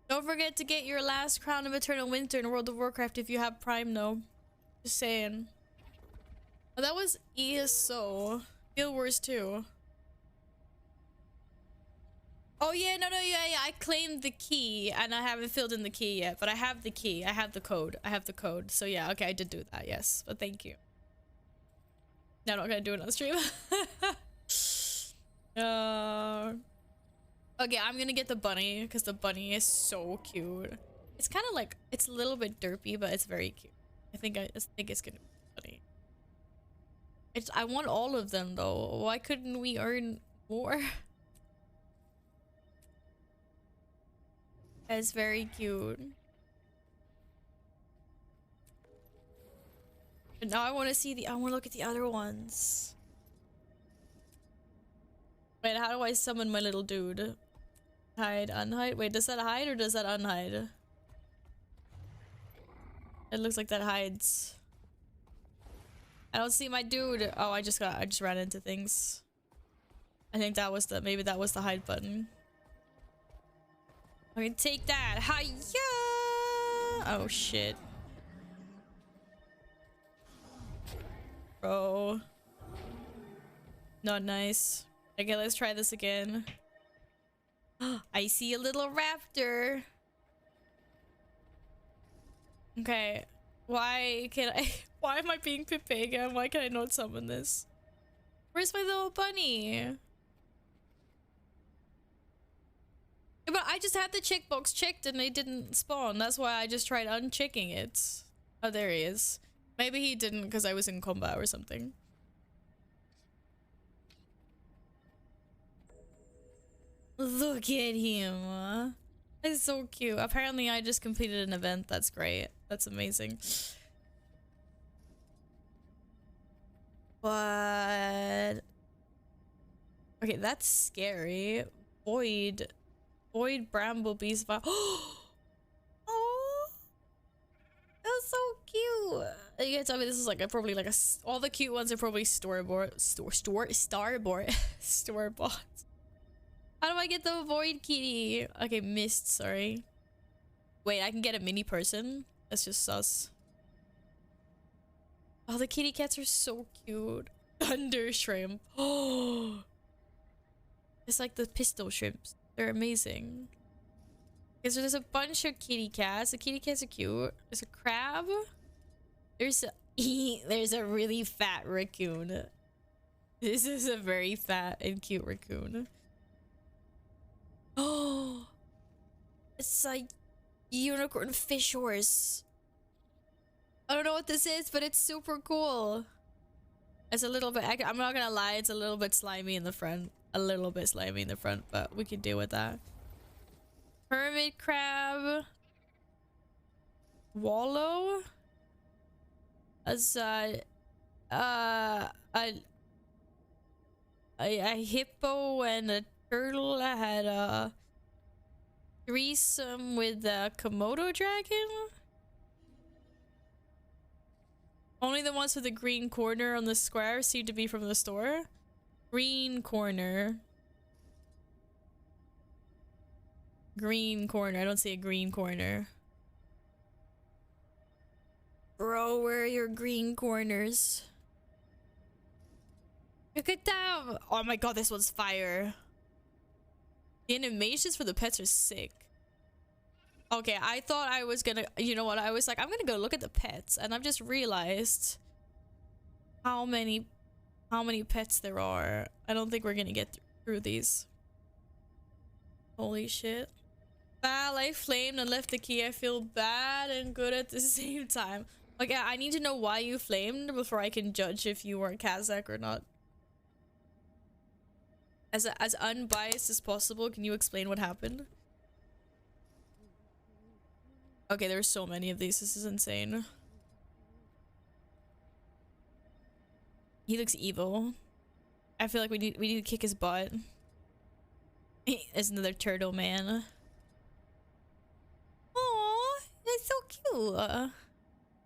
Don't forget to get your last Crown of Eternal Winter in World of Warcraft if you have Prime though. Just saying. Oh, that was ESO. Guild Wars 2. Oh yeah, no, yeah. I claimed the key and I haven't filled in the key yet, but I have the key. I have the code. So yeah, okay, I did do that, yes. But thank you. No, I'm not gonna do it on stream. Okay, I'm gonna get the bunny because the bunny is so cute. It's kind of like, it's a little bit derpy, but it's very cute. I think it's gonna be funny. I want all of them though. Why couldn't we earn more? It's very cute. But now I want to see I want to look at the other ones. Wait, how do I summon my little dude? Hide, unhide. Wait, does that hide or does that unhide? It looks like that hides. I don't see my dude. Oh, I just ran into things. I think that was maybe that was the hide button. Okay, take that. Hiya! Oh shit. Bro. Not nice. Okay, let's try this again. I see a little raptor. Okay. Why can I why am I being Pipega? Why can I not summon this? Where's my little bunny? But I just had the checkbox checked and it didn't spawn. That's why I just tried unchecking it. Oh, there he is. Maybe he didn't because I was in combat or something. Look at him. It's so cute. Apparently I just completed an event. That's great. That's amazing. But okay, that's scary. Void Bramblebee's Oh, that's so cute. You can tell me this is like probably like all the cute ones are probably store-bought. How do I get the void kitty? Okay, missed, sorry. Wait, I can get a mini person? That's just sus. Oh, the kitty cats are so cute. Thunder shrimp. Oh, it's like the pistol shrimps. They're amazing. Okay, so there's a bunch of kitty cats. The kitty cats are cute. There's a crab. There's a really fat raccoon. This is a very fat and cute raccoon. Oh, it's like unicorn fish horse. I don't know what this is, but it's super cool. It's a little bit, I'm not gonna lie, it's a little bit slimy in the front. A little bit slimy in the front, but we can deal with that. Hermit crab. Wallow. As a hippo and a turtle. I had a threesome with a Komodo dragon. Only the ones with the green corner on the square seem to be from the store. Green corner. Green corner. I don't see a green corner. Bro, where are your green corners? Look at them! Oh my god, this one's fire. The animations for the pets are sick. Okay, I thought I was gonna... You know what? I was like, I'm gonna go look at the pets. And I've just realized how many pets there are. I don't think we're gonna get through these. Holy shit. Val, I flamed and left the key. I feel bad and good at the same time. Like, I need to know why you flamed before I can judge if you were Kazakh or not. As unbiased as possible, can you explain what happened? Okay, there's so many of these. This is insane. He looks evil. I feel like we need to kick his butt. There's another turtle man. Aww, that's so cute.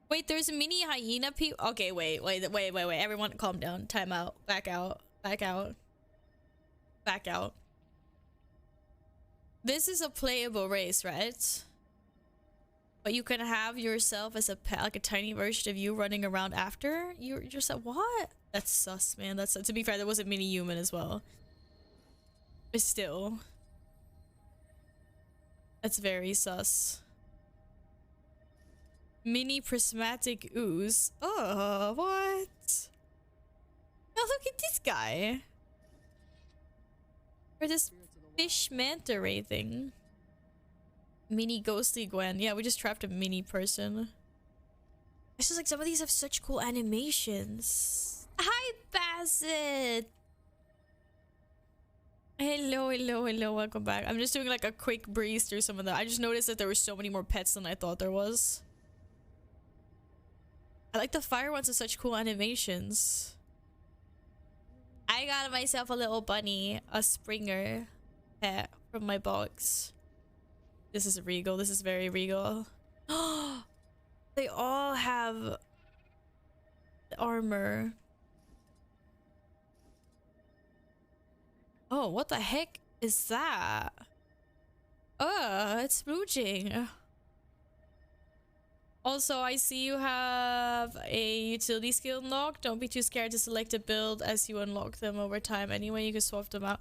Wait, there's a mini hyena people. Okay, wait. Everyone calm down. Time out. Back out. This is a playable race, right? But you can have yourself as a pet, like a tiny version of you running around after. You're just like, what? That's sus, man. That's, to be fair, there was a mini human as well. But still. That's very sus. Mini prismatic ooze. Oh, what? Oh, look at this guy. Or this fish manta ray thing. Mini ghostly Gwen. Yeah, we just trapped a mini person. It's just like some of these have such cool animations. Hi, Bassett. Hello, welcome back. I'm just doing like a quick breeze through some of that. I just noticed that there were so many more pets than I thought there was. I like the fire ones with such cool animations. I got myself a little bunny, a Springer pet from my box. This is regal. This is very regal. They all have armor. Oh, what the heck is that? It's splooching. Also, I see you have a utility skill unlocked. Don't be too scared to select a build as you unlock them over time. Anyway, you can swap them out.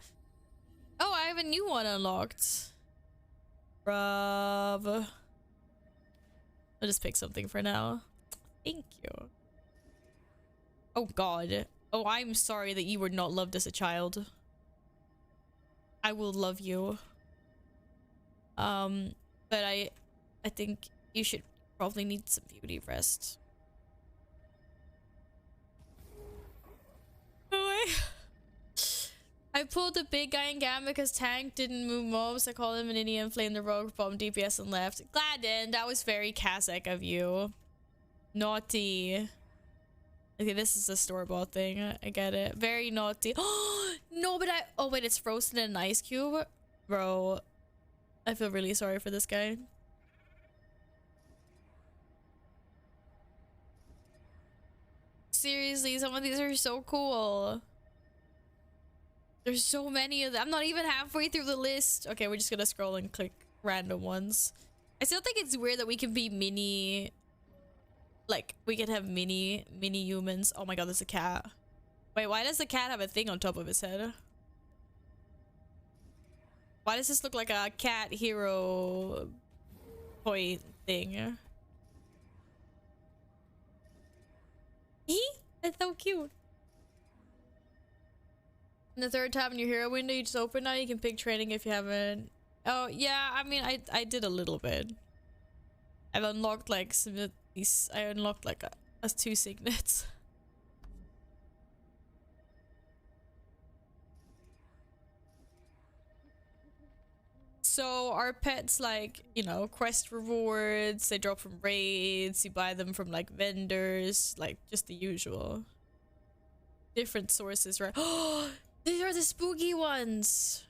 Oh, I have a new one unlocked. Bruv. I'll just pick something for now. Thank you. Oh god. Oh, I'm sorry that you were not loved as a child. I will love you. But I think you should probably need some beauty rest. Oh, I pulled the big guy in Gam because Tank didn't move mobs. I called him an idiot and flamed the rogue, bomb DPS and left. Gladden, that was very Kazakh of you. Naughty. Okay, this is a store-bought thing. I get it. Very naughty. Oh no, but oh wait, it's frozen in an ice cube? Bro, I feel really sorry for this guy. Seriously, some of these are so cool. There's so many of them. I'm not even halfway through the list. Okay, we're just gonna scroll and click random ones. I still think it's weird that we can be mini... Like, we can have mini humans. Oh my god, there's a cat. Wait, why does the cat have a thing on top of his head? Why does this look like a cat hero toy thing? That's so cute. And the third tab in your hero window you just open now, you can pick training if you haven't. Oh yeah, I mean I did a little bit. I've unlocked like some of these. I unlocked like a 2 signets. So our pets, like, you know, quest rewards, they drop from raids, you buy them from like vendors, like just the usual. Different sources, right? Oh, these are the spooky ones.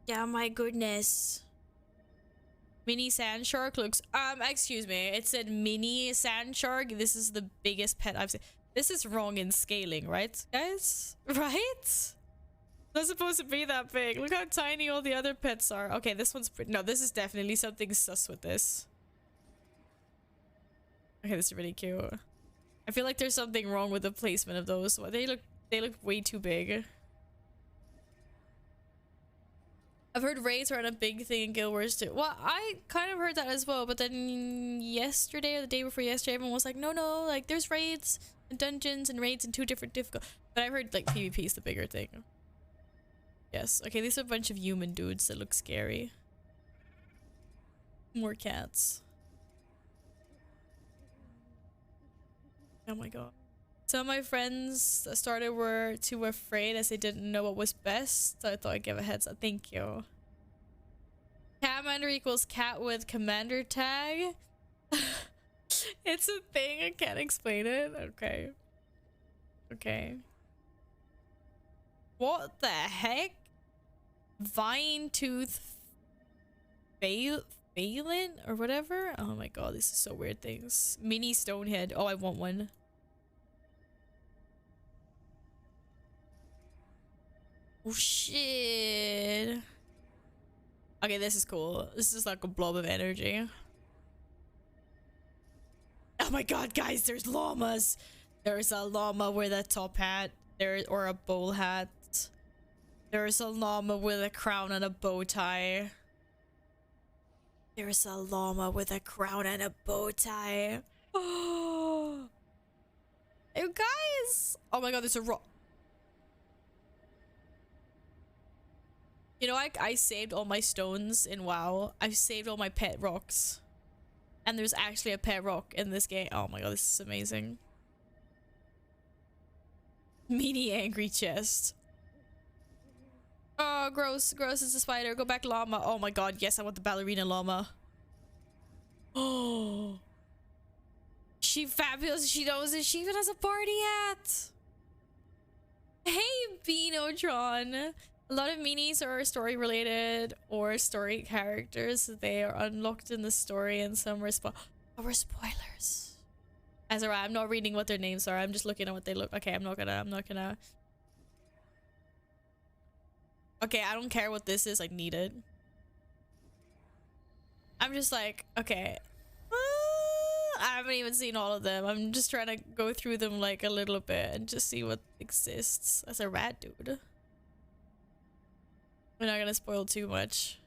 Yeah, my goodness. Mini sand shark looks, excuse me, it said mini sand shark. This is the biggest pet I've seen. This is wrong in scaling, right, guys? Right? Not supposed to be that big. Look how tiny all the other pets are. Okay, this one's pretty. No, this is definitely something sus with this. Okay, this is really cute. I feel like there's something wrong with the placement of those. They look way too big. I've heard raids are a big thing in Guild Wars too. Well, I kind of heard that as well, but then yesterday or the day before yesterday, everyone was like, no, like there's raids and dungeons and raids and 2 different difficult. But I heard like PvP is the bigger thing. Yes. Okay, these are a bunch of human dudes that look scary. More cats. Oh my god. Some of my friends that started were too afraid as they didn't know what was best. So I thought I'd give a heads up. Thank you. Commander equals cat with commander tag. It's a thing. I can't explain it. Okay. Okay. What the heck? Vine tooth Phelan or whatever. Oh my god, this is so weird things. Mini stonehead. Oh, I want one. Oh shit. Okay, this is cool. This is like a blob of energy. Oh my god, guys, there's llamas. There's a llama with a top hat. Or a bowl hat. There's a llama with a crown and a bow tie. There's a llama with a crown and a bow tie. Oh, you guys! Oh my god, there's a rock. You know, I saved all my stones in WoW. I've saved all my pet rocks. And there's actually a pet rock in this game. Oh my god, this is amazing. Mini angry chest. Oh, gross. Gross is a spider. Go back, llama. Oh my god, yes, I want the ballerina llama. Oh. She fabulous. She knows it. She even has a party hat. Hey, Beanotron. A lot of minis are story related or story characters. They are unlocked in the story and some are spoilers. Azura, I'm not reading what their names are. I'm just looking at what they look. Okay, I'm not gonna. Okay, I don't care what this is. I need it. I'm just like, okay. I haven't even seen all of them. I'm just trying to go through them like a little bit and just see what exists. That's a rat dude. We're not gonna spoil too much.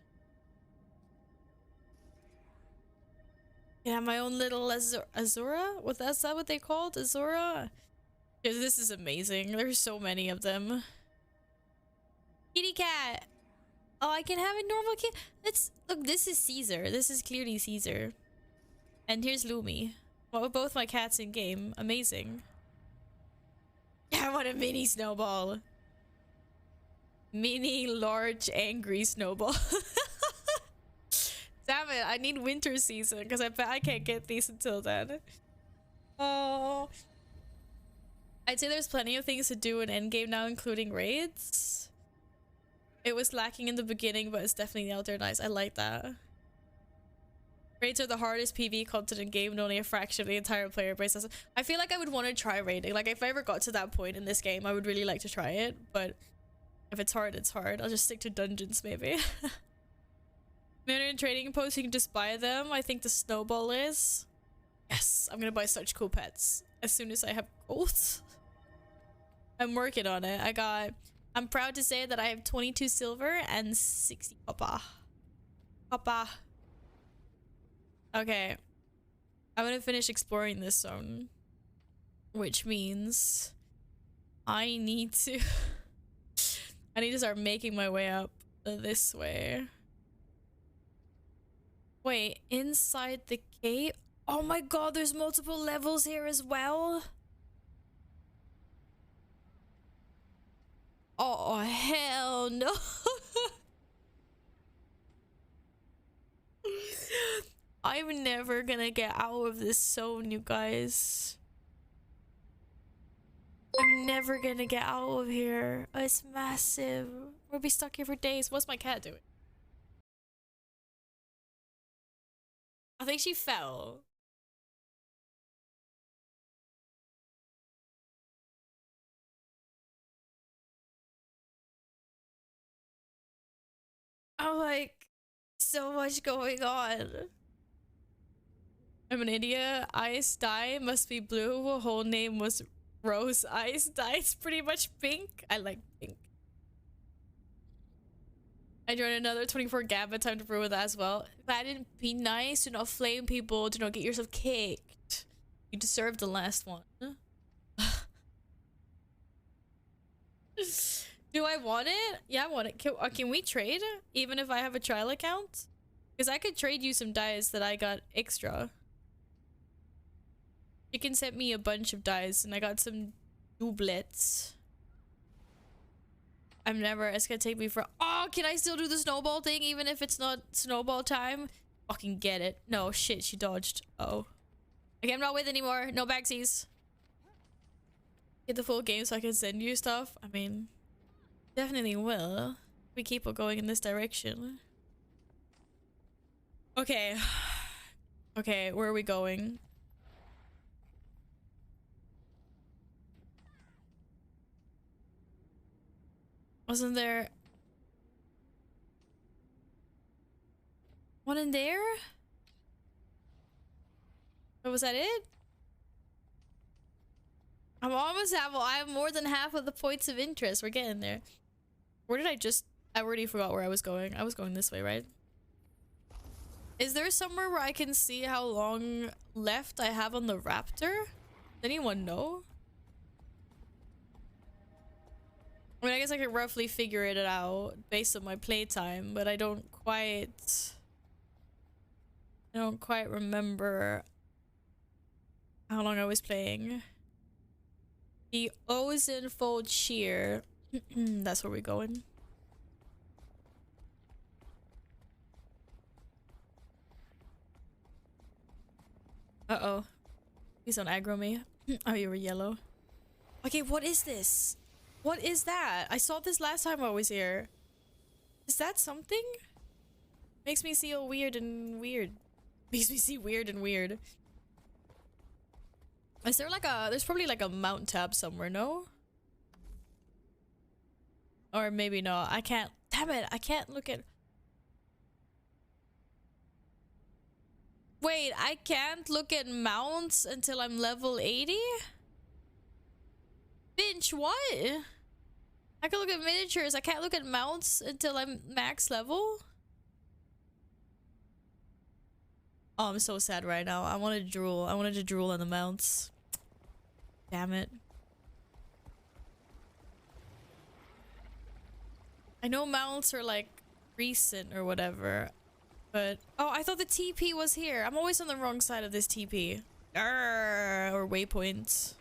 Yeah, my own little Azura? Is that what they called? Azura? Yeah, this is amazing. There's so many of them. Kitty cat! Oh, I can have a normal cat. Look, this is Caesar. This is clearly Caesar. And here's Lumi. Well, both my cats in game. Amazing. I want a mini snowball. Mini, large, angry snowball. Damn it, I need winter season because I bet I can't get these until then. Oh. I'd say there's plenty of things to do in endgame now, including raids. It was lacking in the beginning, but it's definitely out there nice. I like that. Raids are the hardest PvE content in game and only a fraction of the entire player base. I feel like I would want to try raiding. Like, if I ever got to that point in this game, I would really like to try it. But if it's hard, it's hard. I'll just stick to dungeons, maybe. Minute trading posts, you can just buy them. I think the snowball is. Yes, I'm gonna buy such cool pets as soon as I have gold. I'm working on it. I'm proud to say that I have 22 silver and 60 copper. Copper. Okay. I'm gonna finish exploring this zone. Which means I need to I need to start making my way up this way. Wait, inside the cave? Oh my god, there's multiple levels here as well. Oh, hell no. I'm never gonna get out of this zone, you guys. I'm never gonna get out of here. It's massive. We'll be stuck here for days. What's my cat doing? I think she fell. I'm like, so much going on. I'm an idiot. Ice dye must be blue. Her whole name was Rose Ice Dye. It's pretty much pink. I like pink. I joined another 24 Gabba. Time to ruin that as well. Gladden, be nice. Do not flame people. Do not get yourself kicked. You deserve the last one. Do I want it? Yeah, I want it. Can we trade? Even if I have a trial account? Because I could trade you some dyes that I got extra. You can send me a bunch of dyes and I got some doublets. I'm never. It's gonna take me for. Oh, can I still do the snowball thing even if it's not snowball time? Fucking get it. No, shit, she dodged. Oh. Okay, I'm not with anymore. No backsies. Get the full game so I can send you stuff. I mean, definitely will. We keep on going in this direction. Okay. Okay, where are we going? Wasn't there one in there? Or was that it? I'm almost I have more than half of the points of interest. We're getting there. Where did I already forgot where I was going. I was going this way, right? Is there somewhere where I can see how long left I have on the raptor? Does anyone know? I mean, I guess I could roughly figure it out based on my playtime, but I don't quite remember how long I was playing. The Ozenfold Shear. That's where we're going. Uh-oh. Please don't aggro me. Oh, you were yellow. Okay, what is this? What is that? I saw this last time I was here. Is that something? Makes me see weird and weird. Makes me see weird and weird. Is there like a... There's probably like a mount tab somewhere, no? Or maybe not. I can't... Damn it, I can't look at... Wait, I can't look at mounts until I'm level 80? Bitch, what? I can look at miniatures. I can't look at mounts until I'm max level? Oh, I'm so sad right now. I want to drool. I wanted to drool on the mounts. Damn it. I know mounts are like recent or whatever, but... Oh, I thought the TP was here. I'm always on the wrong side of this TP. Arrgh, or waypoint.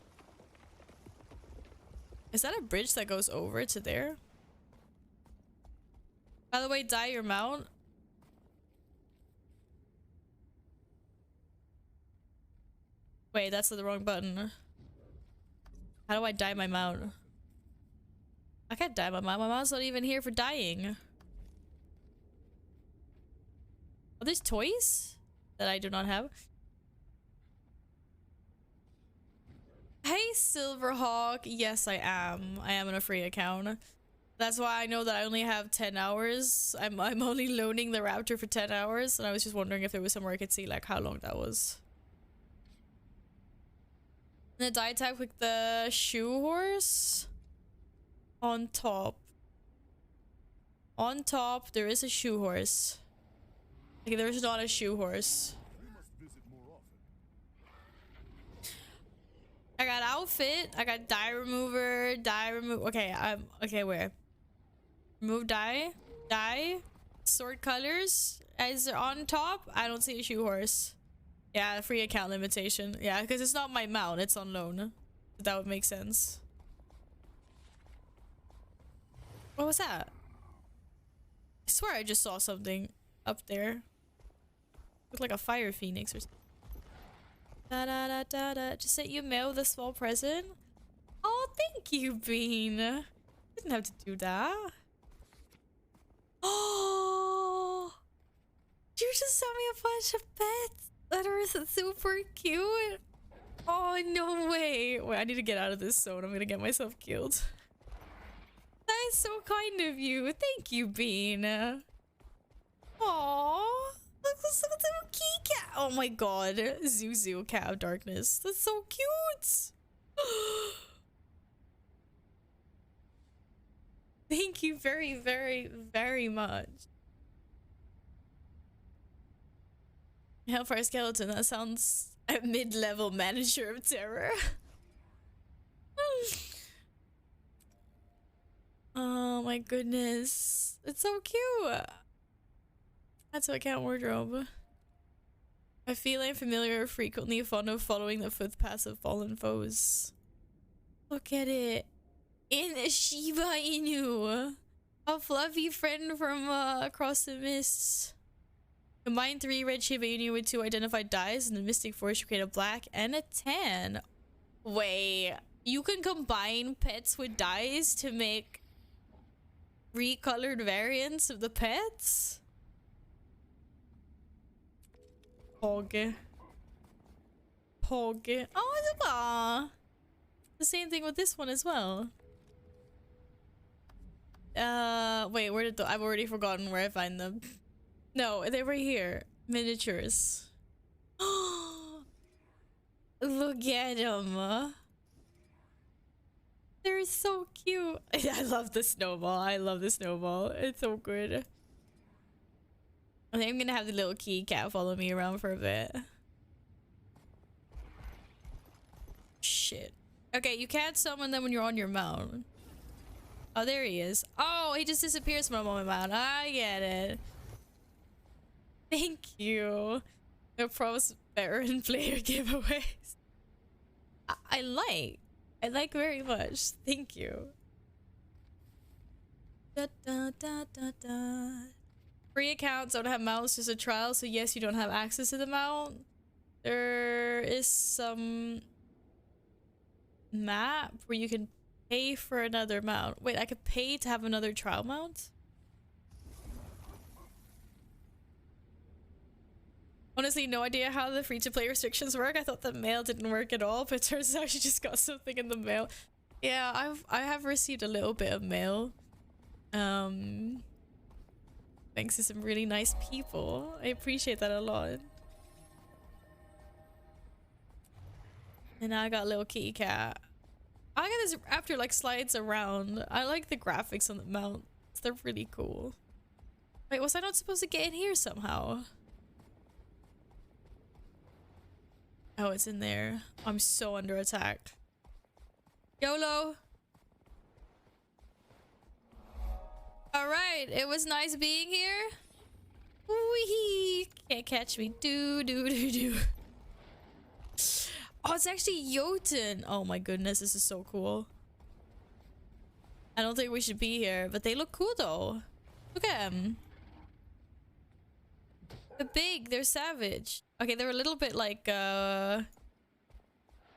Is that a bridge that goes over to there? By the way, dye your mount. Wait, that's the wrong button. How do I dye my mount? I can't dye my mount. My mount's not even here for dyeing. Are these toys that I do not have? Hey, Silverhawk. Yes, I am. I am on a free account. That's why I know that I only have 10 hours. I'm only loaning the Raptor for 10 hours, and I was just wondering if there was somewhere I could see like how long that was. And the dye tag with the shoe horse on top. On top, there is a shoe horse. Okay, there's not a shoe horse. I got outfit. I got dye remover. Dye remove. Okay, okay. Where? Remove dye. Dye. Sort colors. Is it on top? I don't see a shoe horse. Yeah, free account limitation. Yeah, because it's not my mount. It's on loan. That would make sense. What was that? I swear I just saw something up there. Looked like a fire phoenix or something. Da da da da da. Just sent you mail with a small present. Oh, thank you, Bean. Didn't have to do that. Oh, you just sent me a bunch of pets that are super cute. Oh, no way. Wait, I need to get out of this zone. I'm gonna get myself killed. That is so kind of you. Thank you, Bean. Aww. Look, this little key cat. Oh my god. Zuzu, Cat of Darkness. That's so cute. Thank you very, very, very much. Hellfire Skeleton. That sounds a mid-level manager of terror. Oh my goodness. It's so cute. That's what account wardrobe. I feel I'm familiar, frequently fond of following the footpaths of fallen foes. Look at it. In a Shiba Inu. A fluffy friend from across the mists. Combine 3 red Shiba Inu with 2 identified dyes and the Mystic Force to create a black and a tan. Wait, you can combine pets with dyes to make recolored variants of the pets? Pog. Pog. Oh, diba? The same thing with this one as well. Wait, where did I've already forgotten where I find them. No, they were here. Miniatures. Look at them. They're so cute. I love the snowball. I love the snowball. It's so good. I think I'm gonna have the little key cat follow me around for a bit. Shit. Okay, you can't summon them when you're on your mount. Oh, there he is. Oh, he just disappears when I'm on my mount. I get it. Thank you. No pros veteran player giveaways. I like very much. Thank you. Da, da, da, da, da. Free accounts don't have mounts, just a trial, so yes, you don't have access to the mount. There is some map where you can pay for another mount. Wait, I could pay to have another trial mount? Oh Honestly, no idea how the free-to-play restrictions work. I thought the mail didn't work at all, but it turns out she just got something in the mail. Yeah, I have received a little bit of mail. Thanks to some really nice people. I appreciate that a lot. And now I got a little kitty cat. I like this after like slides around. I like the graphics on the mounts. They're really cool. Wait, was I not supposed to get in here somehow? Oh, it's in there. I'm so under attack. YOLO! Alright, it was nice being here. Wee! Can't catch me. Do. Oh, it's actually Jotun. Oh my goodness, this is so cool. I don't think we should be here, but they look cool though. Look at them. They're big, they're savage. Okay, they're a little bit like, they're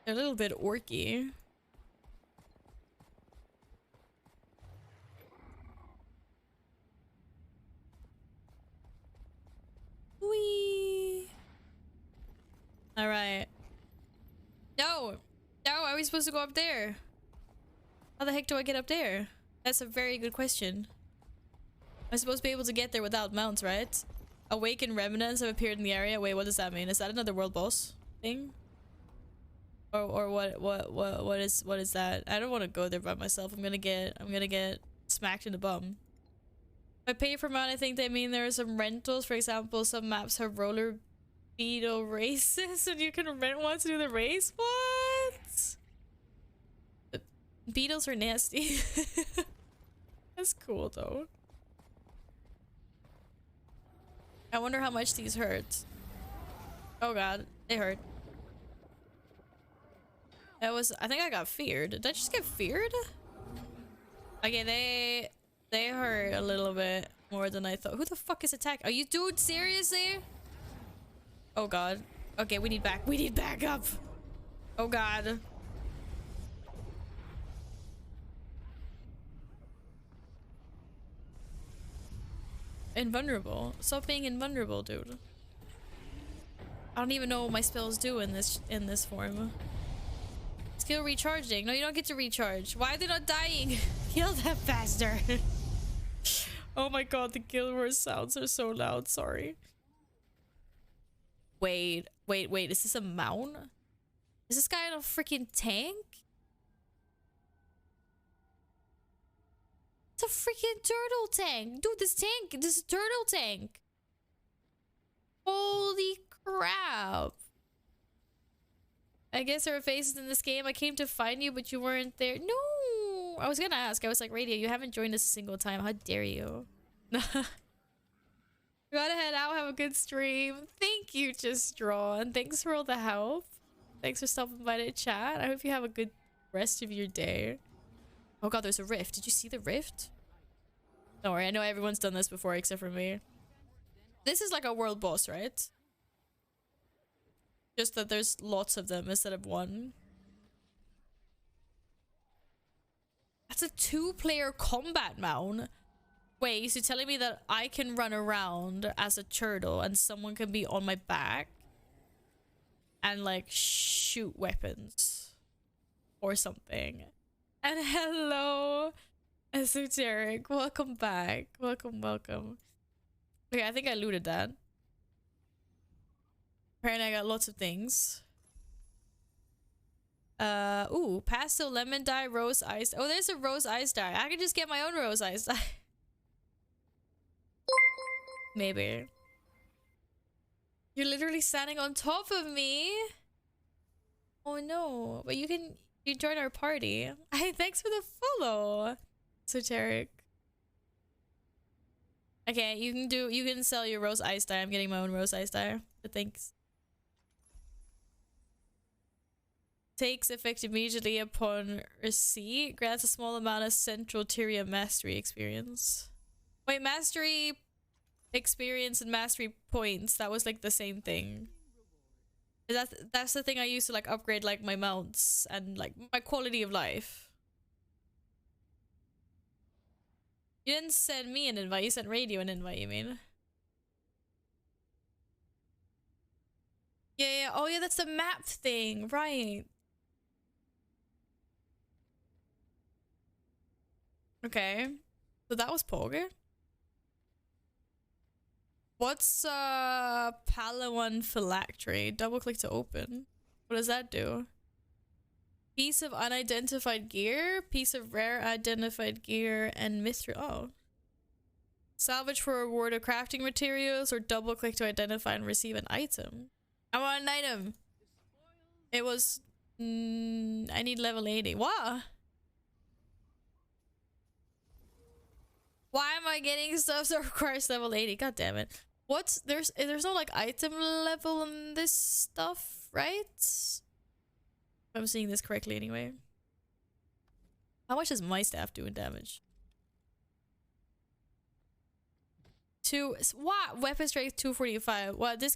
a little bit orky. Whee! Alright. No! No, are we supposed to go up there? How the heck do I get up there? That's a very good question. I'm supposed to be able to get there without mounts, right? Awakened remnants have appeared in the area. Wait, what does that mean? Is that another world boss thing? Or what is that? I don't want to go there by myself. I'm gonna get smacked in the bum. By pay for mount, I think they mean there are some rentals. For example, some maps have roller beetle races and you can rent one to do the race. What? The beetles are nasty. That's cool though. I wonder how much these hurt. Oh god, they hurt. That was, I think I got feared. Did I just get feared? Okay, they hurt a little bit more than I thought. Who the fuck is attacking? Are you dude seriously? Oh god. Okay, we need backup. Oh god. Invulnerable. Stop being invulnerable, dude. I don't even know what my spells do in this form. Skill recharging. No, you don't get to recharge. Why are they not dying? Kill that bastard. Oh my god, the Guild Wars sounds are so loud. Sorry. Wait. Is this a mount? Is this guy in a freaking tank? It's a freaking turtle tank. Dude, this is a turtle tank. Holy crap. I guess there are faces in this game. I came to find you, but you weren't there. No! I was gonna ask. I was like, Radio, you haven't joined us a single time. How dare you? Go ahead out. Have a good stream. Thank you, Just Drawn. Thanks for all the help. Thanks for stopping by to chat. I hope you have a good rest of your day. Oh god, there's a rift. Did you see the rift? Don't worry, I know everyone's done this before except for me. This is like a world boss, right? Just that there's lots of them instead of one. That's a 2-player combat mount. Wait, so you're telling me that I can run around as a turtle and someone can be on my back and like shoot weapons or something? And hello, Esoteric. Welcome back. Welcome. Okay, I think I looted that. Apparently I got lots of things. Ooh, pastel, lemon dye, rose ice. Oh, there's a rose ice dye. I can just get my own rose ice dye. Maybe. You're literally standing on top of me. Oh no, but you join our party. Hey, thanks for the follow, Esoteric. Okay, you can sell your rose ice dye. I'm getting my own rose ice dye. But thanks. Takes effect immediately upon receipt. Grants a small amount of Central Tyria mastery experience. Wait, mastery experience and mastery points. That was like the same thing. That's the thing I used to like upgrade like my mounts and like my quality of life. You didn't send me an invite, you sent Radio an invite, you mean? Yeah, yeah. Oh yeah, that's the map thing, right? Okay. So that was Poger. What's Palawan Phylactery? Double click to open. What does that do? Piece of unidentified gear, piece of rare identified gear, and mystery. Oh. Salvage for reward of crafting materials, or double click to identify and receive an item. I want an item. It was. I need level 80. What? Why am I getting stuff that requires level 80? God damn it. What's there's no like item level in this stuff, right? If I'm seeing this correctly anyway. How much does my staff do in damage? What? Weapon strength 245. What? This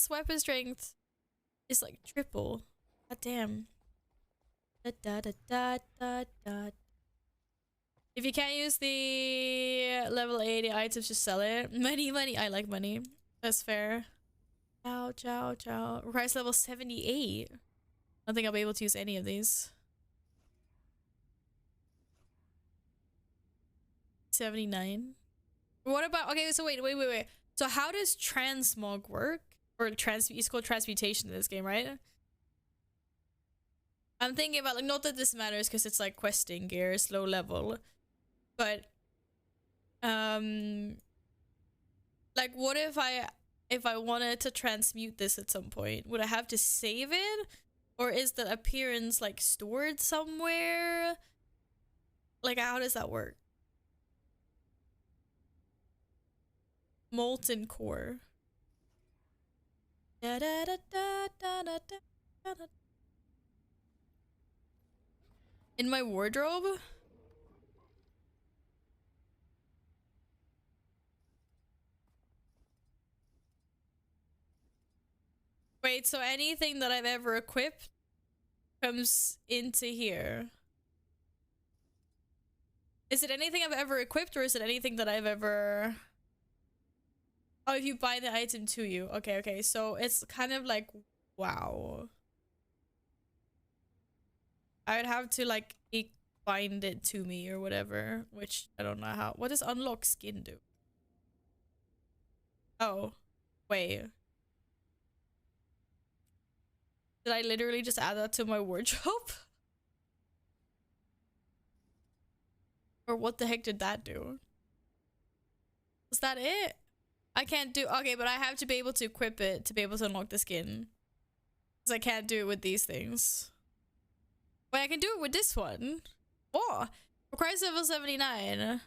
weapon strength is like triple. God damn. Da, da, da, da, da, da. If you can't use the level 80 items, just sell it. Money. I like money. That's fair. Ciao, ciao, ciao. Requires level 78. I don't think I'll be able to use any of these. 79. What about... Okay, so wait. So how does transmog work? Or it's called transmutation in this game, right? I'm thinking about, like, not that this matters because it's like questing gear, it's low level. But, like, what if I wanted to transmute this at some point? Would I have to save it? Or is the appearance, like, stored somewhere? Like, how does that work? Molten core. Da da da da da da da da. In my wardrobe? Wait, so anything that I've ever equipped comes into here? Is it anything I've ever equipped, or is it anything that I've ever... Oh, if you buy the item to you. Okay. So it's kind of like, wow. I would have to, like, bind it to me or whatever, which I don't know how. What does unlock skin do? Oh, wait. Did I literally just add that to my wardrobe? Or what the heck did that do? Was that it? I can't do... Okay, but I have to be able to equip it to be able to unlock the skin. Because I can't do it with these things. Wait, I can do it with this one. Oh! Requires level 79.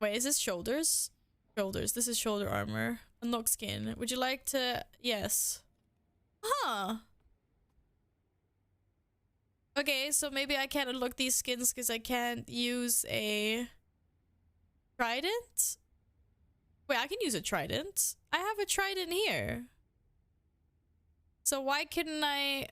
Wait, is this shoulders? Shoulders. This is shoulder armor. Unlock skin. Would you like to... Yes. Huh. Okay, so maybe I can't unlock these skins because I can't use a... Trident? Wait, I can use a trident. I have a trident here. So why couldn't I...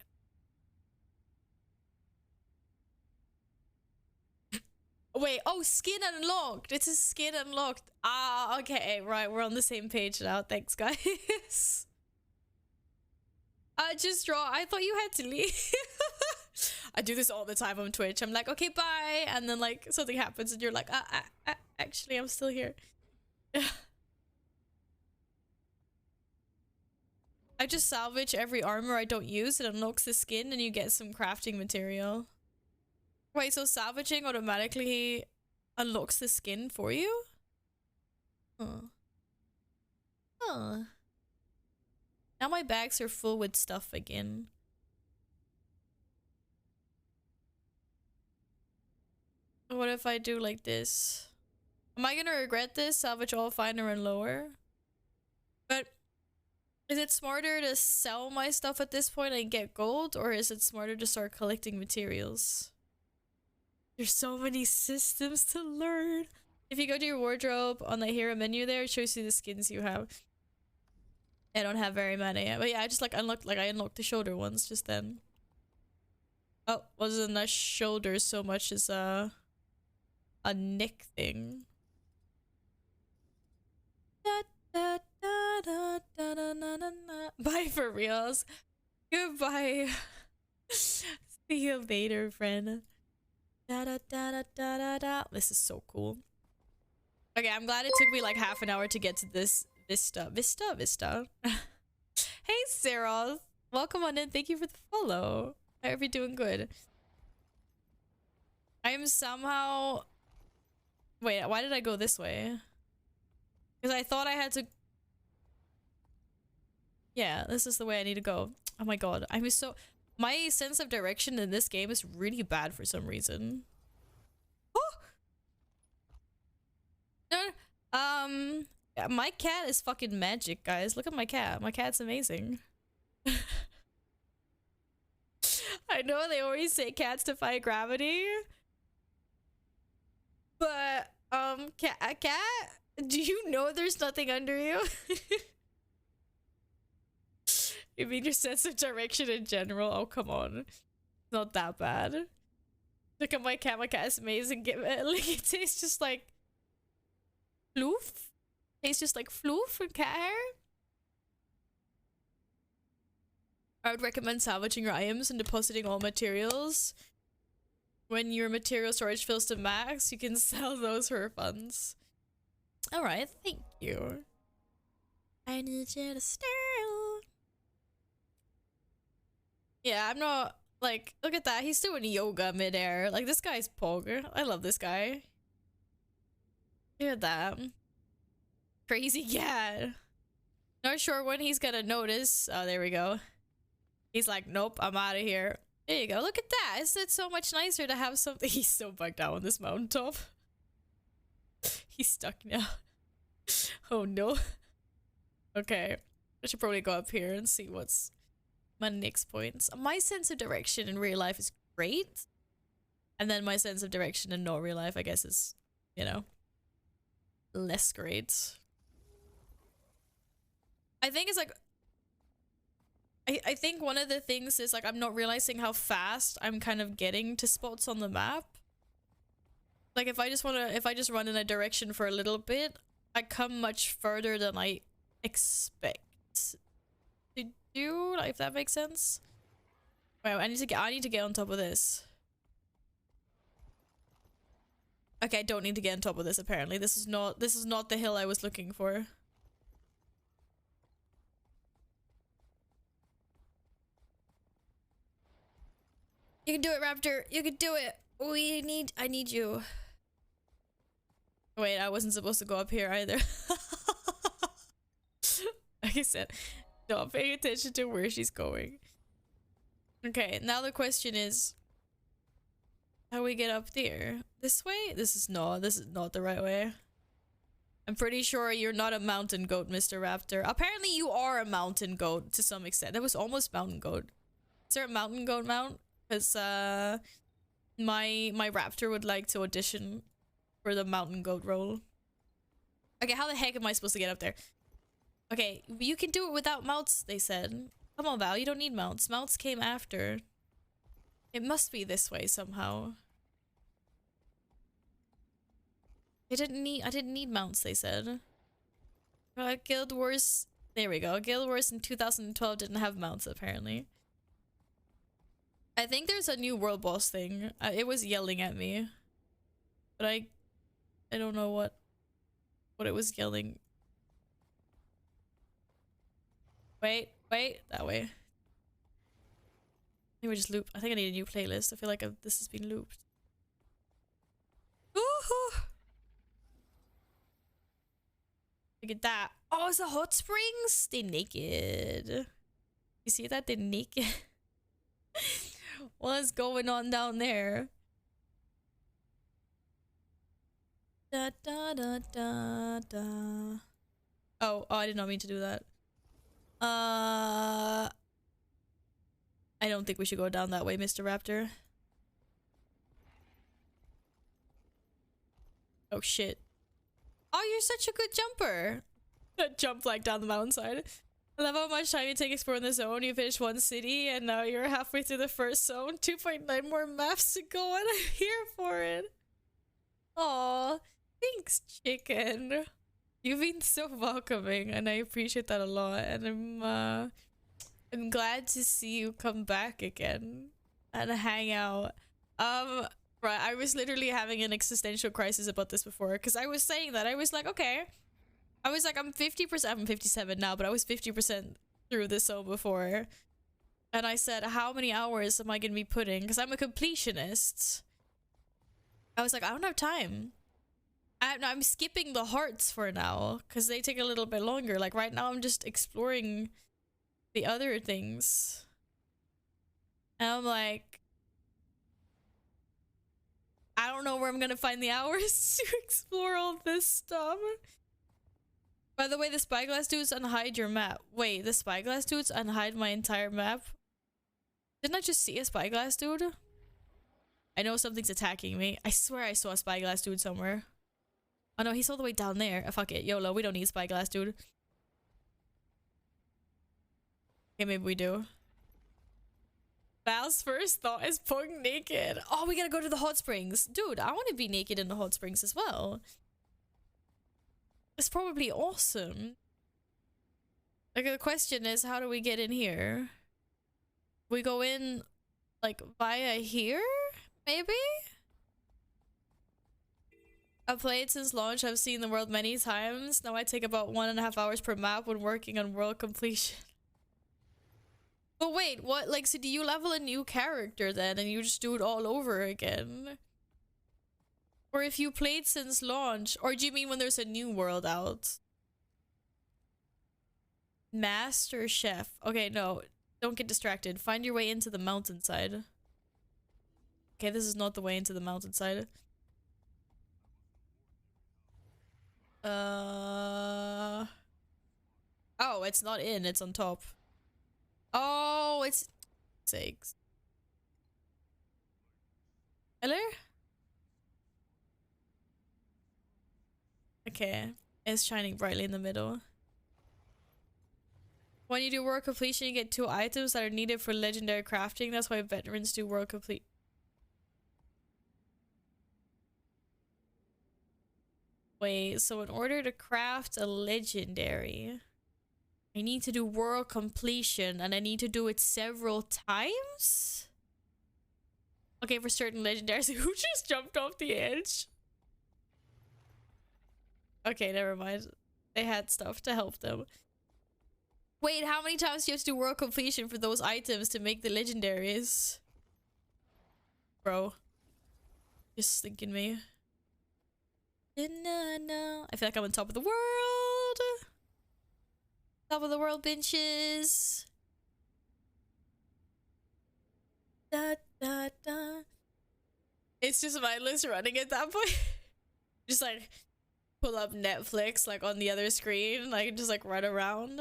Wait, oh, skin unlocked. It's a skin unlocked. Ah, okay, right. We're on the same page now. Thanks, guys. Just draw. I thought you had to leave. I do this all the time on Twitch. I'm like, okay, bye. And then, like, something happens and you're like, actually, I'm still here. I just salvage every armor I don't use. It unlocks the skin and you get some crafting material. Wait, so salvaging automatically unlocks the skin for you? Huh. Huh. Now my bags are full with stuff again. What if I do like this? Am I gonna regret this? Salvage all finer and lower? But is it smarter to sell my stuff at this point and get gold? Or is it smarter to start collecting materials? There's so many systems to learn. If you go to your wardrobe on the hero menu there, it shows you the skins you have. I don't have very many. But yeah, I just like unlocked, like I unlocked the shoulder ones just then. Oh, wasn't a shoulder so much as a neck thing. Da, da, da. reals. Goodbye. See you later, friend. Da da da da da da da. This is so cool. Okay, I'm glad it took me like half an hour to get to this Vista. Hey, Sarah. Welcome on in. Thank you for the follow. I hope you're doing good. I am somehow... Wait, why did I go this way? Because I thought I had to... Yeah, this is the way I need to go. Oh my god. I'm so... My sense of direction in this game is really bad for some reason. Oh! No, yeah, my cat is fucking magic, guys. Look at my cat. My cat's amazing. I know they always say cats defy gravity. But, cat, do you know there's nothing under you? You mean your sense of direction in general? Oh, come on. It's not that bad. Look at my cat. My cat is amazing. Like, it tastes just like floof. Tastes just like floof and cat hair. I would recommend salvaging your items and depositing all materials. When your material storage fills to max, you can sell those for funds. Alright, thank you. I need you to steal. Yeah, I'm not, like, look at that. He's doing yoga midair. Like, this guy's Pog. I love this guy. Look at that. Crazy cat. Not sure when he's gonna notice. Oh, there we go. He's like, nope, I'm out of here. There you go. Look at that. Isn't it so much nicer to have something? He's so bugged out on this mountaintop. He's stuck now. Oh, no. Okay. I should probably go up here and see what's my next points. My sense of direction in real life is great. And then my sense of direction in not real life, I guess, is, you know, less great. I think it's like... I think one of the things is like I'm not realizing how fast I'm kind of getting to spots on the map. Like if I just run in a direction for a little bit, I come much further than I expect to do, if that makes sense. Wait, I need to get on top of this. Okay, I don't need to get on top of this apparently. This is not the hill I was looking for. You can do it, Raptor. You can do it. I need you. Wait, I wasn't supposed to go up here either. Like I said, not paying attention to where she's going. Okay, now the question is, how do we get up there? This way? This is not the right way. I'm pretty sure you're not a mountain goat, Mr. Raptor. Apparently you are a mountain goat to some extent. That was almost mountain goat. Is there a mountain goat mount? Because my raptor would like to audition for the mountain goat role. Okay, how the heck am I supposed to get up there? Okay, you can do it without mounts, they said. Come on, Val, you don't need mounts. Mounts came after. It must be this way somehow. I didn't need mounts, they said. Guild Wars, there we go. Guild Wars in 2012 didn't have mounts apparently. I think there's a new world boss thing. It was yelling at me. But I don't know what it was yelling. Wait, that way. Maybe we just loop. I think I need a new playlist. I feel like this has been looped. Woohoo! Look at that. Oh, it's the hot springs? They're naked. You see that? They're naked. What's going on down there? Da da da da da. Oh, I did not mean to do that. I don't think we should go down that way, Mr. Raptor. Oh shit. Oh, you're such a good jumper. Jump like down the mountainside. I love how much time you take exploring the zone. You finished one city and now you're halfway through the first zone. 2.9 more maps to go and I'm here for it. Aw, thanks, chicken. You've been so welcoming and I appreciate that a lot. And I'm I'm glad to see you come back again and hang out. Right, I was literally having an existential crisis about this before because I was saying that I was like, okay, I was like, I'm 50%, I'm 57 now, but I was 50% through this zone before, and I said, how many hours am I gonna be putting? Because I'm a completionist. I was like, I don't have time. I'm skipping the hearts for now because they take a little bit longer. Like right now, I'm just exploring the other things, and I'm like, I don't know where I'm gonna find the hours to explore all this stuff. By the way, the spyglass dudes unhide your map. Wait, the spyglass dudes unhide my entire map? Didn't I just see a spyglass dude? I know something's attacking me. I swear I saw a spyglass dude somewhere. Oh no, he's all the way down there. Oh, fuck it, YOLO, we don't need spyglass dude. Okay, maybe we do. Val's first thought is punk naked. Oh, we gotta go to the hot springs. Dude, I want to be naked in the hot springs as well. It's probably awesome. Like, the question is, how do we get in here? We go in, like, via here? Maybe? I've played since launch. I've seen the world many times. Now I take about 1.5 hours per map when working on world completion. But wait, what? Like, so do you level a new character then and you just do it all over again? Or if you played since launch, or do you mean when there's a new world out? Master Chef. Okay, no, don't get distracted. Find your way into the mountainside. Okay, this is not the way into the mountainside. Oh, it's not in, it's on top. Oh, it's sakes. Hello? Okay, it's shining brightly in the middle. When you do world completion, you get 2 items that are needed for legendary crafting. That's why veterans do world complete. Wait, so in order to craft a legendary, I need to do world completion and I need to do it several times? Okay, for certain legendaries. Who just jumped off the edge? Okay, never mind. They had stuff to help them. Wait, how many times do you have to do world completion for those items to make the legendaries? Bro. Just thinking me. I feel like I'm on top of the world. Top of the world, benches. Da, da, da. It's just mindless running at that point. Just like pull up Netflix like on the other screen, like just like run around.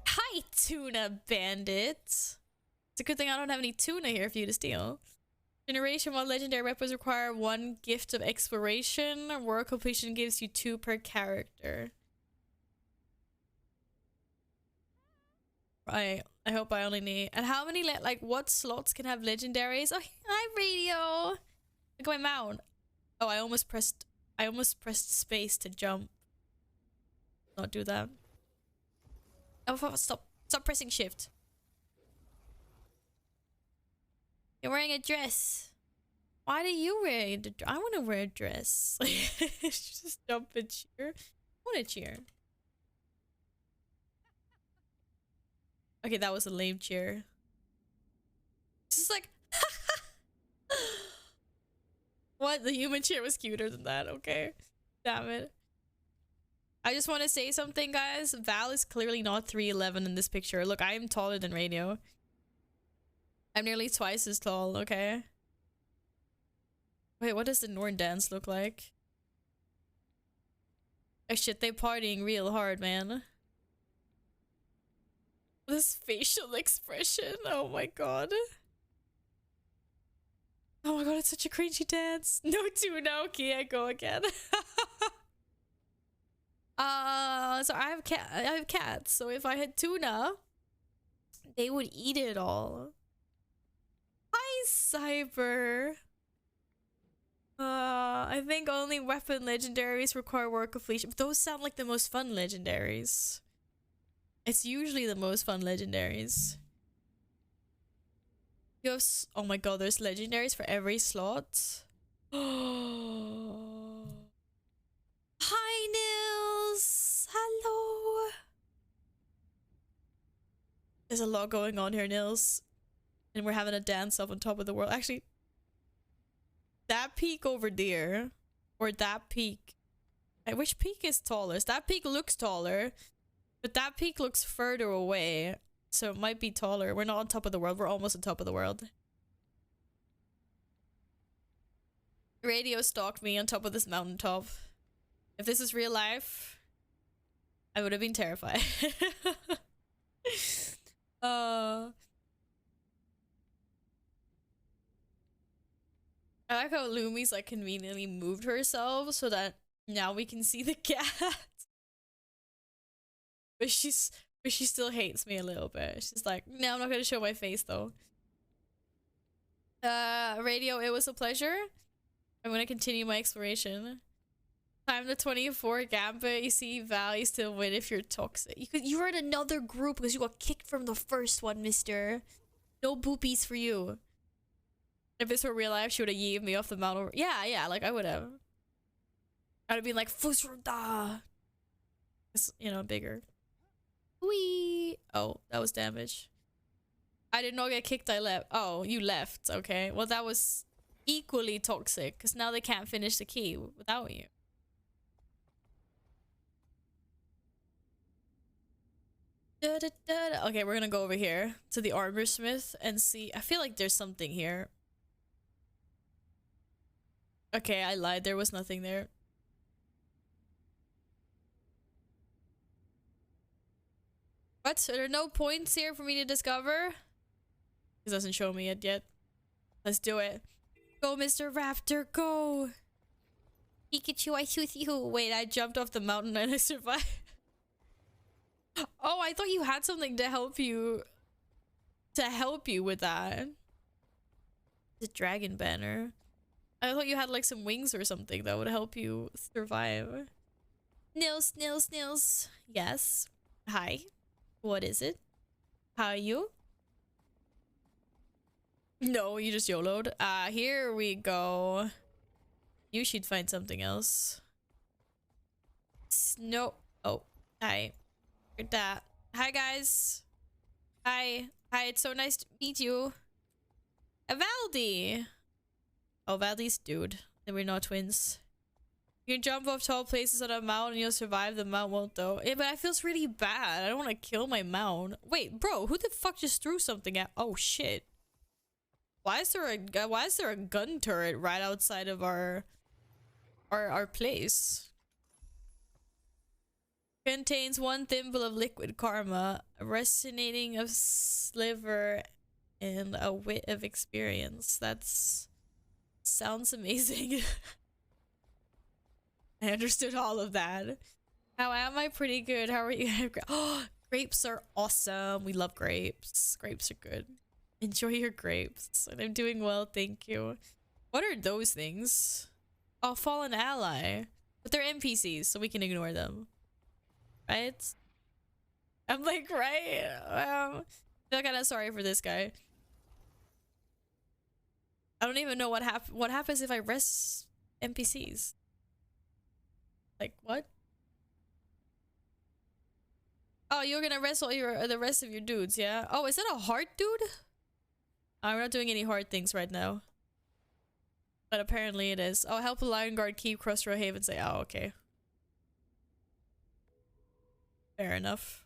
Hi, tuna bandit. It's a good thing I don't have any tuna here for you to steal. Generation 1 legendary weapons require 1 gift of exploration. World completion gives you 2 per character. Right. I hope I only need. And how many like what slots can have legendaries? Oh, hi radio. Look at my mount. Oh, I almost pressed space to jump. Not do that. Oh, stop pressing shift. You're wearing a dress. Why do you wear a dress? I want to wear a dress. Just jump and cheer. I want to cheer. Okay, that was a lame cheer. Just like... What? The human cheer was cuter than that. Okay. Damn it. I just want to say something, guys. Val is clearly not 3'11" in this picture. Look, I am taller than Radio. I'm nearly twice as tall, okay? Wait, what does the Norn dance look like? Oh shit, they partying real hard, man. This facial expression, oh my god. Oh my god, it's such a cringy dance. No tuna, okay, I go again. So I have cats, so if I had tuna, they would eat it all. Hi, Cyber. I think only weapon legendaries require world completion. But those sound like the most fun legendaries. It's usually the most fun legendaries. You have oh my god, there's legendaries for every slot. Hi Nils! Hello! There's a lot going on here, Nils. And we're having a dance up on top of the world. Actually, that peak over there, or that peak. Which peak is tallest? That peak looks taller, but that peak looks further away. So it might be taller. We're not on top of the world. We're almost on top of the world. Radio stalked me on top of this mountaintop. If this is real life, I would have been terrified. I like how Lumi's like conveniently moved herself so that now we can see the cat. But she still hates me a little bit. She's like, no, I'm not gonna show my face though. Radio, it was a pleasure. I'm gonna continue my exploration. Time the 24 gambit. You see, Val, you still win if you're toxic. You were in another group because you got kicked from the first one, mister. No boopies for you. If this were real life, she would have yeeved me off the mountain. Yeah, like I would have. I'd have been like, Fusruda. It's, you know, bigger. Wee. Oh, that was damage. I did not get kicked, I left. Oh, you left. Okay. Well, that was equally toxic because now they can't finish the key without you. Okay, we're gonna go over here to the armor smith and see. I feel like there's something here. Okay, I lied. There was nothing there. What? Are there no points here for me to discover? It doesn't show me it yet. Let's do it. Go, Mr. Raptor, go! Pikachu, I shoot you. Wait, I jumped off the mountain and I survived. Oh, I thought you had something to help you. With that. The dragon banner. I thought you had like some wings or something that would help you survive. Nils. Yes. Hi. What is it? How are you? No, you just YOLO'd. Here we go. You should find something else. No. Oh, hi. That. Hi, guys. Hi. It's so nice to meet you. Valdi. Oh, Valdi's dude. And we're not twins. You can jump off tall places on a mount and you'll survive. The mount won't though. Yeah, but I feels really bad. I don't want to kill my mount. Wait, bro, who the fuck just threw something at? Oh shit. Why is there a gun turret right outside of our place? Contains one thimble of liquid karma, a resonating of sliver, and a wit of experience. That's sounds amazing. I understood all of that. How am I? Pretty good. How are you? Oh, grapes are awesome. We love grapes. Grapes are good. Enjoy your grapes. And I'm doing well, thank you. What are those things? Oh, fallen ally. But they're NPCs, so we can ignore them. Right? I'm like, right? I feel kind of sorry for this guy. I don't even know what happens if I rest NPCs. Like, what? Oh, you're gonna rest all the rest of your dudes, yeah? Oh, is that a hard dude? We're not doing any hard things right now. But apparently it is. Oh, help a Lion Guard keep Crossrow Haven. Say, oh, okay. Fair enough.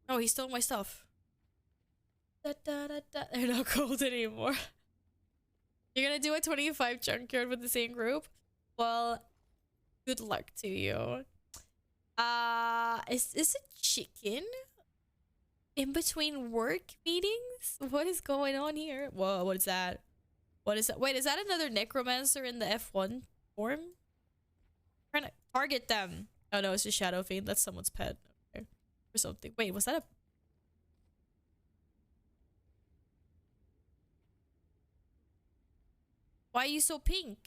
Oh, he stole my stuff. They're not cold anymore. You're gonna do a 25 junkyard with the same group? Well, good luck to you. Is this a chicken? In between work meetings? What is going on here? Whoa, what is that? What is that? Wait, is that another necromancer in the F1 form? I'm trying to target them. Oh no, it's just Shadow Fiend. That's someone's pet. Okay. Or something. Wait, was that a... Why are you so pink?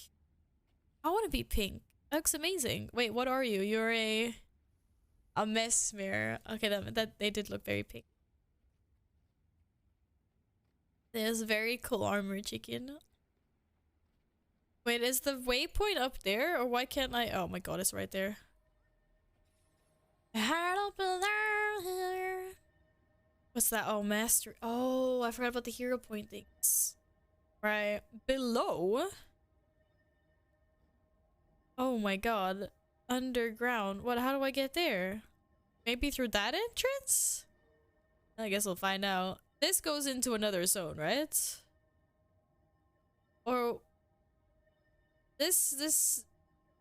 I want to be pink. That looks amazing. Wait, what are you? You're a... A mesmer. Okay, that they did look very pink. There's very cool armor, chicken. Wait, is the waypoint up there, or why can't I? Oh my god, it's right there. Heart up there. What's that? Oh, master. Oh, I forgot about the hero point things. Right below. Oh my god. Underground. What? How do I get there? Maybe through that entrance? I guess we'll find out. This goes into another zone, right? Or this is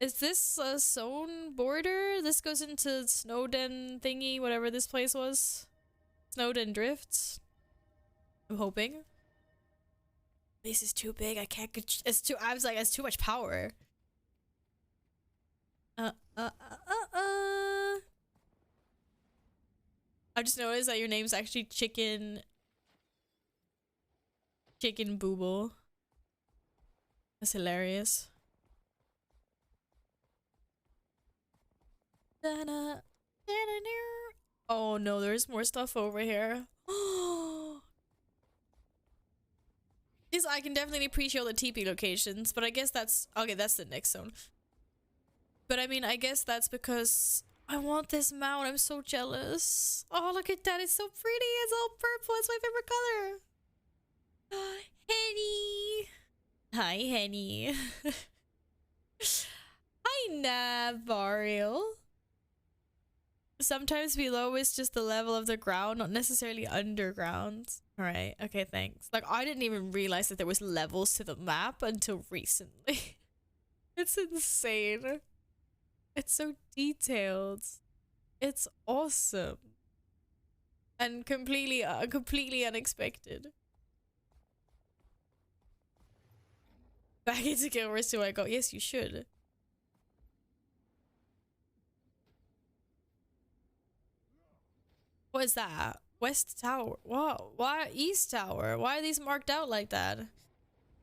this a zone border? This goes into Snowden thingy, whatever this place was. Snowden Drifts. I'm hoping. This is too big. I can't. It's too. I was like, it's too much power. I just noticed that your name's actually Chicken Booble. That's hilarious. Oh no, there's more stuff over here. Yes, I can definitely appreciate all the TP locations, but I guess that's okay. That's the next zone. But I mean, I guess that's because I want this mount. I'm so jealous. Oh, look at that. It's so pretty. It's all purple. It's my favorite color. Henny. Hi, Henny. Hi, Navariel. Sometimes below is just the level of the ground, not necessarily underground. Alright, okay, thanks. Like, I didn't even realize that there was levels to the map until recently. It's insane. It's so detailed. It's awesome. And completely unexpected. Back into Guild Wars do I go? Yes, you should. What is that? West Tower. Whoa. Why East Tower? Why are these marked out like that?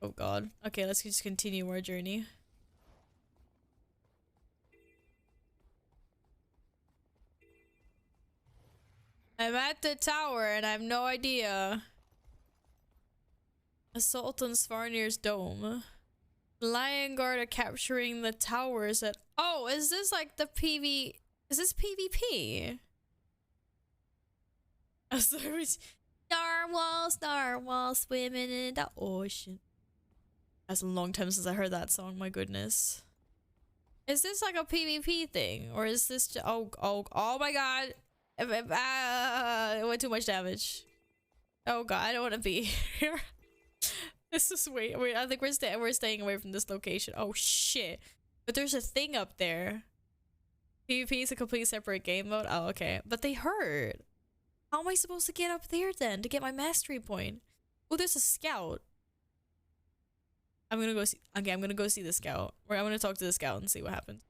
Oh god. Okay, let's just continue our journey. I'm at the tower and I have no idea. Assault on Svarnir's dome. Lion Guard are capturing the towers at— oh, is this like the PV— is this PvP? Oh, sorry. Narwhal, swimming in the ocean. That's a long time since I heard that song, my goodness. Is this like a PvP thing? Or is this just— oh my god. It went too much damage. Oh god, I don't want to be here. This is wait, I think we're staying away from this location. Oh shit. But there's a thing up there. PvP is a complete separate game mode. Oh, okay. But they hurt. How am I supposed to get up there then to get my mastery point? Oh, there's a scout. I'm gonna go see— okay, I'm gonna go see the scout. Or I'm gonna talk to the scout and see what happens.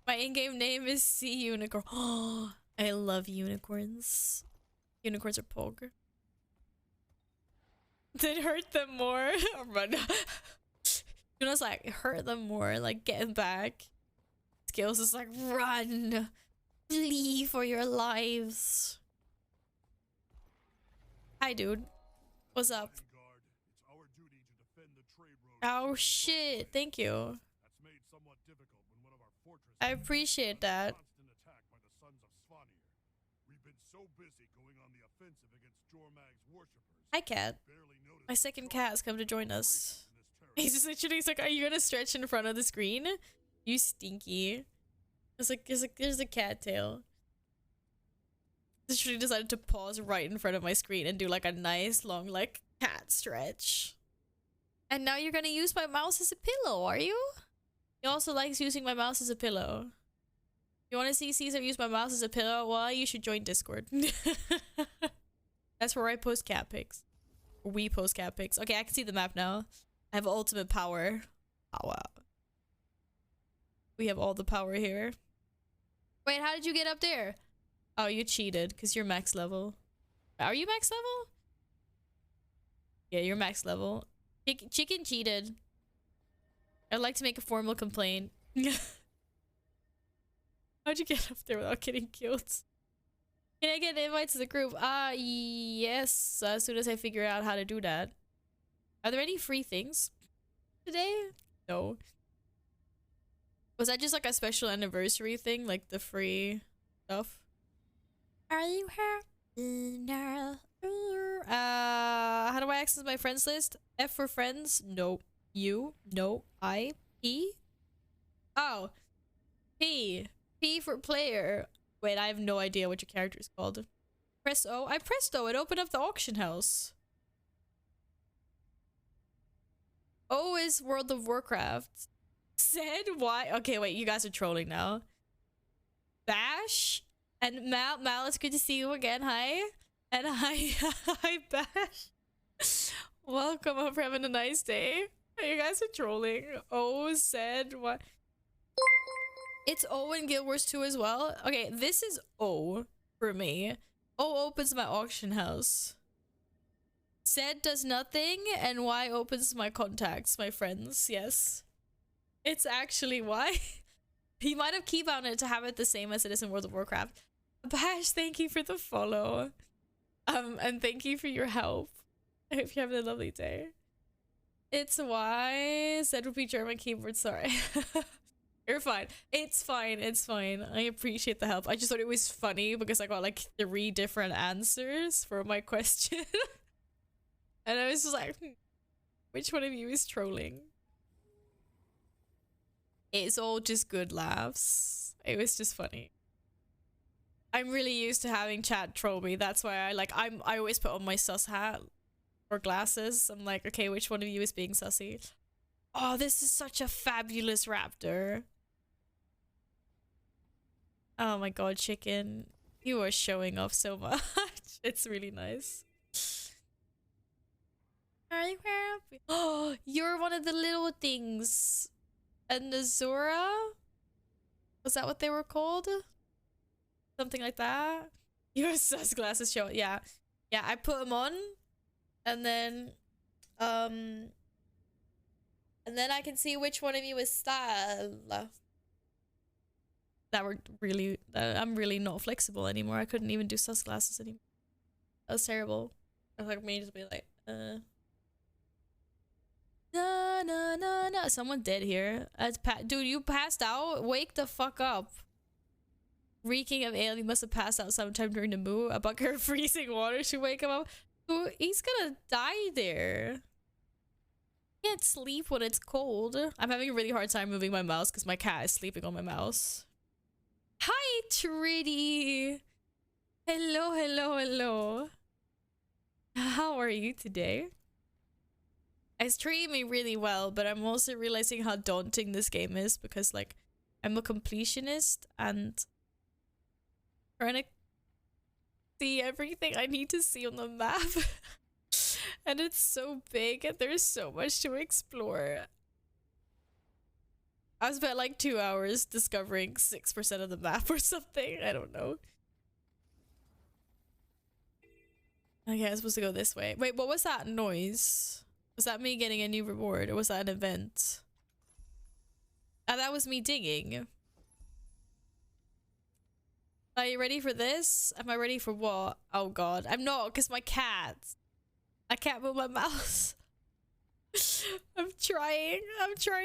My in-game name is Sea Unicorn. Oh, I love unicorns. Unicorns are pog. Did hurt them more? Run. You know, it's like hurt them more, like getting back. Skills is like run, flee for your lives. Hi, dude. What's up? Oh shit! Thank you. I appreciate that. Hi, cat. My second cat has come to join us. He's just literally like, "Are you gonna stretch in front of the screen? You stinky." It's like there's a cat tail. Literally decided to pause right in front of my screen and do like a nice long like cat stretch. And now you're gonna use my mouse as a pillow, are you? He also likes using my mouse as a pillow. You want to see Caesar use my mouse as a pillow? Well, you should join Discord. That's where I post cat pics. We post cat pics. Okay, I can see the map now. I have ultimate power. Oh, wow. We have all the power here. Wait, how did you get up there? Oh, you cheated because you're max level. Are you max level? Yeah, you're max level. Chicken cheated. I'd like to make a formal complaint. How'd you get up there without getting killed? Can I get an invite to the group? Yes. As soon as I figure out how to do that. Are there any free things today? No. Was that just like a special anniversary thing? Like the free stuff? Are you here? How do I access my friends list? F for friends? No. U? No. I? P? Oh. P. P for player. Wait, I have no idea what your character is called. Press O. I pressed O. It opened up the auction house. O is World of Warcraft. Said why? Okay, wait. You guys are trolling now. Bash and Mal. Mal, it's good to see you again. Hi. And hi, hi, Bash. Welcome. Hope you're having a nice day. You guys are trolling. O said what? It's O in Guild Wars 2 as well. Okay, this is O for me. O opens my auction house. Z does nothing, and Y opens my contacts, my friends. Yes, it's actually Y. He might have keybound it to have it the same as it is in World of Warcraft. Bash, thank you for the follow. And thank you for your help. I hope you're having a lovely day. It's Y. Z would be German keyboard, sorry. You're fine. It's fine. It's fine. I appreciate the help. I just thought it was funny because I got like 3 different answers for my question. And I was just like, which one of you is trolling? It's all just good laughs. It was just funny. I'm really used to having chat troll me. That's why I always put on my sus hat or glasses. I'm like, okay, which one of you is being sussy? Oh, this is such a fabulous raptor. Oh my god, chicken. You are showing off so much. It's really nice. Are you happy? Oh, you're one of the little things. And the Zora? Was that what they were called? Something like that? Your sus glasses show. Yeah. Yeah, I put them on. And then I can see which one of you is style. That were really, I'm really not flexible anymore. I couldn't even do sus glasses anymore. That was terrible. I was like, me just be like, no. Someone dead here. Dude, you passed out? Wake the fuck up. Reeking of ale, he must have passed out sometime during the moo. A bucket of freezing water should wake him up. Ooh, he's gonna die there. Can't sleep when it's cold. I'm having a really hard time moving my mouse because my cat is sleeping on my mouse. Hi, Tritty. Hello. How are you today? It's treating me really well, but I'm also realizing how daunting this game is because, like, I'm a completionist and trying to see everything I need to see on the map. And it's so big and there's so much to explore. I spent like 2 hours discovering 6% of the map or something. I don't know. Okay, I'm supposed to go this way. Wait, what was that noise? Was that me getting a new reward or was that an event? That was me digging. Are you ready for this? Am I ready for what? Oh god. I'm not, because my cat. I can't move my mouse. I'm trying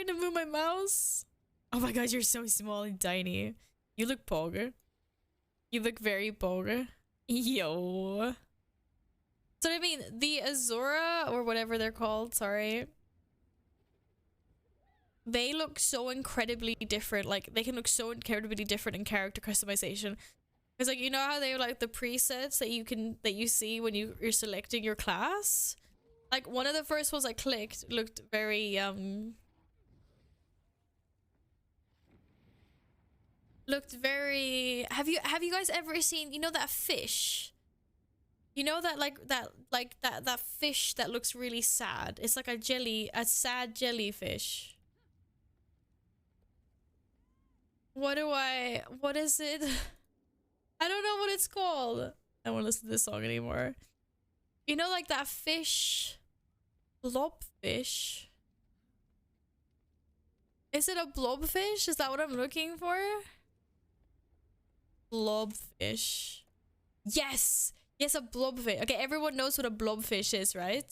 to move my mouse. Oh my god, you're so small and tiny. You look pog. You look very pog. Yo. So I mean, the Azora, or whatever they're called, sorry. They look so incredibly different. Like, they can look so incredibly different in character customization. Because, like, you know how they have, like, the presets that you see when you're selecting your class? Like, one of the first ones I clicked looked very, looked very... Have you guys ever seen, you know, that fish? You know that, that fish that looks really sad? It's like a sad jellyfish. What is it? I don't know what it's called. I don't want to listen to this song anymore. You know, like that fish? Blobfish? Is it a blobfish? Is that what I'm looking for? Blobfish. Yes! Yes, a blobfish. Okay, everyone knows what a blobfish is, right?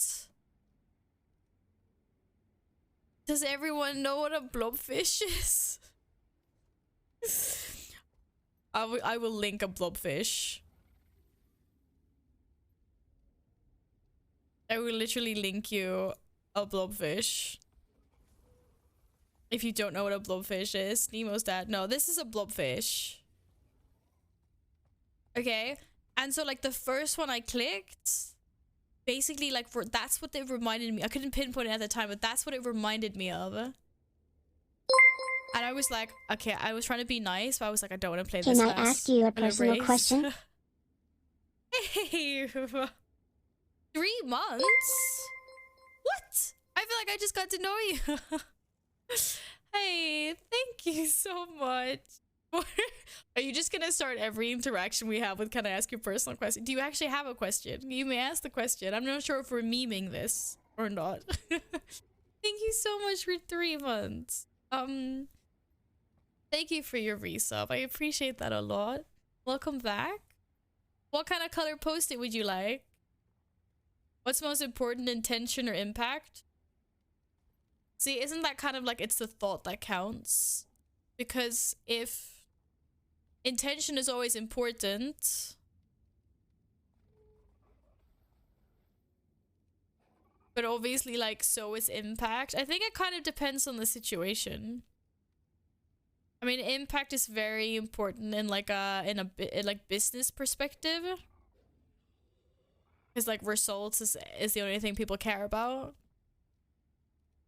Does everyone know what a blobfish is? I will link a blobfish. I will literally link you a blobfish. If you don't know what a blobfish is, Nemo's dad. No, this is a blobfish. Okay, and so like the first one I clicked, basically like that's what it reminded me. I couldn't pinpoint it at the time, but that's what it reminded me of. And I was like, okay, I was trying to be nice, but I was like, I don't want to play this. Can I ask you a personal question? Hey, 3 months? What? I feel like I just got to know you. Hey, thank you so much. Are you just gonna start every interaction we have with "Can I ask you a personal question"? Do you actually have a question? You may ask the question. I'm not sure if we're memeing this or not. Thank you so much for 3 months. Thank you for your resub. I appreciate that a lot. Welcome back. What kind of color post-it would you like? What's most important, intention or impact? See, isn't that kind of like it's the thought that counts? Because if intention is always important, but obviously like so is impact. I think it kind of depends on the situation. I mean, impact is very important in like in like business perspective, because like results is the only thing people care about.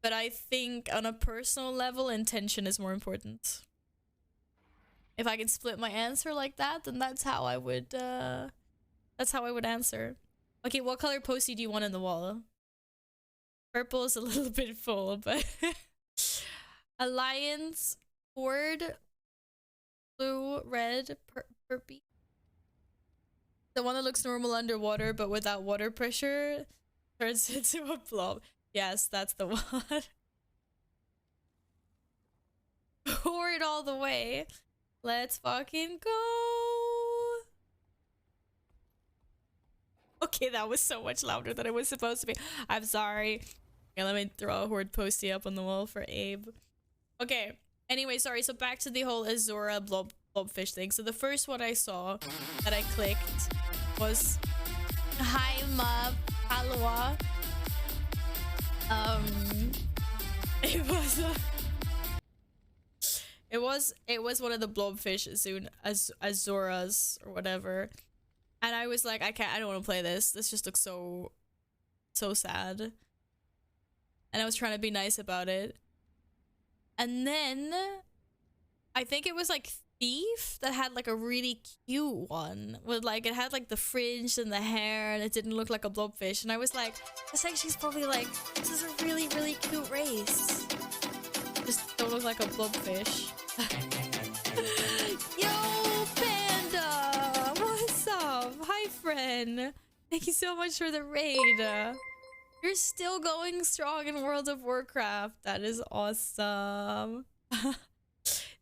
But I think on a personal level, intention is more important. If I could split my answer like that, then that's how I would answer. Okay, what color postie do you want on the wall? Purple is a little bit full, but Alliance, Horde, blue, red, purple. The one that looks normal underwater but without water pressure turns into a blob. Yes, that's the one. Horde all the way. Let's fucking go. Okay, that was so much louder than it was supposed to be. I'm sorry. Okay, let me throw a Horde postie up on the wall for Abe. Okay, anyway, sorry. So back to the whole Azura blobfish thing. So the first one I saw that I clicked was Haima Palua. It was one of the blobfish Azuras or whatever, and I was like, I don't want to play this. This just looks so sad, and I was trying to be nice about it. And then I think it was like Thief that had like a really cute one with like, it had like the fringe and the hair and it didn't look like a blobfish, and I was like, this actually is probably like, this is a really cute race, just don't look like a blobfish. Yo Panda, what's up? Hi friend, thank you so much for the raid. You're still going strong in World of Warcraft. That is awesome.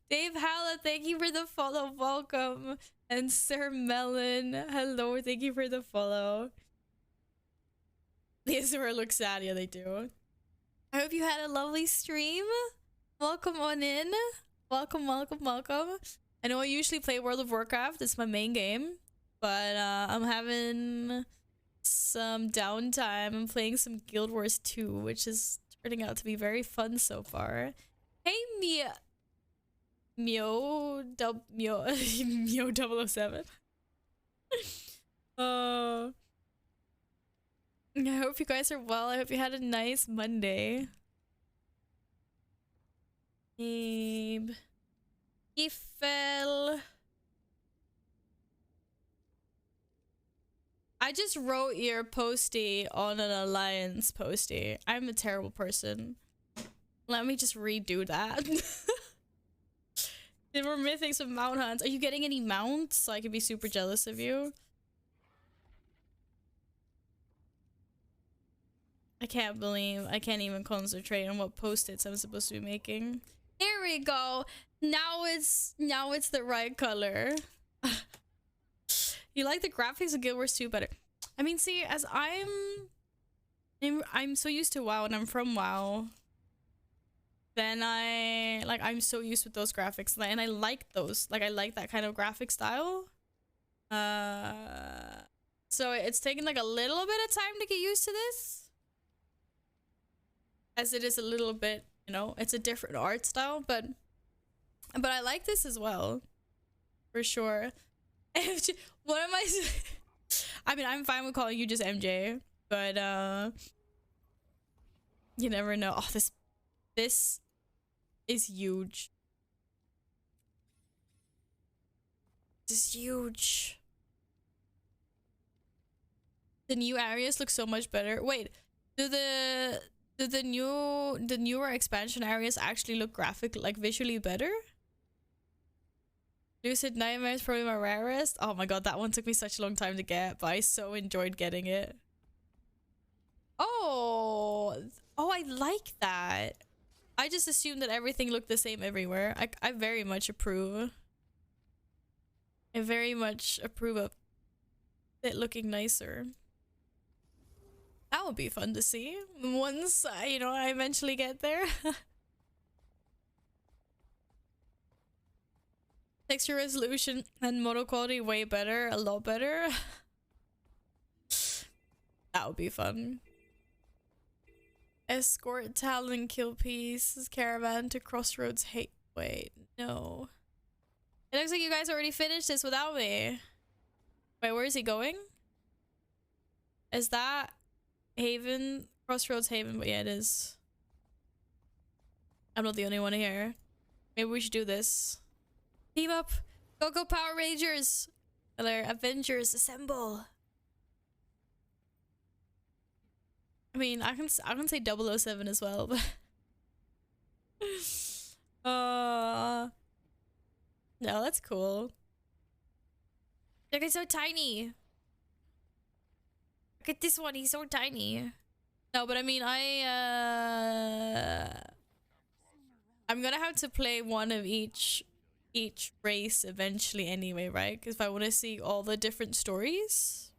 Dave Halla, thank you for the follow. Welcome. And Sir Melon, hello. Thank you for the follow. The Azura look sad. Yeah, they do. I hope you had a lovely stream. Welcome on in. Welcome. I know I usually play World of Warcraft. It's my main game. But I'm having some downtime. I'm playing some Guild Wars 2, which is turning out to be very fun so far. Hey, Mio 007. I hope you guys are well. I hope you had a nice Monday. Abe. He fell. I just wrote your postie on an Alliance postie. I'm a terrible person. Let me just redo that. Then we're missing some mount hunts. Are you getting any mounts so I can be super jealous of you? I can't believe I can't even concentrate on what post-its I'm supposed to be making. Here we go. Now it's the right color. You like the graphics of Guild Wars 2 better? I mean, see, as I'm so used to WoW and I'm from WoW, then I'm so used with those graphics and I like those. Like I like that kind of graphic style. So it's taken like a little bit of time to get used to this. As it is a little bit, you know, it's a different art style, but I like this as well. For sure. What am I I mean, I'm fine with calling you just MJ, but you never know. Oh, this is huge. This is huge. The new areas look so much better. Wait, do the newer expansion areas actually look visually better? Lucid Nightmare is probably my rarest. Oh my god, that one took me such a long time to get, but I so enjoyed getting it. Oh, I like that. I just assumed that everything looked the same everywhere. I very much approve. I very much approve of it looking nicer. That would be fun to see once you know, I eventually get there. Texture resolution and model quality way better, a lot better. That would be fun. Escort Talon kill piece caravan to Crossroads. Hey, wait, no. It looks like you guys already finished this without me. Wait, where is he going? Is that Haven? Crossroads Haven, but yeah, it is. I'm not the only one here. Maybe we should do this. Team up! Go Power Rangers! Avengers, assemble! I mean, I can say 007 as well, but no, that's cool. Look, it's so tiny. Look at this one, he's so tiny. No, but I mean, I'm gonna have to play one of each race eventually anyway, right? Because if I want to see all the different stories.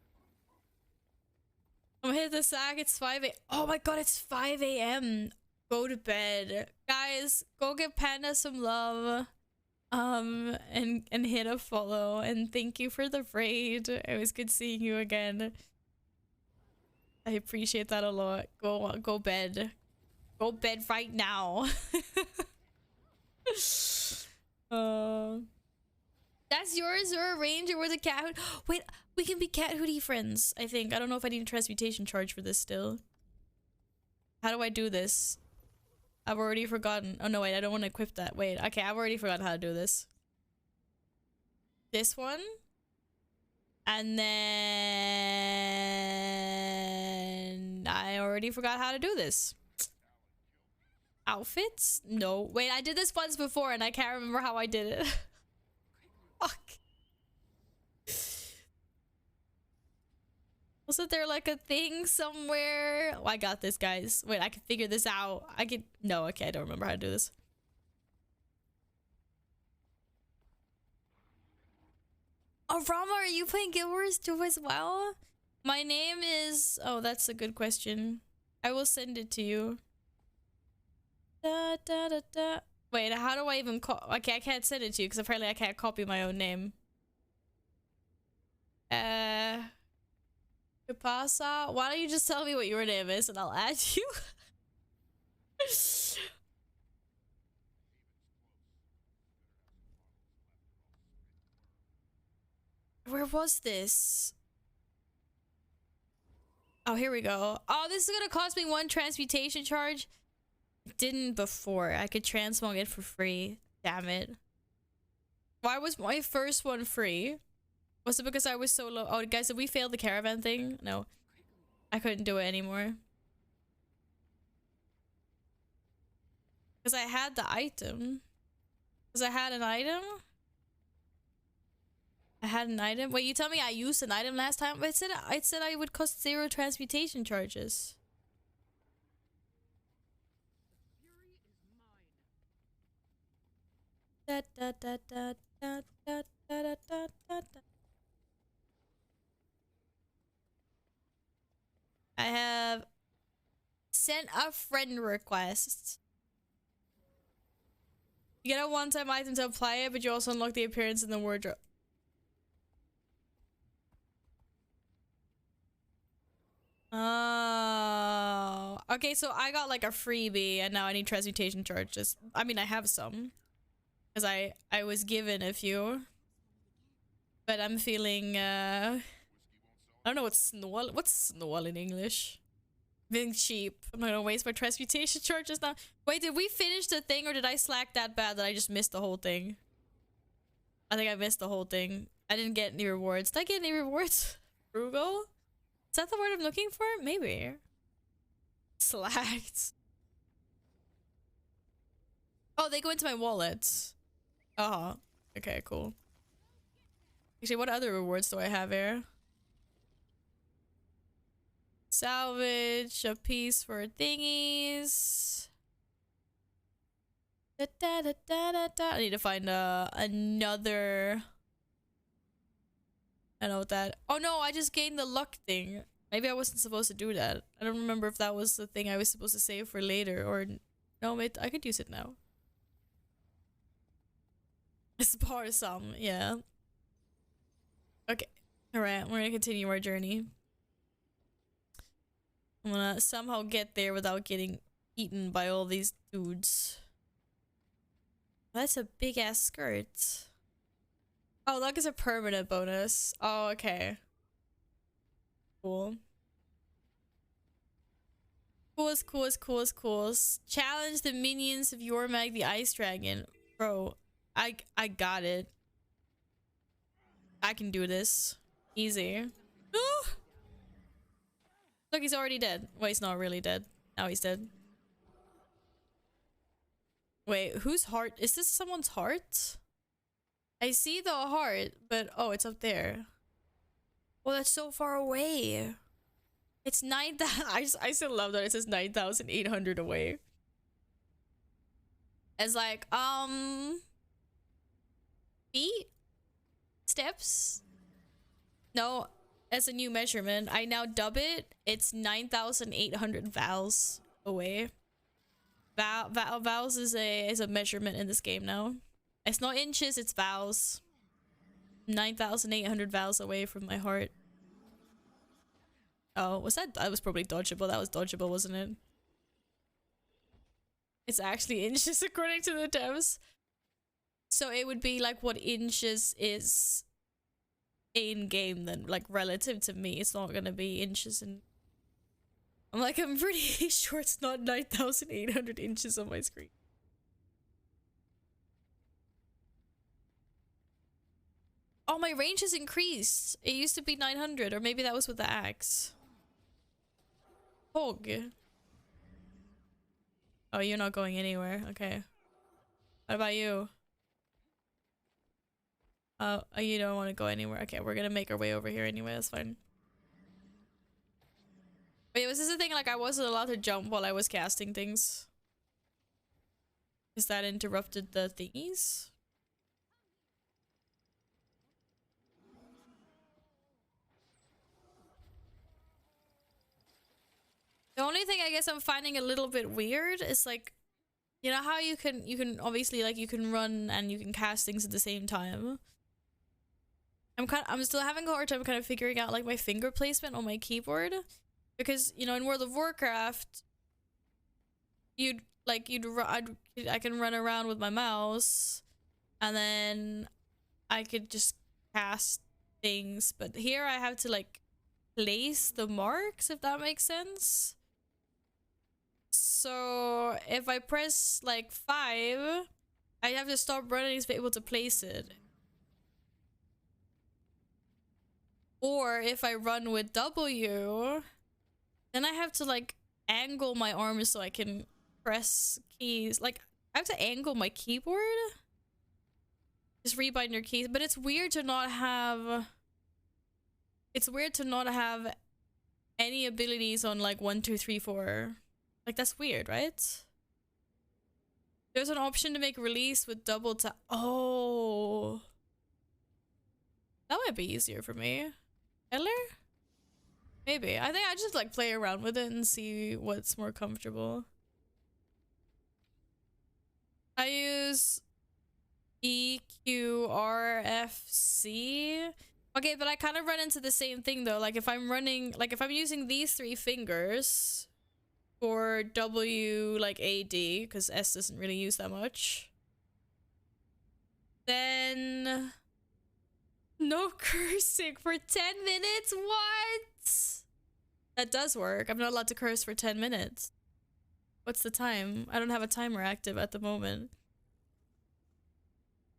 I'm gonna hit the sack. It's 5 a.m. Oh my god, it's 5 a.m. Go to bed. Guys, go give Panda some love. And hit a follow. And thank you for the raid. It was good seeing you again. I appreciate that a lot. Go bed. Go bed right now. That's yours or a ranger with a cat hood. Wait, we can be cat hoodie friends, I think. I don't know if I need a transmutation charge for this still. How do I do this? I've already forgotten. Oh no, wait, I don't want to equip that. Wait, okay, I've already forgotten how to do this. This one. And then I already forgot how to do this. Outfits? No. Wait, I did this once before and I can't remember how I did it. Fuck. Wasn't there like a thing somewhere? Oh, I got this, guys. Wait, I can figure this out. No, okay, I don't remember how to do this. Oh, Rama, are you playing Guild Wars 2 as well? My name is... Oh, that's a good question. I will send it to you. Wait, how do I even okay, I can't send it to you because apparently I can't copy my own name. Kapasa? Why don't you just tell me what your name is and I'll add you? Where was this? Oh, here we go. Oh, this is gonna cost me 1 transmutation charge. It didn't before. I could transmog it for free. Damn it. Why was my first one free? Was it because I was so low? Oh, guys, did we fail the caravan thing? No. I couldn't do it anymore. Because I had the item. Because I had an item? I had an item? Wait, you tell me I used an item last time? But it said I would cost 0 transmutation charges. Da, da, da, da, da, da, da, da, da, da. Send a friend request. You get a one-time item to apply it, but you also unlock the appearance in the wardrobe. Oh, okay. So I got like a freebie, and now I need transmutation charges. I mean, I have some, because I was given a few, but I'm feeling I don't know what's snowball in English. Being cheap. I'm not gonna waste my transmutation charges now. Wait, did we finish the thing, or did I slack that bad that I just missed the whole thing? I think I missed the whole thing. I didn't get any rewards. Did I get any rewards? Frugal? Is that the word I'm looking for? Maybe. Slacked. Oh, they go into my wallet. Uh-huh. Okay, cool. Actually, what other rewards do I have here? Salvage, a piece for thingies. Da, da, da, da, da, da. I need to find another. I don't know what that. Oh no, I just gained the luck thing. Maybe I wasn't supposed to do that. I don't remember if that was the thing I was supposed to save for later, or no, wait, I could use it now. Spar some, yeah. Okay, alright, we're gonna continue our journey. I'm gonna somehow get there without getting eaten by all these dudes. That's a big ass skirt. Oh, luck is a permanent bonus. Oh, okay. Cool. Cool. Challenge the minions of Yormag the Ice Dragon. Bro, I got it. I can do this. Easy. Look, he's already dead. Well, he's not really dead. Now he's dead. Wait, whose heart? Is this someone's heart? I see the heart, but oh, it's up there. Well, that's so far away. It's 9,000. I still love that it says 9,800 away. It's like, feet? Steps? No, as a new measurement. I now dub it. It's 9,800 vowels away. Vowels is a measurement in this game now. It's not inches, it's vowels. 9,800 vowels away from my heart. Oh, was that? That was probably dodgeable. That was dodgeable, wasn't it? It's actually inches according to the devs. So it would be like what inches is in game then, like relative to me. It's not gonna be inches and I'm like, I'm pretty sure it's not 9,800 inches on my screen. Oh, my range has increased. It used to be 900, or maybe that was with the axe. Hog. Oh, you're not going anywhere. Okay. What about you? Oh, you don't want to go anywhere. Okay, we're gonna make our way over here anyway. That's fine. Wait, was this the thing? Like, I wasn't allowed to jump while I was casting things? Is that interrupted the thingies? The only thing I guess I'm finding a little bit weird is like, you know how you can obviously like you can run and you can cast things at the same time. I'm still having a hard time kind of figuring out like my finger placement on my keyboard, because you know in World of Warcraft I can run around with my mouse and then I could just cast things, but here I have to like place the marks, if that makes sense. So if I press like 5, I have to stop running to be able to place it. Or if I run with W, then I have to like angle my arms so I can press keys. Like I have to angle my keyboard. Just rebind your keys, but it's weird to not have. It's weird to not have any abilities on like 1, 2, 3, 4. Like that's weird, right? There's an option to make release with double tap. Oh, that might be easier for me. Eller? Maybe. I think I just like play around with it and see what's more comfortable. I use EQRFC. Okay, but I kind of run into the same thing though. Like if I'm using these 3 fingers for W like AD, because S doesn't really use that much. Then no cursing for 10 minutes? What? That does work. I'm not allowed to curse for 10 minutes. What's the time? I don't have a timer active at the moment.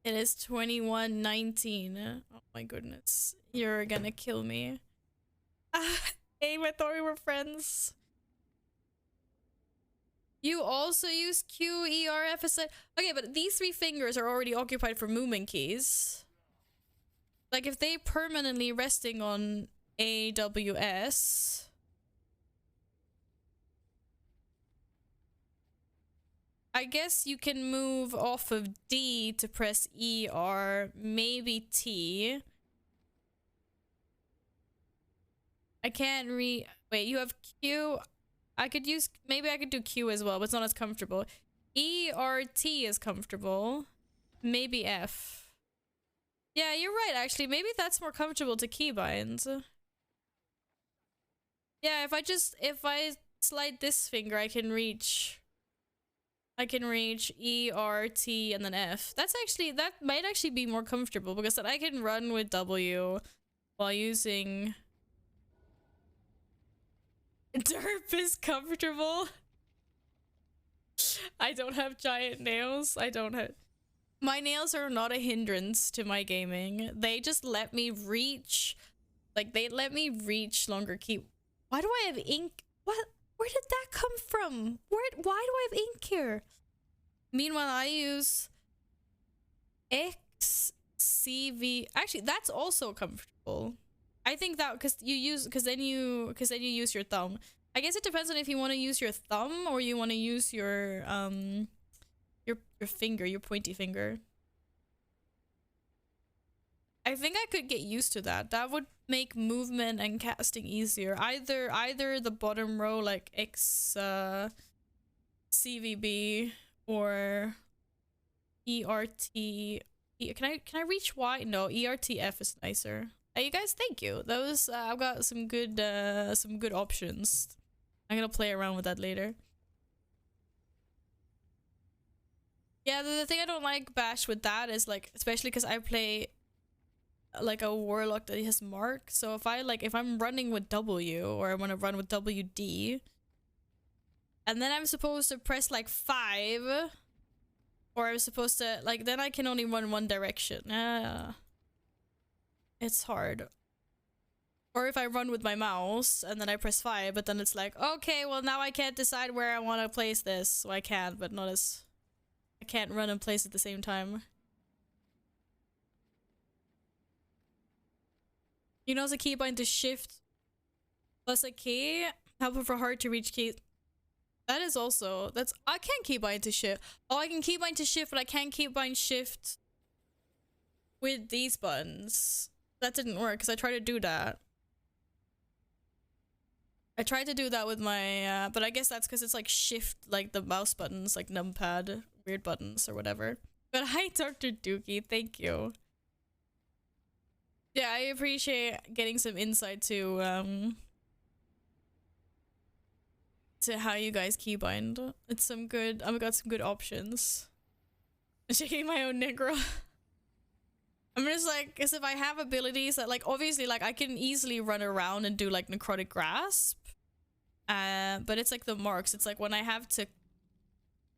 It is 21:19. Oh my goodness. You're gonna kill me. Aim, I thought we were friends. You also use Q, E, R, F, S. Okay, but these 3 fingers are already occupied for movement keys. Like if they permanently resting on A, W, S. I guess you can move off of D to press E, R, maybe T. I can't wait, you have Q. Maybe I could do Q as well, but it's not as comfortable. E, R, T is comfortable. Maybe F. Yeah, you're right, actually. Maybe that's more comfortable to keybind. Yeah, if I slide this finger, I can reach E, R, T, and then F. That might actually be more comfortable because then I can run with W while using... Derp is comfortable. I don't have giant nails. My nails are not a hindrance to my gaming. They just let me reach... Like, they let me reach longer key... Why do I have ink? What? Where did that come from? Why do I have ink here? Meanwhile, I use XCV. Actually, that's also comfortable. I think that because then you use your thumb. I guess it depends on if you want to use your thumb or you want to use your finger, your pointy finger. I think I could get used to that. That would make movement and casting easier. Either the bottom row like X CVB or ERT. Can I reach Y? No, ERTF is nicer. You guys, thank you. That was I've got some good options. I'm gonna play around with that later. Yeah, the thing I don't like Bash with that is like, especially because I play like a warlock that has mark. So if I'm running with W or I want to run with WD, and then I'm supposed to press like 5, or I'm supposed to like, then I can only run one direction. It's hard. Or if I run with my mouse and then I press 5, but then it's like, okay, well now I can't decide where I want to place this. So I can, but not as... I can't run and place at the same time. You know, as a keybind to shift plus a key, helpful for hard to reach keys. That is also... I can't keybind to shift. Oh, I can keybind to shift, but I can't keybind shift with these buttons. That didn't work because I tried to do that. I tried to do that with my, but I guess that's because it's like shift, like the mouse buttons, like numpad, weird buttons or whatever. But hi, Dr. Dookie, thank you. Yeah, I appreciate getting some insight to how you guys keybind. It's some good, I've got some good options. I'm shaking my own negro. I'm just like, because if I have abilities that like, obviously like I can easily run around and do like necrotic grasp. But it's like the marks. It's like when I have to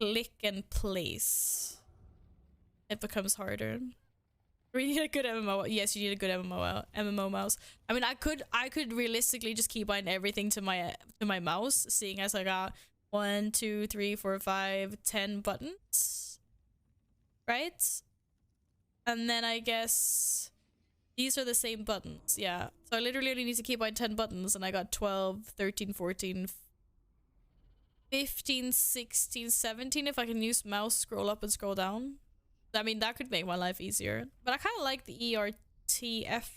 click and place, it becomes harder. We need a good MMO. Yes, you need a good MMO mouse. I mean, I could realistically just keybind everything to my mouse, seeing as I got 1, 2, 3, 4, 5, 10 buttons, right? And then I guess these are the same buttons. Yeah. So I literally only need to keybind 10 buttons and I got 12, 13, 14, 15, 16, 17 if I can use mouse scroll up and scroll down. I mean, that could make my life easier. But I kind of like the ERTF.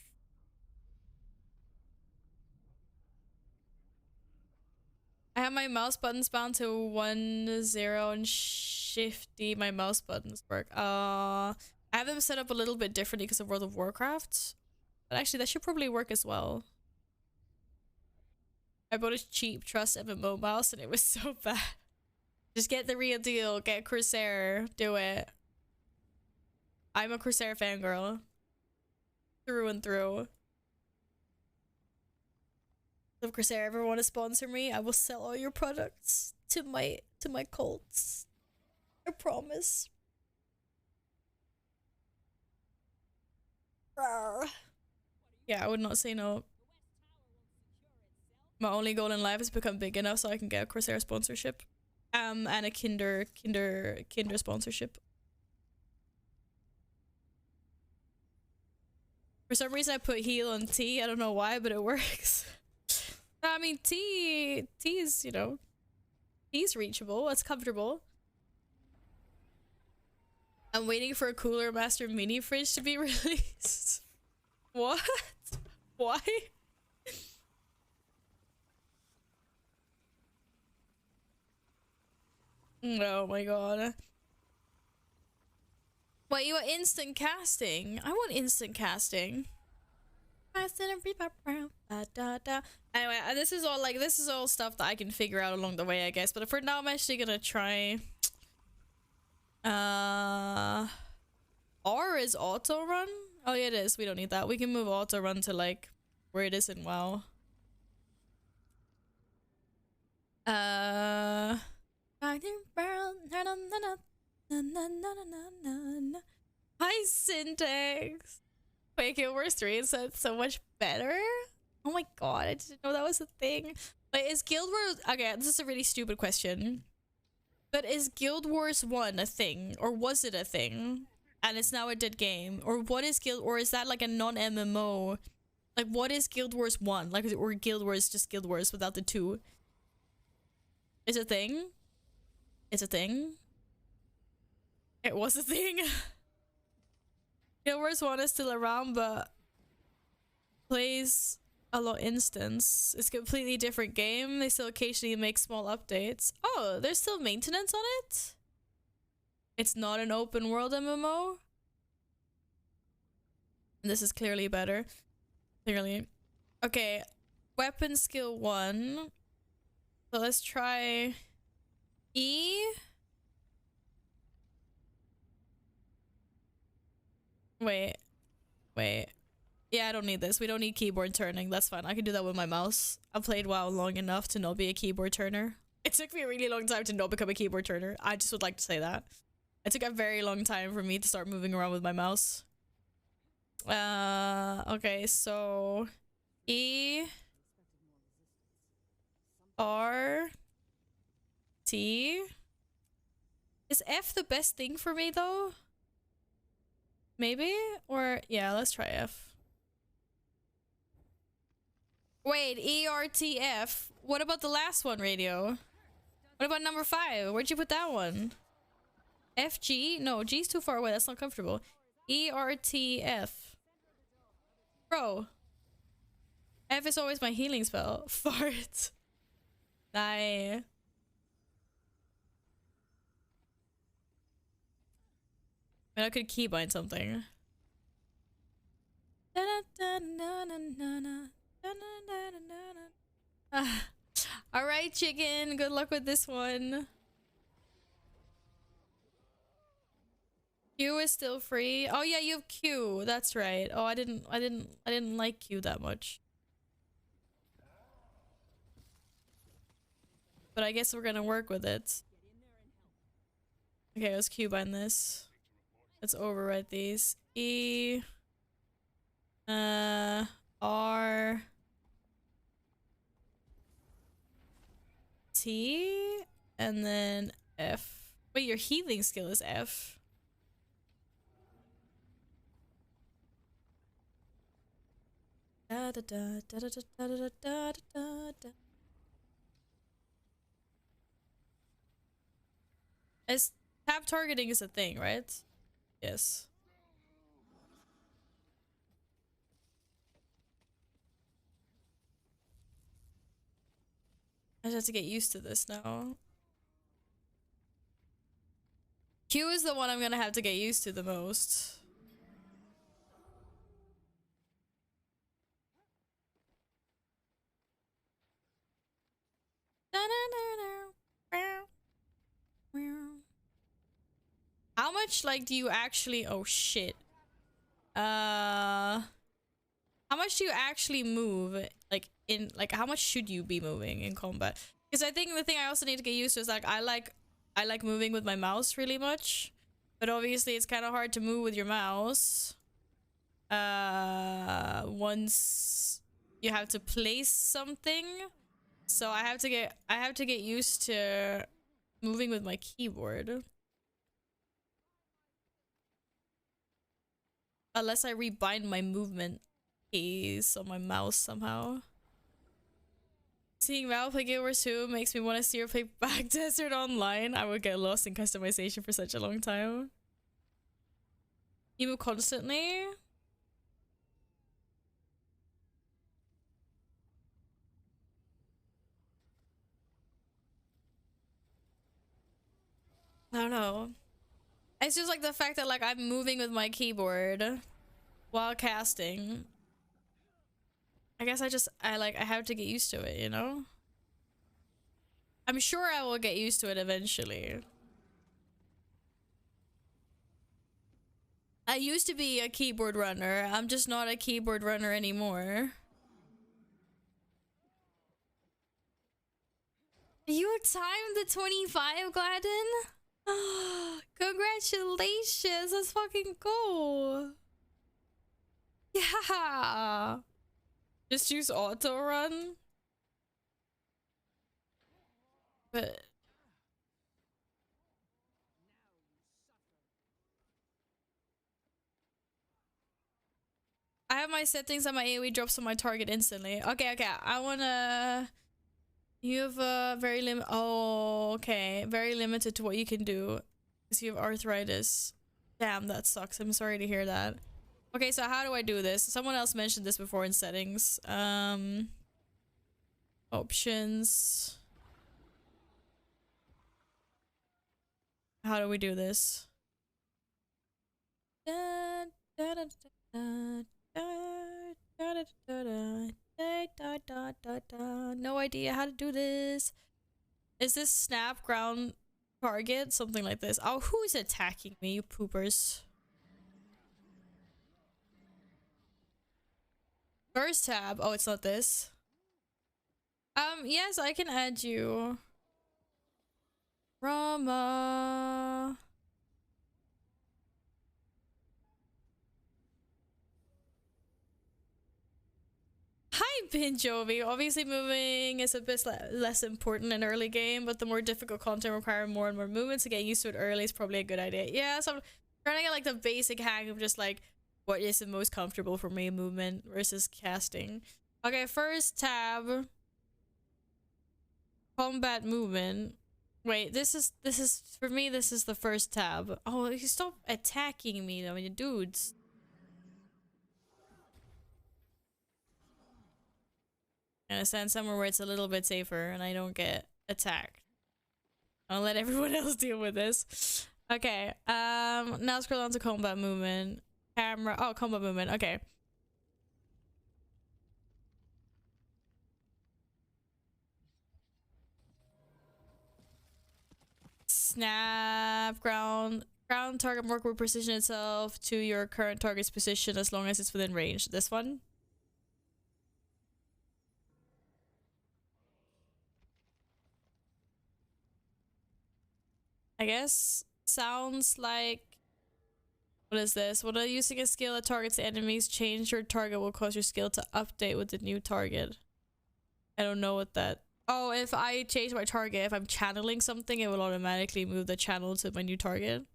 I have my mouse buttons bound to 1, 0, and shifty. My mouse buttons work. I have them set up a little bit differently because of World of Warcraft. But actually, that should probably work as well. I bought a cheap Trust MMO mouse and it was so bad. Just get the real deal. Get Corsair. Do it. I'm a Corsair fangirl. Through and through. If Corsair ever want to sponsor me, I will sell all your products to my cults. I promise. Rawr. Yeah, I would not say no. My only goal in life is to become big enough so I can get a Corsair sponsorship. And a Kinder sponsorship. For some reason I put heal on T. I don't know why, but it works. I mean, T is, you know, T's reachable. It's comfortable. I'm waiting for a Cooler Master mini fridge to be released. What? Why? Oh my god. Wait, you want instant casting? I want instant casting. Anyway, this is all stuff that I can figure out along the way, I guess. But for now, I'm actually gonna try. R is auto run. Oh yeah, it is. We don't need that. We can move auto run to like where it is in WoW. Hi, Syntax. Wait, Guild Wars 3 is so much better? Oh my god, I didn't know that was a thing. Wait, is Guild Wars... Okay, this is a really stupid question. But is Guild Wars 1 a thing? Or was it a thing? And it's now a dead game? Or what is Or is that like a non-MMO? Like, what is Guild Wars 1? Like, or Guild Wars just Guild Wars without the 2? It's a thing? It's a thing? It was a thing? Guild Wars 1 is still around, but plays a lot instance. It's a completely different game. They still occasionally make small updates. Oh, there's still maintenance on it? It's not an open world MMO? This is clearly better. Clearly. Okay, weapon skill 1. So let's try E. Wait. Yeah, I don't need this. We don't need keyboard turning. That's fine. I can do that with my mouse. I've played WoW long enough to not be a keyboard turner. It took me a really long time to not become a keyboard turner. I just would like to say that. It took a very long time for me to start moving around with my mouse. Okay, so E R T. Is F the best thing for me though? Maybe? Or yeah, let's try F. Wait, ERTF. What about the last one, Radio? What about number 5? Where'd you put that one? FG? No, G's too far away. That's not comfortable. ERTF. Bro. F is always my healing spell. Fart. Nah. I could keybind something. Alright, chicken. Good luck with this one. Q is still free. Oh yeah, you have Q. That's right. Oh, I didn't like Q that much. But I guess we're gonna work with it. Okay, let's keybind this. Let's overwrite these. E R T and then F. Wait, your healing skill is F. Da da da da da da da da da da. As tab targeting is a thing, right? Yes. I just have to get used to this now. Q is the one I'm gonna have to get used to the most. How much like do you actually oh shit. How much do you actually move like in like how much should you be moving in combat? Because I think the thing I also need to get used to is like I like moving with my mouse really much. But obviously it's kind of hard to move with your mouse. Once you have to place something. So I have to get used to moving with my keyboard. Unless I rebind my movement keys on my mouse somehow. Seeing Val play Guild Wars 2 makes me want to see her play Back Desert Online. I would get lost in customization for such a long time. You move constantly? I don't know. It's just like the fact that like I'm moving with my keyboard while casting. I guess I have to get used to it, you know? I'm sure I will get used to it eventually. I used to be a keyboard runner. I'm just not a keyboard runner anymore. You timed the 25, Gladden? Congratulations, that's fucking cool. Yeah. Just use auto run. But I have my settings and my AoE drops on my target instantly. Okay, I wanna... You have a very oh, okay. Very limited to what you can do. Because you have arthritis. Damn, that sucks. I'm sorry to hear that. Okay, so how do I do this? Someone else mentioned this before in settings. Options. How do we do this? No idea how to do this. Is this snap ground target? Something like this. Oh, who is attacking me, you poopers? First tab. Oh, it's not this. Yes, I can add you. Rama. Hi, Ben Jovi. Obviously, moving is a bit less important in early game, but the more difficult content require more and more movements. So getting used to it early is probably a good idea. Yeah, so I'm trying to get like the basic hang of just like what is the most comfortable for me, movement versus casting. Okay, first tab. Combat movement. Wait, this is for me. This is the first tab. Oh, you stop attacking me, though, you dudes. I'm gonna stand somewhere where it's a little bit safer and I don't get attacked. I'll let everyone else deal with this. Okay. Now scroll down to combat movement. Camera. Oh, combat movement. Okay. Snap ground target mark will position itself to your current target's position as long as it's within range. This one. I guess sounds like what is this? When using a skill that targets enemies, change your target will cause your skill to update with the new target. I don't know what that. Oh, if I change my target, if I'm channeling something, it will automatically move the channel to my new target.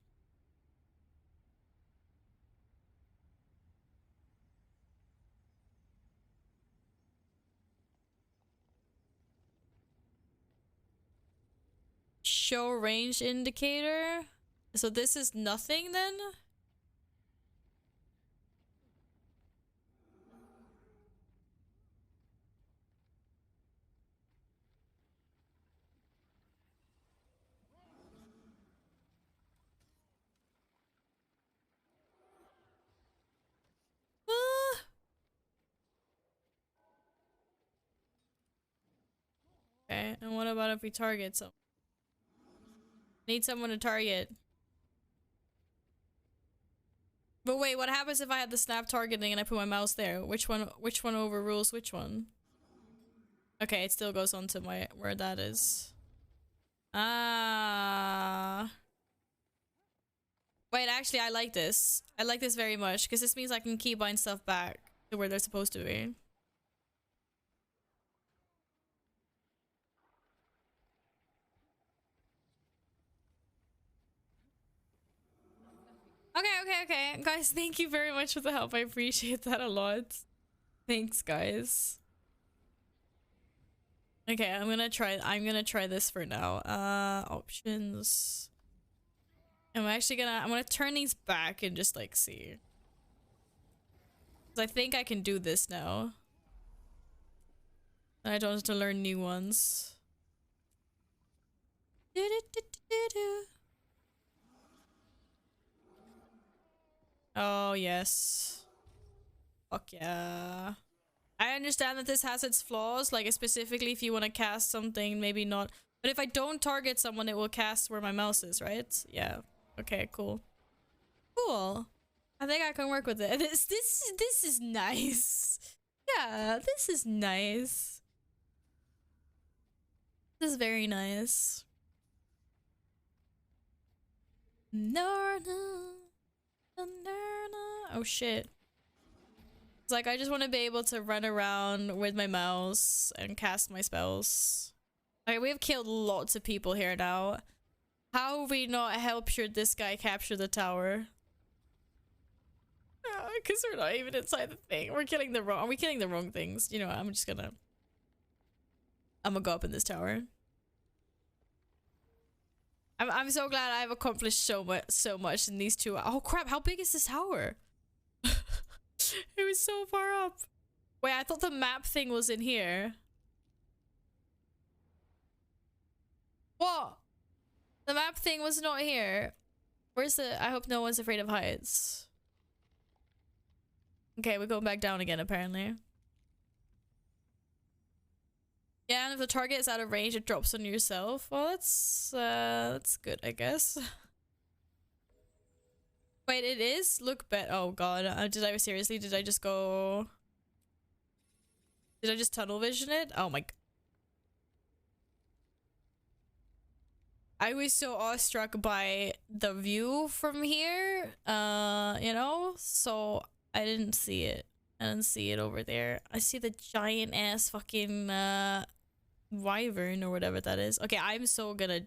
Show range indicator. So this is nothing then? Okay, and what about if we target some? Need someone to target. But wait, what happens if I had the snap targeting and I put my mouse there? Which one overrules which one? Okay, it still goes on to my where that is. Ah. Wait, actually I like this. I like this very much because this means I can keep buying stuff back to where they're supposed to be. Okay. Guys, thank you very much for the help. I appreciate that a lot. Thanks, guys. Okay, I'm gonna try this for now. Options. I'm gonna turn these back and just like see. 'Cause I think I can do this now. I don't have to learn new ones. Oh, yes. Fuck yeah. I understand that this has its flaws, like specifically if you want to cast something, maybe not. But if I don't target someone, it will cast where my mouse is, right? Yeah. Okay, cool. Cool. I think I can work with it. This is nice. Yeah, this is nice. This is very nice. Oh shit. It's like I just want to be able to run around with my mouse and cast my spells. Okay, we have killed lots of people here now. How have we not helped this guy capture the tower? Because we're not even inside the thing. Are we killing the wrong things? You know, I'm gonna go up in this tower. I'm so glad I've accomplished so much in these 2 hours. Oh crap, how big is this tower? It was so far up. Wait, I thought the map thing was in here. What? The map thing was not here. Where's the... I hope no one's afraid of heights. Okay, we're going back down again, apparently. Yeah, and if the target is out of range, it drops on yourself. Well, that's good, I guess. Wait, it is? Look bet. Oh god, did I just go... Did I just tunnel vision it? Oh my... I was so awestruck by the view from here, you know? So, I didn't see it. I didn't see it over there. I see the giant ass fucking, wyvern or whatever that is. Okay, I'm so gonna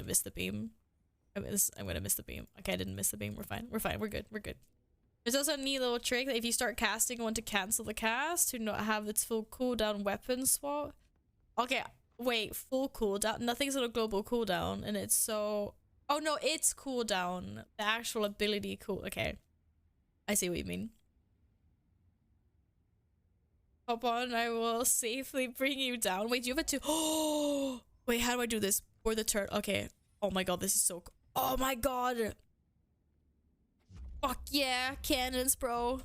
miss the beam. I'm gonna miss the beam. Okay, I didn't miss the beam. We're fine. We're good. There's also a neat little trick that if you start casting, want to cancel the cast to not have its full cooldown weapon swap. Okay, wait, full cooldown. Nothing's on a global cooldown, and it's so... Oh no, it's cooldown. The actual ability cool. Okay, I see what you mean. Hop on, I will safely bring you down. Wait, do you have a two? Oh, wait, how do I do this? Or the turn? Okay. Oh my god, this is so... Oh my god. Fuck yeah, cannons, bro.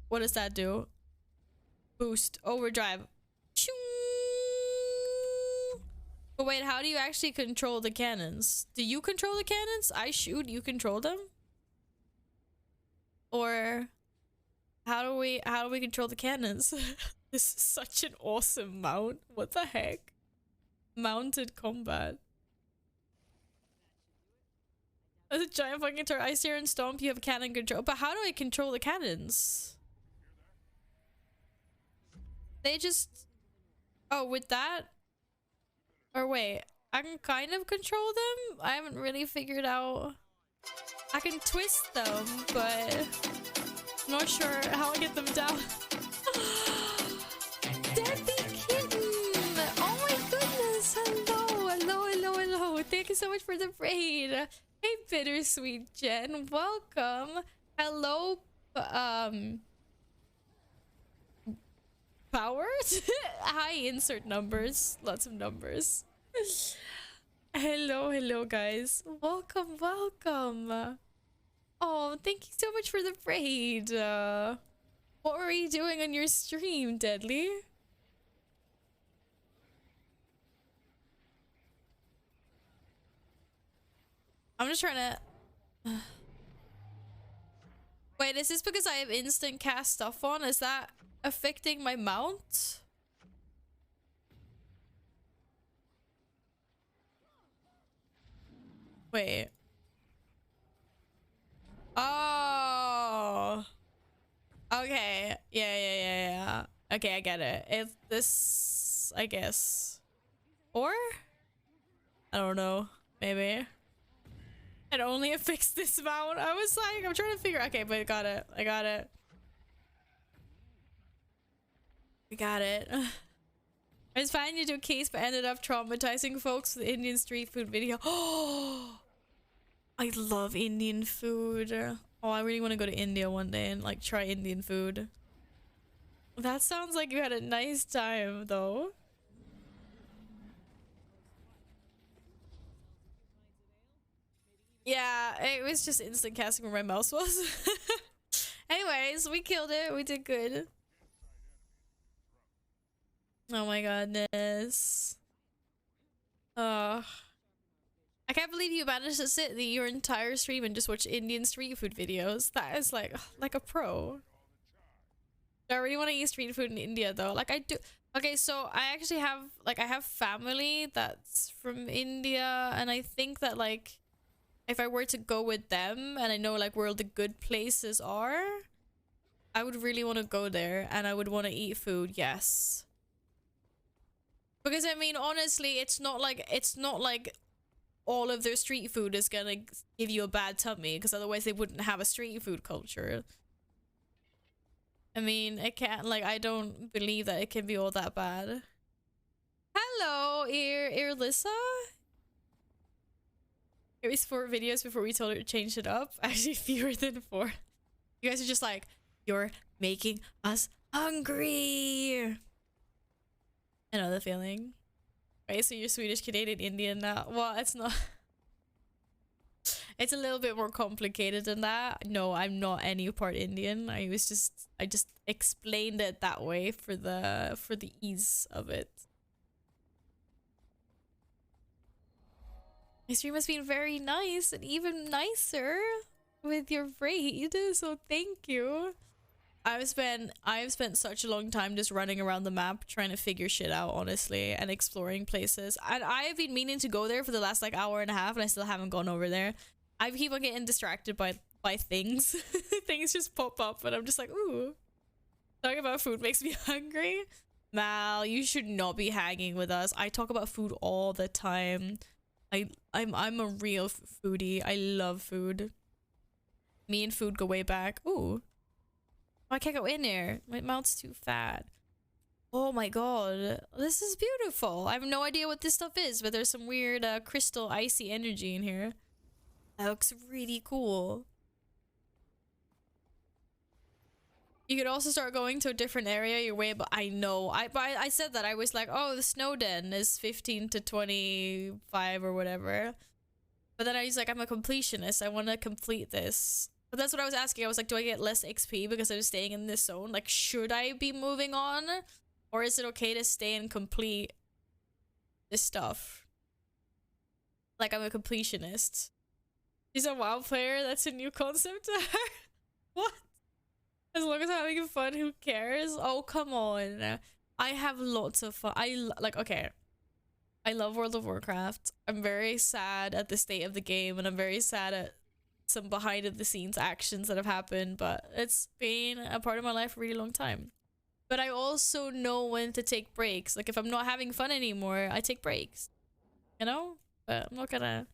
What does that do? Boost, overdrive. Shoo! But wait, how do you actually control the cannons? Do you control the cannons? I shoot, you control them? Or how do we control the cannons? This is such an awesome mount. What the heck? Mounted combat. That's a giant fucking turret. I steer and stomp, you have cannon control. But how do I control the cannons? They just... Oh, with that? Or wait, I can kind of control them? I haven't really figured out... I can twist them, but... I'm not sure how I get them down. Debbie Kitten! Oh my goodness! Hello! Thank you so much for the raid! Hey, Bittersweet Jen, welcome. Hello, power? Hi, insert numbers. Lots of numbers. Hello, guys. Welcome. Oh, thank you so much for the raid. What were you doing on your stream, Deadly? I'm just trying to... Wait, is this because I have instant cast stuff on? Is that affecting my mount? Wait. Oh. Okay. Yeah. Okay, I get it. It's this, I guess. Or? I don't know. Maybe. It only affects this mount. I was like, I'm trying to figure. Okay, but I got it. I got it. We got it. I was planning to do a case, but ended up traumatizing folks with the Indian street food video. Oh, I love Indian food. Oh, I really want to go to India one day and like try Indian food. That sounds like you had a nice time, though. Yeah, it was just instant casting where my mouse was. Anyways, we killed it. We did good. Oh my goodness. I can't believe you managed to sit your entire stream and just watch Indian street food videos. That is like a pro. I really want to eat street food in India though. Like I do. Okay, so I actually have I have family that's from India, and I think that like if I were to go with them and I know like where all the good places are, I would really want to go there and I would want to eat food, yes. Because I mean, honestly, it's not like all of their street food is gonna give you a bad tummy, because otherwise they wouldn't have a street food culture. I mean, it can't, like, I don't believe that it can be all that bad. Hello, Lissa. It was 4 videos before we told her to change it up. Actually, fewer than 4. You guys are just like, you're making us hungry. I know the feeling. Right, so you're Swedish, Canadian, Indian now. Well, it's not. It's a little bit more complicated than that. No, I'm not any part Indian. I just explained it that way for the ease of it. My stream has been very nice and even nicer with your raid, so thank you. I've spent such a long time just running around the map trying to figure shit out, honestly, and exploring places. And I've been meaning to go there for the last like hour and a half, and I still haven't gone over there. I keep on getting distracted by things. Things just pop up, and I'm just like, ooh. Talking about food makes me hungry. Mal, you should not be hanging with us. I talk about food all the time. I'm a real foodie. I love food. Me and food go way back. Ooh. Oh, I can't go in there. My mouth's too fat. Oh my god. This is beautiful. I have no idea what this stuff is, but there's some weird crystal icy energy in here. That looks really cool. You could also start going to a different area your way, but I know. I said that. I was like, oh, the snow den is 15 to 25 or whatever. But then I was like, I'm a completionist. I want to complete this. But that's what I was asking. I was like, do I get less XP because I'm staying in this zone? Like, should I be moving on? Or is it okay to stay and complete this stuff? Like, I'm a completionist. She's a WoW player? That's a new concept to her? What? As long as I'm having fun, who cares? Oh, come on. I have lots of fun. Okay. I love World of Warcraft. I'm very sad at the state of the game, and I'm very sad at some behind the scenes actions that have happened, but it's been a part of my life for a really long time. But I also know when to take breaks. Like, if I'm not having fun anymore, I take breaks. You know? But I'm not gonna...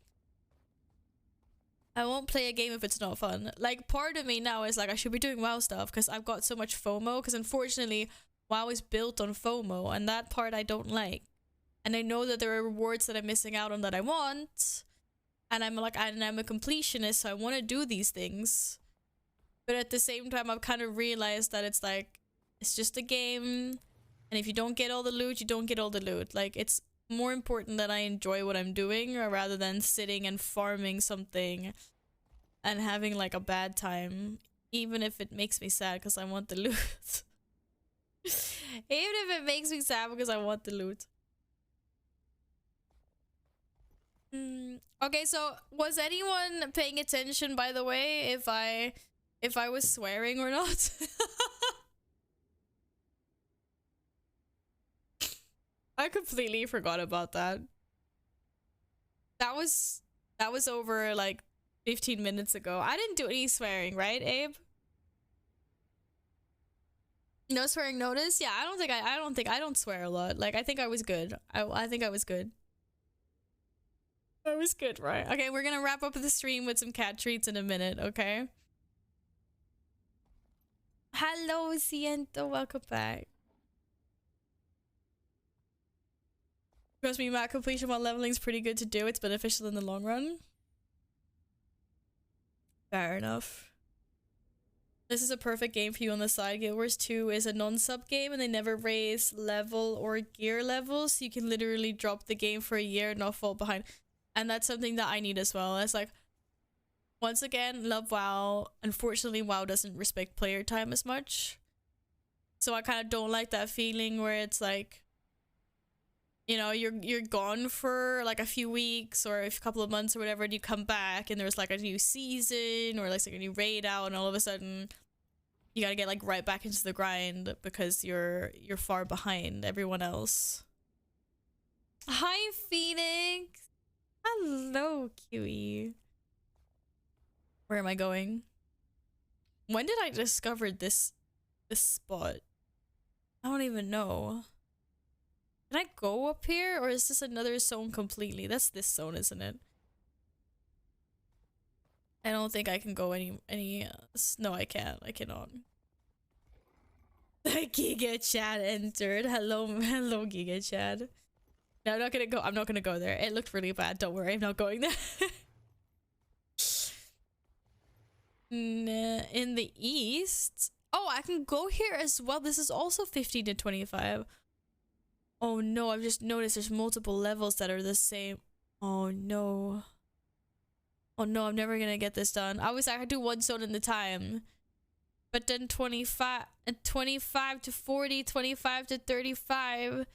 I won't play a game if it's not fun. Like, part of me now is like, I should be doing WoW stuff because I've got so much FOMO, because unfortunately WoW is built on FOMO, and that part I don't like. And I know that there are rewards that I'm missing out on that I want, and I'm like, and I'm a completionist, so I want to do these things. But at the same time, I've kind of realized that it's like, it's just a game, and if you don't get all the loot, you don't get all the loot. Like, it's more important that I enjoy what I'm doing rather than sitting and farming something and having like a bad time, even if it makes me sad because I want the loot. Even if it makes me sad because I want the loot. Okay, so was anyone paying attention, by the way, if I was swearing or not? I completely forgot about that. That was over like 15 minutes ago. I didn't do any swearing, right, Abe? No swearing notice? Yeah, I don't swear a lot. Like, I think I was good. I think I was good. I was good, right? Okay, we're gonna wrap up the stream with some cat treats in a minute, okay? Hello, Ciento, welcome back. Trust me, map completion while leveling is pretty good to do. It's beneficial in the long run. Fair enough. This is a perfect game for you on the side. Guild Wars 2 is a non-sub game and they never raise level or gear levels, so you can literally drop the game for a year and not fall behind. And that's something that I need as well. It's like, once again, love WoW. Unfortunately, WoW doesn't respect player time as much. So I kind of don't like that feeling where it's like, you know, you're gone for like a few weeks or a couple of months or whatever, and you come back and there's like a new season or like a new raid out, and all of a sudden you gotta get like right back into the grind because you're far behind everyone else. Hi, Phoenix. Hello, QE. Where am I going? When did I discover this spot? I don't even know. Can I go up here, or is this another zone completely? That's this zone, isn't it? I don't think I can go any no, I can't. I cannot. Giga Chad entered. Hello, Giga Chad. No, I'm not gonna go there. It looked really bad. Don't worry, I'm not going there. In the east? Oh, I can go here as well. This is also 15 to 25. Oh no, I've just noticed there's multiple levels that are the same. Oh no. Oh no, I'm never gonna get this done. I could do one zone in the time. But then 25 to 40, 25 to 35.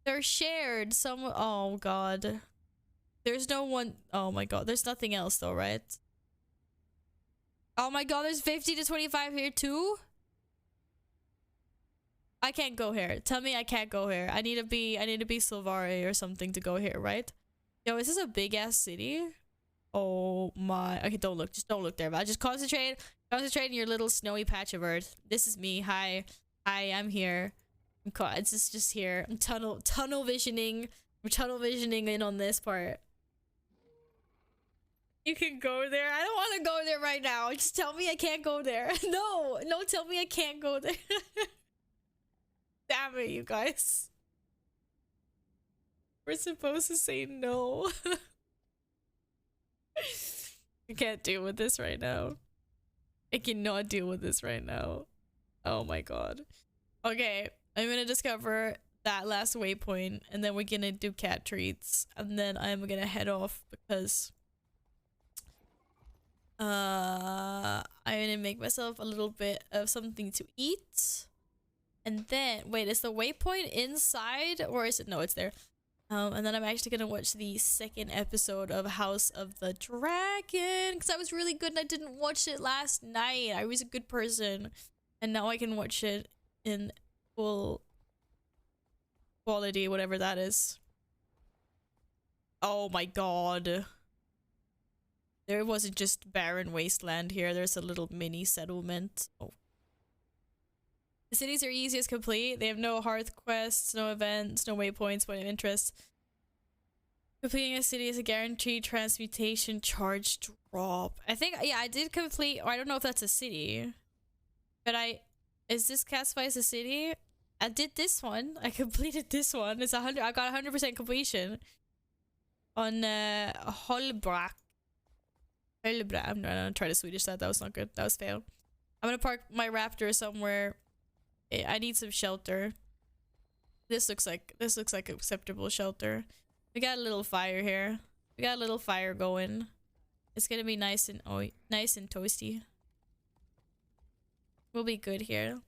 They're shared. Oh god. There's no one. Oh my god, there's nothing else though, right? Oh my god, there's 50 to 25 here too? I can't go here. Tell me I can't go here. I need to be Silvari or something to go here, right? Yo, is this a big ass city? Oh my. Okay, don't look. Just don't look there, but just concentrate on your little snowy patch of earth. This is me. Hi, I'm here. It's just here. I'm tunnel visioning. I'm tunnel visioning in on this part. You can go there. I don't want to go there right now. Just tell me I can't go there. No, tell me I can't go there. Damn it, you guys. We're supposed to say no. I can't deal with this right now. I cannot deal with this right now. Oh my god. Okay, I'm gonna discover that last waypoint, and then we're gonna do cat treats, and then I'm gonna head off because I'm gonna make myself a little bit of something to eat. And then, wait, is the waypoint inside, or is it? No, it's there. And then I'm actually gonna watch the second episode of House of the Dragon, because that was really good and I didn't watch it last night. I was a good person, and now I can watch it in full quality, whatever that is. Oh my god. There wasn't just barren wasteland here, there's a little mini settlement. Oh. The cities are easiest complete. They have no hearth quests, no events, no waypoints, point of interest. Completing a city is a guaranteed transmutation charge drop. I think, yeah, I did complete, or I don't know if that's a city. But is this classified as a city? I did this one. I completed this one. It's 100, I got 100% completion. On, Holbrak. Holbrak. I'm gonna try to Swedish that. That was not good. That was fail. I'm gonna park my raptor somewhere. I need some shelter. This looks like acceptable shelter. We got a little fire here. We got a little fire going. It's gonna be nice and toasty. We'll be good here.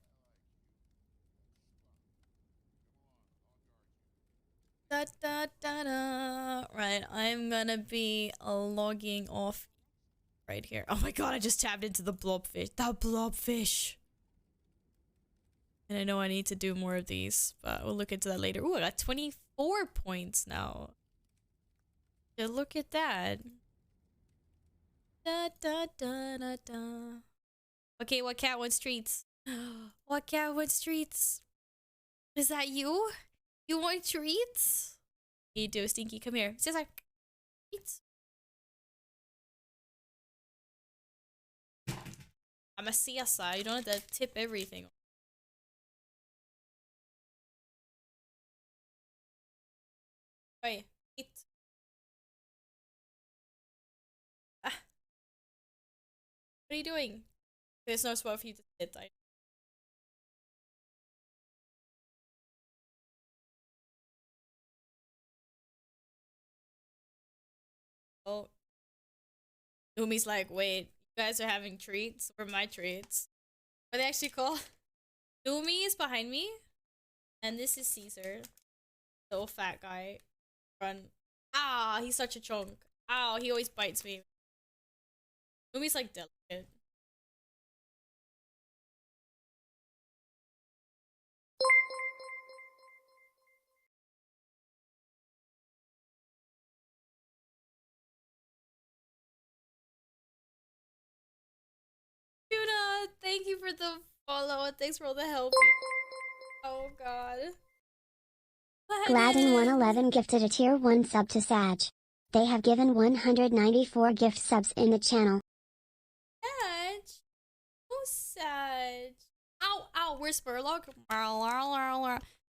Da, da, da, da. Right, I'm gonna be logging off right here. Oh my god, I just tapped into the blobfish. The blobfish. And I know I need to do more of these, but we'll look into that later. Ooh, I got 24 points now. Yeah, look at that. Da, da, da, da, da. Okay, what cat wants treats? What cat wants treats? Is that you? You want treats? You do, Stinky. Come here. Scissor. Treats. I'm a CSI. You don't have to tip everything. Wait. Eat. Ah. What are you doing? There's no spot for you to sit. Oh. Umi's like, wait, you guys are having treats? Or my treats? What are they actually called? Umi is behind me. And this is Caesar. The old fat guy. Run. Ah, he's such a chunk. Ow, he always bites me. Umi's like delicate. Tuna, thank you for the follow and thanks for all the help. Oh god. Gladden111 gifted a tier 1 sub to Sag. They have given 194 gift subs in the channel. Sag? Oh, Sag. Ow, ow, where's Spurlock?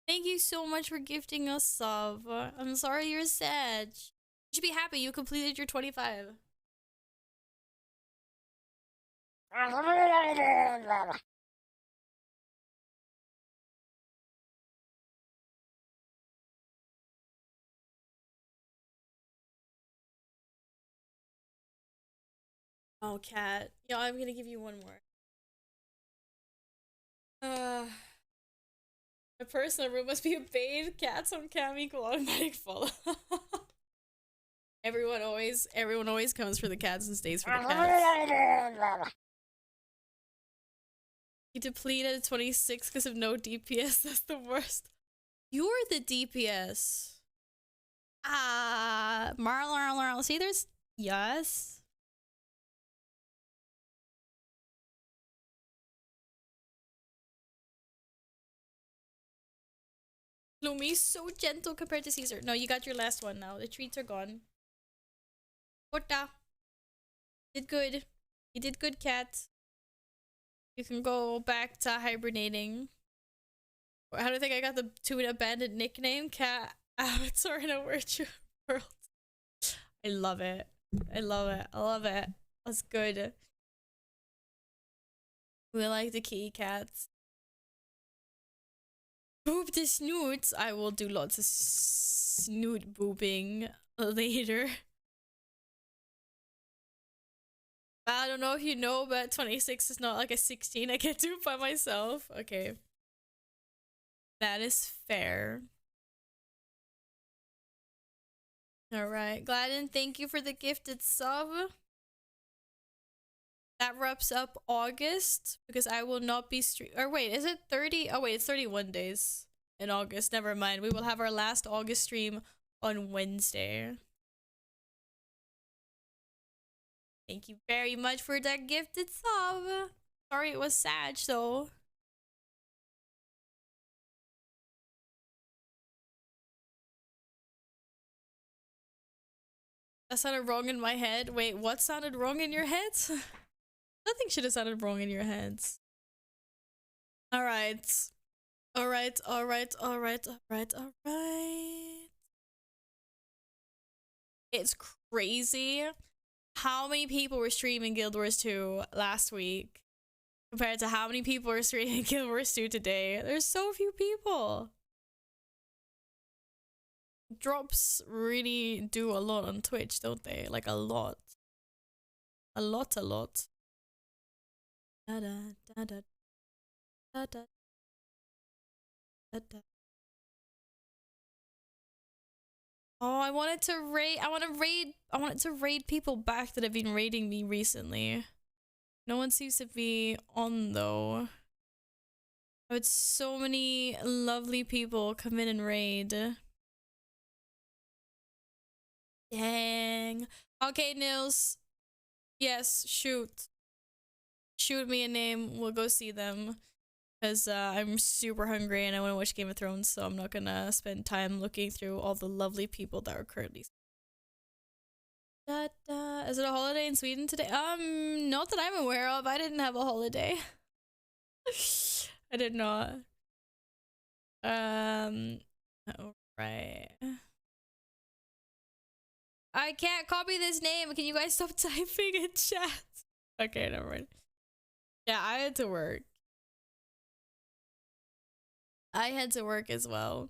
Thank you so much for gifting us sub. I'm sorry you're Sag. You should be happy you completed your 25. Oh, cat. Yeah, I'm gonna give you one more. My personal room must be a bathed cats on cam equal automatic follow. Everyone always comes for the cats and stays for the cats. You depleted at 26 because of no DPS. That's the worst. You're the DPS. Ah, Marl. See, there's yes. Lumi's so gentle compared to Caesar. No, you got your last one now. The treats are gone. Kota. Did good. You did good, cat. You can go back to hibernating. How do you think I got the tuna bandit nickname? Cat Avatar in a virtual world. I love it. I love it. I love it. That's good. We like the kitty cats. Boop the snoots. I will do lots of snoot booping later. I don't know if you know, but 26 is not like a 16 I can do by myself. Okay. That is fair. Alright. Gladden, thank you for the gifted sub. That wraps up August because I will not be or wait, is it 30? Oh wait, it's 31 days in August. Never mind. We will have our last August stream on Wednesday. Thank you very much for that gifted sub. Sorry it was sad though. That sounded wrong in my head. Wait, what sounded wrong in your head? Nothing should have sounded wrong in your heads. Alright. Alright. It's crazy how many people were streaming Guild Wars 2 last week compared to how many people are streaming Guild Wars 2 today. There's so few people. Drops really do a lot on Twitch, don't they? Like a lot. A lot. Da da da da da da da da. Oh, I wanted to raid. I wanted to raid people back that have been raiding me recently. No one seems to be on though. I had so many lovely people come in and raid. Dang. Okay, Nils. Yes, shoot. Shoot me a name. We'll go see them. Because I'm super hungry and I want to watch Game of Thrones, so I'm not gonna spend time looking through all the lovely people that are currently. Is it a holiday in Sweden today? Not that I'm aware of. I didn't have a holiday. I did not. Alright. I can't copy this name. Can you guys stop typing in chat? Okay, never mind. Yeah, I had to work. I had to work as well.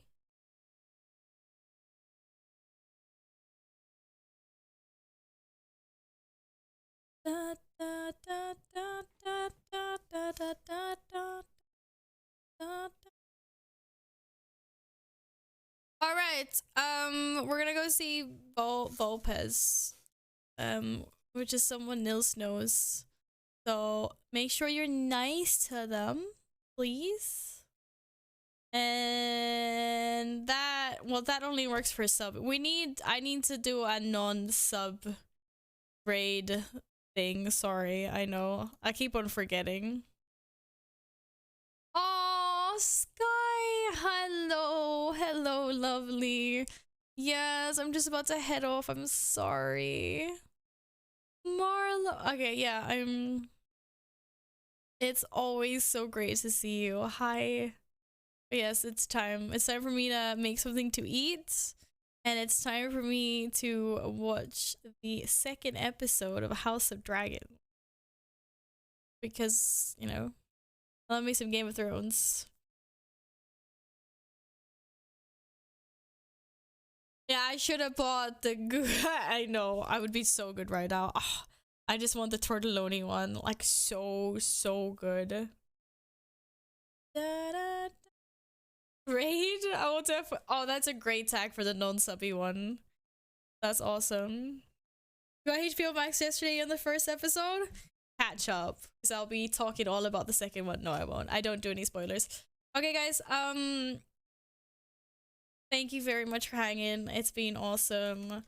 All right. We're gonna go see Volpez, which is someone Nils knows. So make sure you're nice to them, please. And that, well, that only works for sub. I need to do a non-sub raid thing. Sorry, I know. I keep on forgetting. Oh, Sky! Hello, hello, lovely. Yes, I'm just about to head off. I'm sorry. Marlo. Okay, yeah, it's always so great to see you. Hi. Yes, it's time. It's time for me to make something to eat. And it's time for me to watch the second episode of House of Dragon. Because, you know, I love me some Game of Thrones. Yeah, I should have bought the I know, I would be so good right now. Oh, I just want the tortelloni one. Like, so good. Da-da. Raid? Oh, that's a great tag for the non-subby one. That's awesome. You got HBO Max yesterday on the first episode? Catch up, because I'll be talking all about the second one. No, I won't. I don't do any spoilers. Okay, guys. Thank you very much for hanging. It's been awesome.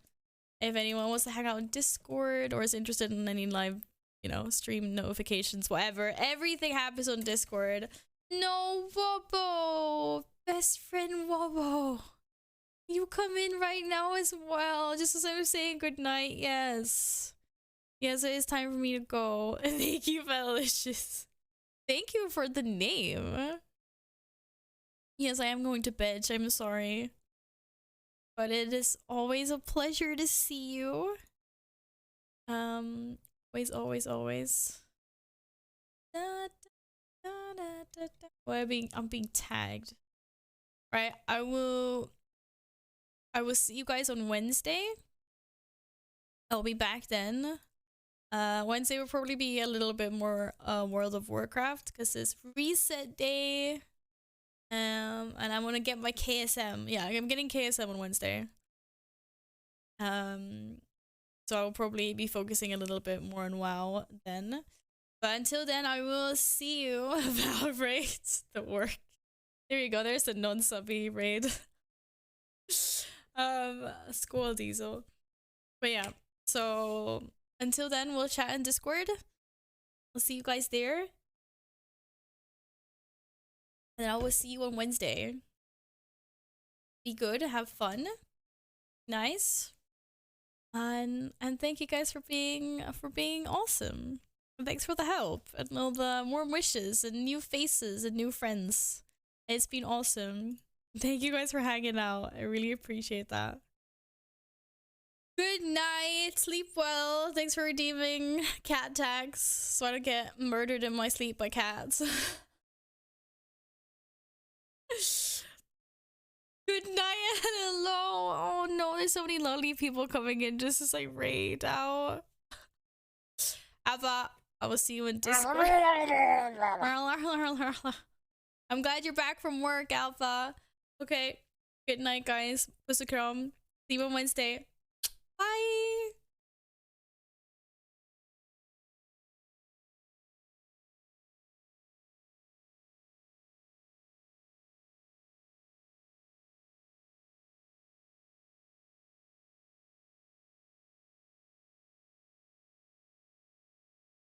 If anyone wants to hang out in Discord or is interested in any live, you know, stream notifications, whatever, everything happens on Discord. No, Wobbo! Best friend Wobbo! You come in right now as well, just as I was saying goodnight, yes. Yes, it is time for me to go. Thank you, Felicious. Thank you for the name. Yes, I am going to bed, I'm sorry. But it is always a pleasure to see you. Always. Well, I'm being tagged. Right, I will see you guys on Wednesday. I'll be back then. Wednesday will probably be a little bit more World of Warcraft because it's reset day. And I want to get my KSM. Yeah, I'm getting KSM on Wednesday. So I'll probably be focusing a little bit more on WoW then. But until then, I will see you about raids that work. There you go. There's the non-subby raid. Squall Diesel. But yeah. So until then, we'll chat in Discord. I'll see you guys there. And I will see you on Wednesday. Be good. Have fun. Nice. And thank you guys for being awesome. And thanks for the help and all the warm wishes and new faces and new friends. It's been awesome. Thank you guys for hanging out. I really appreciate that. Good night. Sleep well. Thanks for redeeming cat tags so I don't get murdered in my sleep by cats. Good night and hello. Oh no, there's so many lovely people coming in just as I raid out. Alpha, I will see you in Discord. I'm glad you're back from work, Alpha. Okay, good night, guys. Puss and kram. See you on Wednesday.